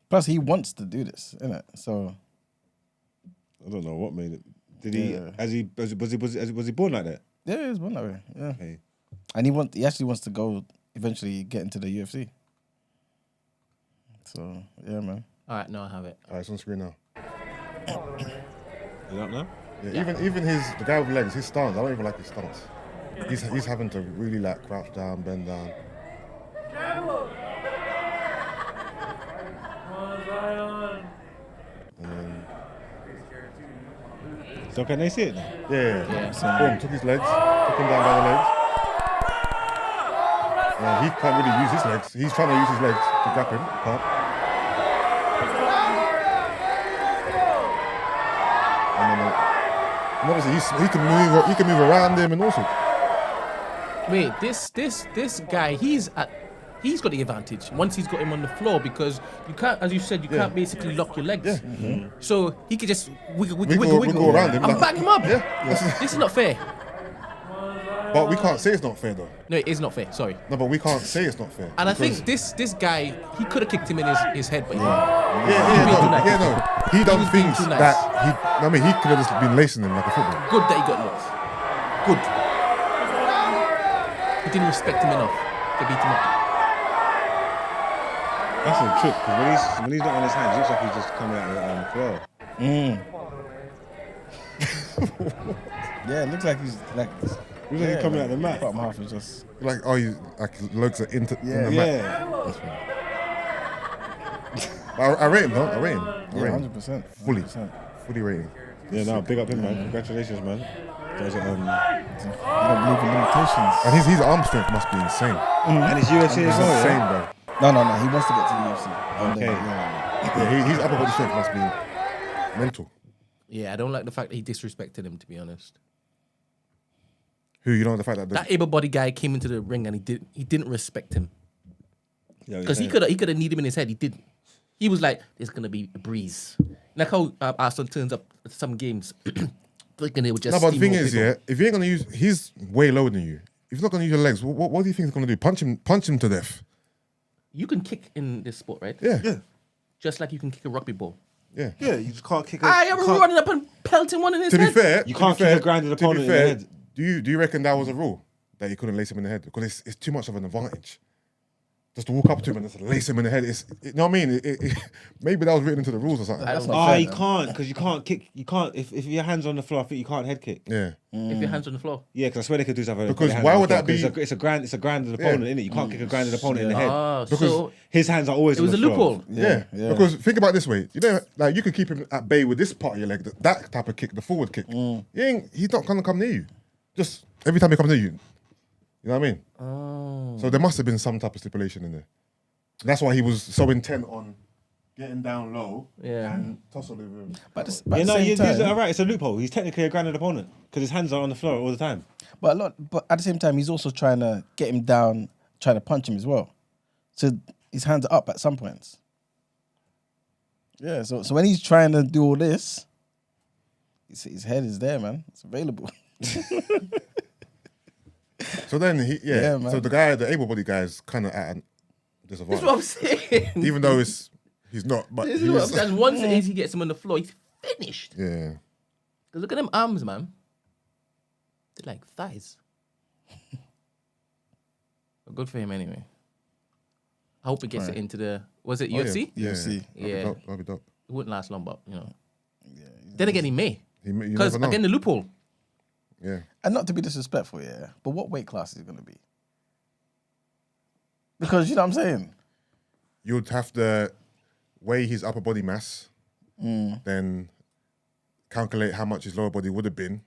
Plus, he wants to do this, innit? So I don't know what made it. Did he? Was he born like that? Yeah, he was born that way. Yeah. Okay. And he actually wants to go eventually get into the UFC. So yeah, man. All right, now I have it. All right, it's on screen now. You don't know? Yeah. Even the guy with legs, his stance, I don't even like his stance. He's having to really like crouch down, bend down. And then, so can they see it now? Yeah. Boom, took his legs, took him down by the legs. He can't really use his legs. He's trying to use his legs to grab him. Can't. And obviously he can move around him and also. Wait, this guy, he's got the advantage once he's got him on the floor because you can't, as you said, you can't basically lock your legs. Yeah. So he could just wiggle around him and back him up. Yeah. This is not fair. But we can't say it's not fair though. No, it is not fair. Sorry. No, but we can't say it's not fair. And I think this guy, he could have kicked him in his head, but no. He done things that he could have just been lacing him like a football. Good that he got lost. Good. He didn't respect him enough to beat him up. That's a trick because when he's not on his hands, it looks like he's just coming out the floor. Yeah, it looks like he's like. Looks like he's coming out the mat. Bottom half is just like legs are in the mat. Yeah. That's right. I rate him though. I rate him. 100%. Fully rate him. Yeah, no, big up him, man. Congratulations, man. Does it, You don't believe in limitations. And his arm strength must be insane. and it's UFC as well, Insane, yeah? bro. No. He wants to get to the UFC. Okay. Yeah, his upper body strength must be mental. Yeah, I don't like the fact that he disrespected him, to be honest. Who, you know the fact that... That able-bodied guy came into the ring and he didn't respect him. Because he could have kneed him in his head. He didn't. He was like, "There's gonna be a breeze." Like how Arsenal turns up at some games, thinking they would just. No, but the thing steamroll is, people. yeah, if you ain't gonna use... He's way lower than you. If you're not gonna use your legs, what do you think he's gonna do? Punch him to death? You can kick in this sport, right? Yeah. Just like you can kick a rugby ball. Yeah. Yeah, you just can't kick I am running up and pelting one in his To be head. fair... You to can't be kick fair- a grounded to be opponent in the fair, head. Do you reckon that was a rule? That you couldn't lace him in the head? Because it's too much of an advantage. Just to walk up to him and just lace him in the head. You know what I mean? Maybe that was written into the rules or something. That's not fair, You though. can't, because you can't kick. You can't, if your hand's on the floor, I think you can't head kick. Yeah. If your hands on the floor. Yeah, because I swear they could do something. Because why would that be- It's a grounded opponent, innit? You can't kick a grounded opponent in the head. Ah, Because so His hands are always it was a on the floor. loophole. Yeah. Because think about it this way. You know, like you could keep him at bay with this part of your leg, that type of kick, the forward kick. He's not gonna come near you. Just every time he comes near you. You know what I mean? Oh. So there must have been some type of stipulation in there. That's why he was so intent on getting down low and tussling with him. But at Yeah, the no, same you're time, right. It's a loophole. He's technically a grounded opponent because his hands are on the floor all the time. but at the same time, he's also trying to get him down, trying to punch him as well. So his hands are up at some points. Yeah, so when he's trying to do all this, his head is there, man. It's available. So then Yeah, man. so the able-bodied guy is kind of at a disadvantage. That's what I'm saying. Even though he's not, but This he is what I'm was, saying. Once it is he gets him on the floor, he's finished. yeah. Because look at them arms, man. They're like thighs. But good for him anyway. I hope he gets it into the... Was it UFC? Yeah. UFC. Yeah. That'd be dope. It wouldn't last long, but, you know. Then again, he may. You Because, never know. again, the loophole. Yeah. And not to be disrespectful, yeah, but what weight class is it going to be? Because, you know what I'm saying? You'd have to weigh his upper body mass, then calculate how much his lower body would have been.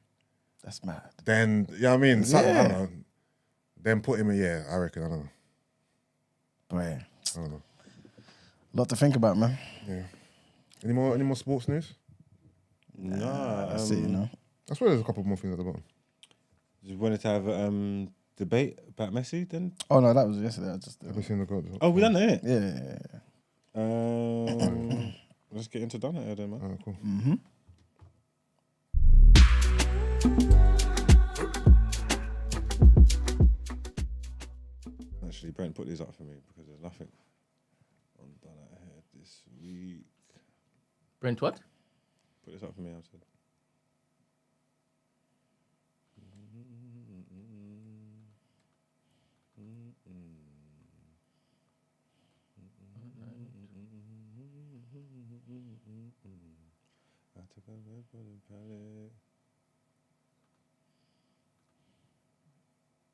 That's mad. Then, you know what I mean? Something, I Yeah. don't know. Then put him in, I reckon, I don't know. But yeah, I don't know. a lot to think about, man. Yeah. Any more sports news? No, That's it, you know. I swear there's a couple more things at the bottom. You wanted to have a debate about Messi then? Oh, no, that was yesterday. I just... Have you seen the goal? Oh, we done that, innit? Yeah. Let's get into done it then, man. Oh, cool. Actually, Brent, put these up for me because there's nothing on done at here this week. Brent, what? Put this up for me, I said.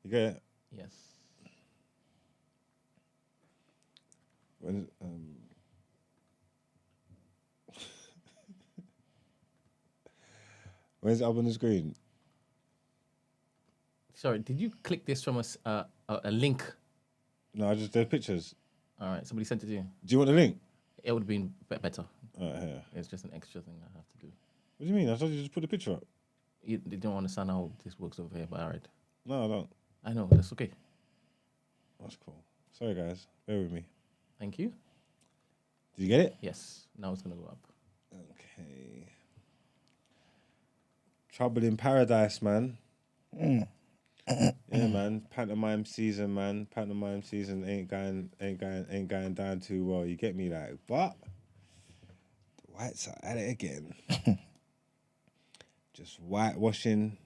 You get it? Yes. When, where's it up on the screen? Sorry, did you click this from a link? No, I just did pictures. All right, somebody sent it to you. Do you want the link? It would have been better. Here. It's just an extra thing I have to do. What do you mean? I thought you just put the picture up. You don't understand how this works over here, but all right. No, I don't. I know, that's okay. That's cool. Sorry, guys. Bear with me. Thank you. Did you get it? Yes, now it's going to go up. Okay. Trouble in Paradise, man. Yeah, man. Pantomime season, man. Pantomime season ain't going down too well. You get me, like, but the whites are at it again. Just whitewashing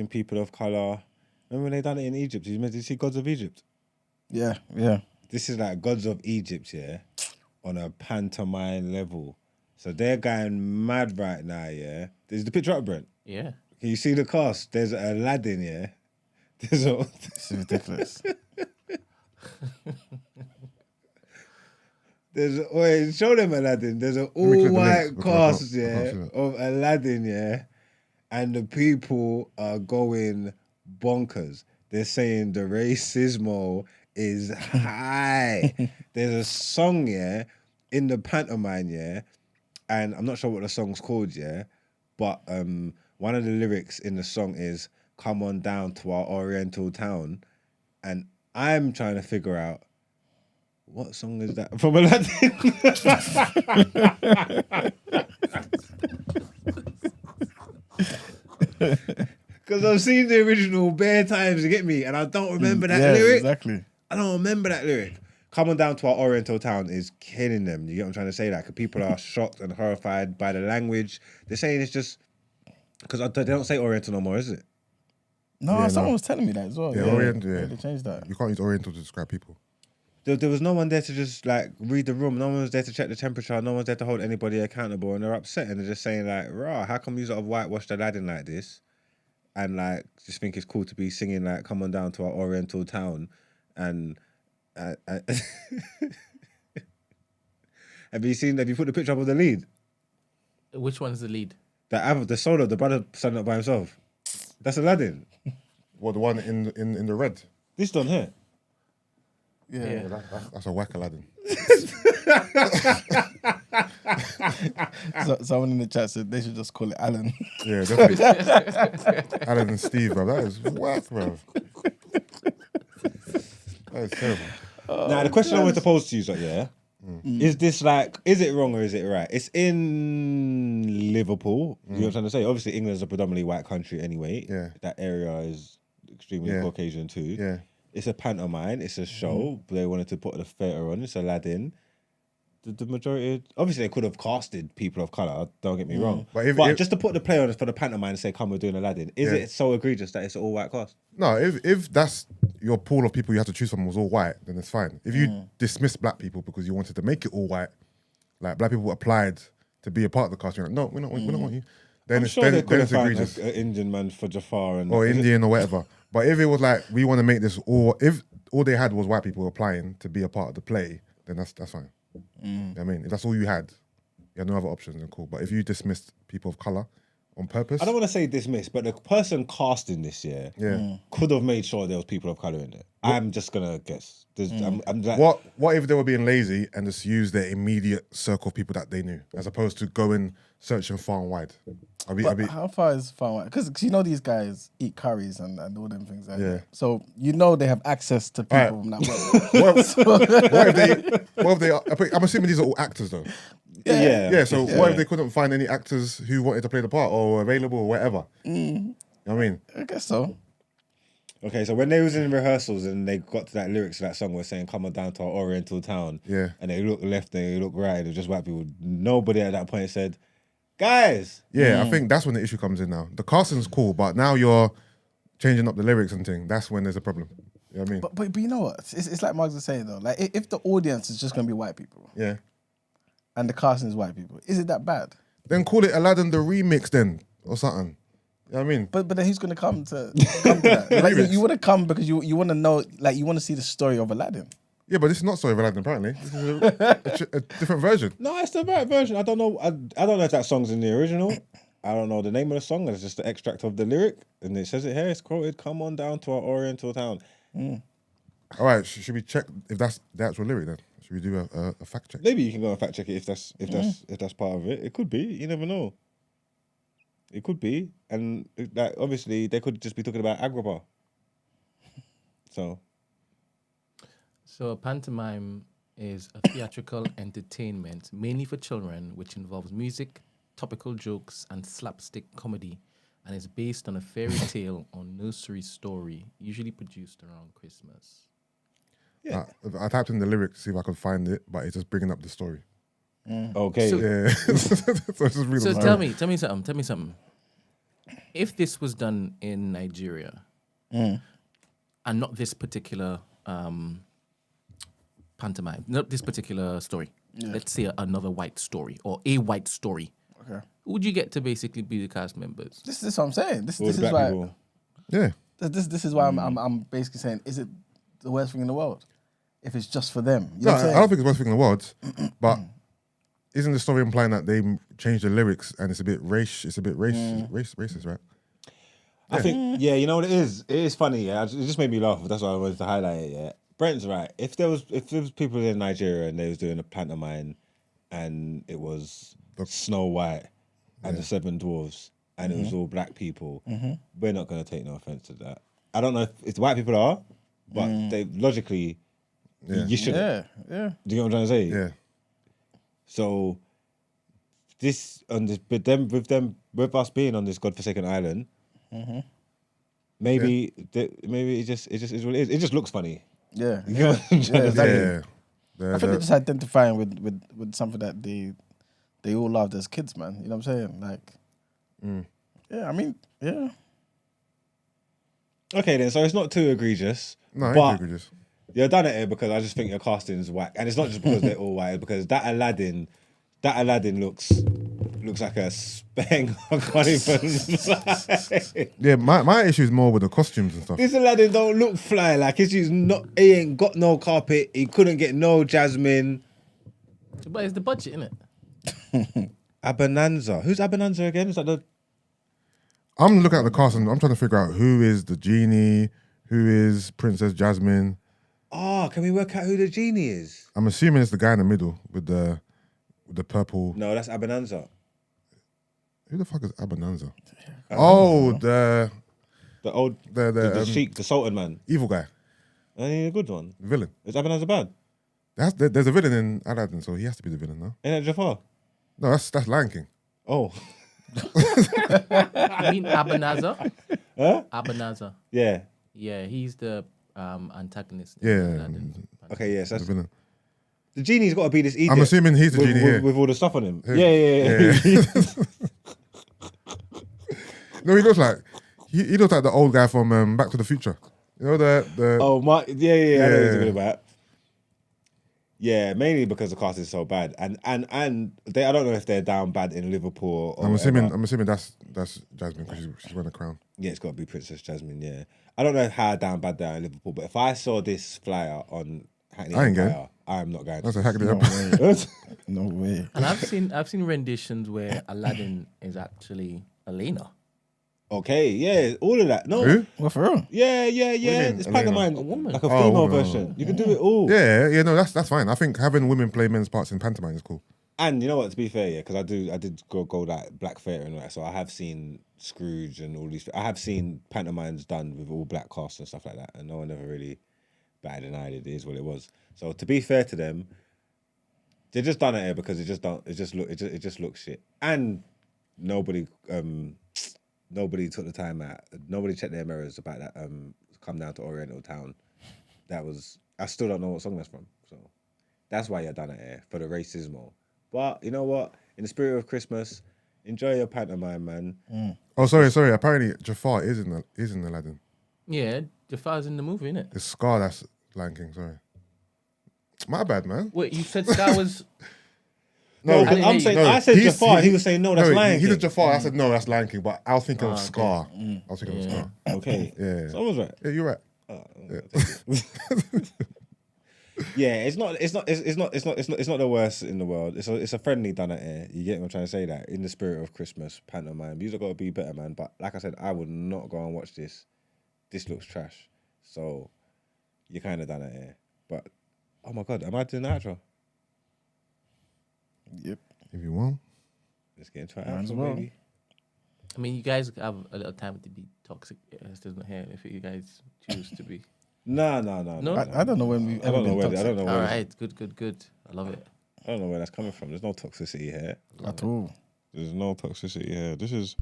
people of color. Remember when they done it in Egypt? Did you see Gods of Egypt? Yeah. This is like Gods of Egypt, yeah, on a pantomime level. So they're going mad right now, yeah. There's the picture up, Brent. Yeah. Can you see the cast? There's Aladdin, yeah. This is ridiculous. Show them Aladdin. There's an me click the all-white links because I cast, can't yeah, see it. of Aladdin, yeah. and the people are going bonkers. They're saying the racismo is high. There's a song, in the pantomime, and I'm not sure what the song's called, but one of the lyrics in the song is "Come on down to our Oriental town," and I'm trying to figure out what song is that from Aladdin. Because I've seen the original bare times, you get me, and I don't remember that lyric. Exactly. I don't remember that lyric. Come on down to our Oriental town is killing them. You get what I'm trying to say? Like, people are shocked and horrified by the language. They're saying it's just because they don't say Oriental no more, is it? No, someone was telling me that as well. Yeah, Oriental. Yeah, they changed that. You can't use Oriental to describe people. There was no one there to just like read the room. No one was there to check the temperature. No one's there to hold anybody accountable. And they're upset and they're just saying like, "Rah, how come you sort of whitewashed Aladdin like this?" And like, just think it's cool to be singing like, "Come on down to our Oriental town," and have you put the picture up of the lead? Which one's the lead? The solo, the brother standing up by himself. That's Aladdin. What, the one in the red? This done here. Yeah. That's a whack Aladdin. Someone in the chat said they should just call it Alan. Yeah, definitely. Alan and Steve, bro. That is whack, bro. That is terrible. Now, the question I wanted to pose to you is like, is this like, is it wrong or is it right? It's in Liverpool. You know what I'm trying to say? Obviously, England's a predominantly white country anyway. Yeah. That area is extremely Caucasian too. Yeah. It's a pantomime. It's a show. They wanted to put the theatre on. It's Aladdin. The majority, obviously, they could have casted people of colour. Don't get me wrong. But if just to put the play on for the pantomime and say, "Come, we're doing Aladdin," is it so egregious that it's all white cast? No, if that's your pool of people you have to choose from was all white, then it's fine. If you dismiss black people because you wanted to make it all white, like black people applied to be a part of the cast, you're like, no, we don't want you. Then I'm it's sure they could have found egregious. an Indian man for Jafar or Indian or whatever. But if it was like we want to make this if all they had was white people applying to be a part of the play, then that's fine. You know what I mean, if that's all you had no other options, then cool. But if you dismissed people of colour on purpose, I don't want to say dismiss, but the person casting this could have made sure there was people of colour in it. I'm just gonna guess. I'm like, what if they were being lazy and just used their immediate circle of people that they knew, as opposed to going searching far and wide? How far is far and wide? Because you know these guys eat curries and all them things. Like so you know they have access to people from that world. what if they? I'm assuming these are all actors though. Yeah. So what if they couldn't find any actors who wanted to play the part or were available or whatever? You know what I mean? I guess so. Okay, so when they was in rehearsals and they got to that lyrics of that song, we're saying, "Come on down to our Oriental town." Yeah. And they look left and they look right, and it was just white people. Nobody at that point said, "Guys." Yeah, I think that's when the issue comes in now. The casting's cool, but now you're changing up the lyrics and thing. That's when there's a problem. You know what I mean? But you know what? It's like Mark was saying though. Like if the audience is just gonna be white people, and the casting is white people, is it that bad? Then call it Aladdin the remix then, or something. You know what I mean? But then who's gonna come to that? Like, you want to come because you want to know, like you want to see the story of Aladdin. Yeah, but this is not Story of Aladdin apparently. This is a different version. No, it's the right version. I don't know. I don't know if that song's in the original. I don't know the name of the song. It's just the extract of the lyric, and it says it here. It's quoted. "Come on down to our Oriental town." All right, should we check if that's the actual lyric then? Should we do a fact check? Maybe you can go and fact check it if that's part of it. It could be. You never know. It could be, and like obviously they could just be talking about Agrabah. So a pantomime is a theatrical entertainment mainly for children, which involves music, topical jokes, and slapstick comedy, and is based on a fairy tale or nursery story, usually produced around Christmas. yeah. I typed in the lyric to see if I could find it, but it's just bringing up the story. Okay. So- Yeah. So it's just real. So tell me something. If this was done in Nigeria, and not this particular pantomime, not this particular story, let's say another white story or a white story, Okay. who would you get to basically be the cast members? This is what I'm saying. This All the is black why people. Yeah. this is why I'm basically saying, is it the worst thing in the world if it's just for them? You No, know what I'm I saying? don't think it's the worst thing in the world, but isn't the story implying that they changed the lyrics and it's a bit racist, right? I think, you know what it is? It is funny, yeah. It just made me laugh. That's why I wanted to highlight it, yeah. Brent's right. If there was people in Nigeria and they was doing a pantomime and it was Snow White and the Seven Dwarfs and it was all black people, we're not going to take no offense to that. I don't know if white people are, but they logically, you shouldn't. Yeah. Do you know what I'm trying to say? Yeah. So with us being on this godforsaken island, maybe it just is what it is. It just looks funny. Yeah. You know what I'm trying to say? Yeah. I think they're just identifying with something that they all loved as kids, man. You know what I'm saying? Like, yeah, I mean, yeah. Okay, then. So it's not too egregious. No, it but ain't too egregious. You're done it here because I just think your casting's whack, and it's not just because they're all white. Because that Aladdin looks like a spang. I can't even. Yeah, my issue is more with the costumes and stuff. This Aladdin don't look fly. Like he ain't got no carpet. He couldn't get no jasmine. But it's the budget, innit? Abananza. Who's Abananza again? Is that the? I'm looking at the cast and I'm trying to figure out who is the genie, who is Princess Jasmine. Can we work out who the genie is? I'm assuming it's the guy in the middle with the purple. No, that's Abananza. Who the fuck is Abananza? Oh, the old the sheik, the Sultan man. Evil guy. Ain't he a good one? The villain. Is Abananza bad? There's a villain in Aladdin, so he has to be the villain, no? Ain't that Jafar? No, that's Lion King. Oh. You mean Abanaza? Huh? Abanaza. Yeah. Yeah, he's the antagonist. Yeah. Okay, yes, that's the villain. the genie's got to be this idiot. I'm assuming he's the genie with all the stuff on him. Yeah. No, he looks like the old guy from Back to the Future. You know the. Oh my, yeah. I know what he's talking about. Yeah, mainly because the cast is so bad, and they, I don't know if they're down bad in Liverpool. Or I'm assuming whatever. that's Jasmine because she's wearing a crown. Yeah, it's got to be Princess Jasmine. Yeah, I don't know how down bad they are in Liverpool, but if I saw this flyer on Hackney I ain't Empire, going. I'm not going. That's to a Hackney Empire. No way. And I've seen renditions where Aladdin is actually Elena. Okay, yeah, all of that. No, Who? Well, for real. yeah. mean, It's Elena? pantomime, A woman. like a female no. version. You can do it all. Yeah, no, that's fine. I think having women play men's parts in pantomime is cool. And you know what? To be fair, yeah, because I did go like black theatre and all that. So I have seen Scrooge and all these. I have seen pantomimes done with all black casts and stuff like that, and no one ever really batted an eye. It is what it was. So to be fair to them, they just done it here because it just looks shit, and nobody took the time out. Nobody checked their mirrors about that. Come down to Oriental Town. I still don't know what song that's from. So that's why you're done it here for the racismo. But you know what? In the spirit of Christmas, enjoy your pantomime, man. Oh, sorry. Apparently, Jafar is in Aladdin. Yeah, Jafar's in the movie, innit? It's Scar that's Lion King. Sorry, my bad, man. Wait, you said Scar was... No, I but didn't I'm hear saying you. I said He's- Jafar. He was saying no, that's Lion He King. did Jafar. I said no, that's Lion King. But I was thinking of okay. Scar. I was thinking of Scar. Okay, Yeah. so I was right. Yeah, you're right. Yeah, it's not the worst in the world. It's a friendly done at air. You get what I'm trying to say? That in the spirit of Christmas pantomime, these are got to be better, man. But like I said, I would not go and watch this. This looks trash. So you kind of done at air. But oh my god, am I doing the outro? Yep. If you want. Let's get into it. Might as Outro, well. baby. I mean, you guys have a little time to be toxic. It's not here if you guys choose to be. No. No? I don't know when we've ever been toxic. I don't know All where. right, good. I love it. I don't know where that's coming from. There's no toxicity here. At all. There's no toxicity here. This is.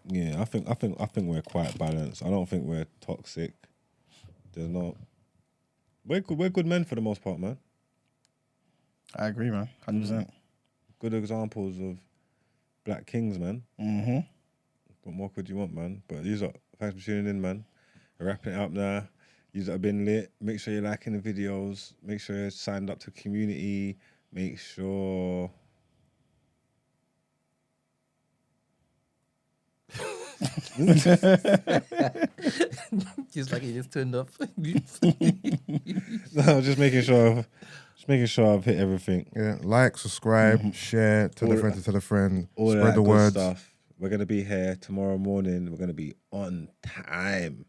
Yeah, I think we're quite balanced. I don't think we're toxic. There's no. We're good men for the most part, man. I agree, man. 100%. Good examples of black kings, man. Mm-hmm. What more could you want, man? But thanks for tuning in, man. We're wrapping it up now. You that have been lit. Make sure you're liking the videos. Make sure you're signed up to the community. Make sure. Just like he just turned up. No, just making sure I've hit everything. Yeah, like, subscribe, share, tell a friend to tell a friend, All spread that the good word. stuff. We're gonna be here tomorrow morning. We're gonna be on time.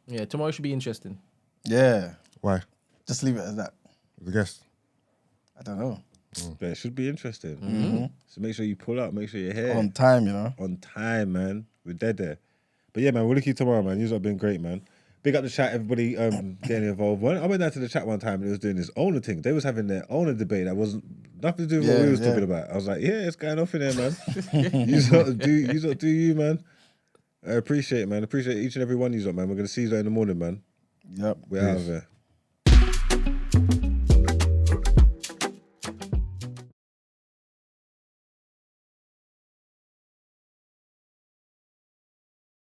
Yeah, tomorrow should be interesting. Yeah. Why? Just leave it as that. The guest. I don't know. But it should be interesting. So make sure you pull up. Make sure you're here On time, you know. on time, man. We're dead there. But yeah, man, we'll look at you tomorrow, man. You've been great, man. Big up the chat, everybody getting involved. I went down to the chat one time and it was doing this owner thing. They was having their owner debate that wasn't nothing to do with what we was talking about. I was like, yeah, it's going off in there, man. you sort of do you, man. I appreciate it, man. Appreciate each and every one of you, man. We're gonna see you in the morning, man. Yep. We're out of here.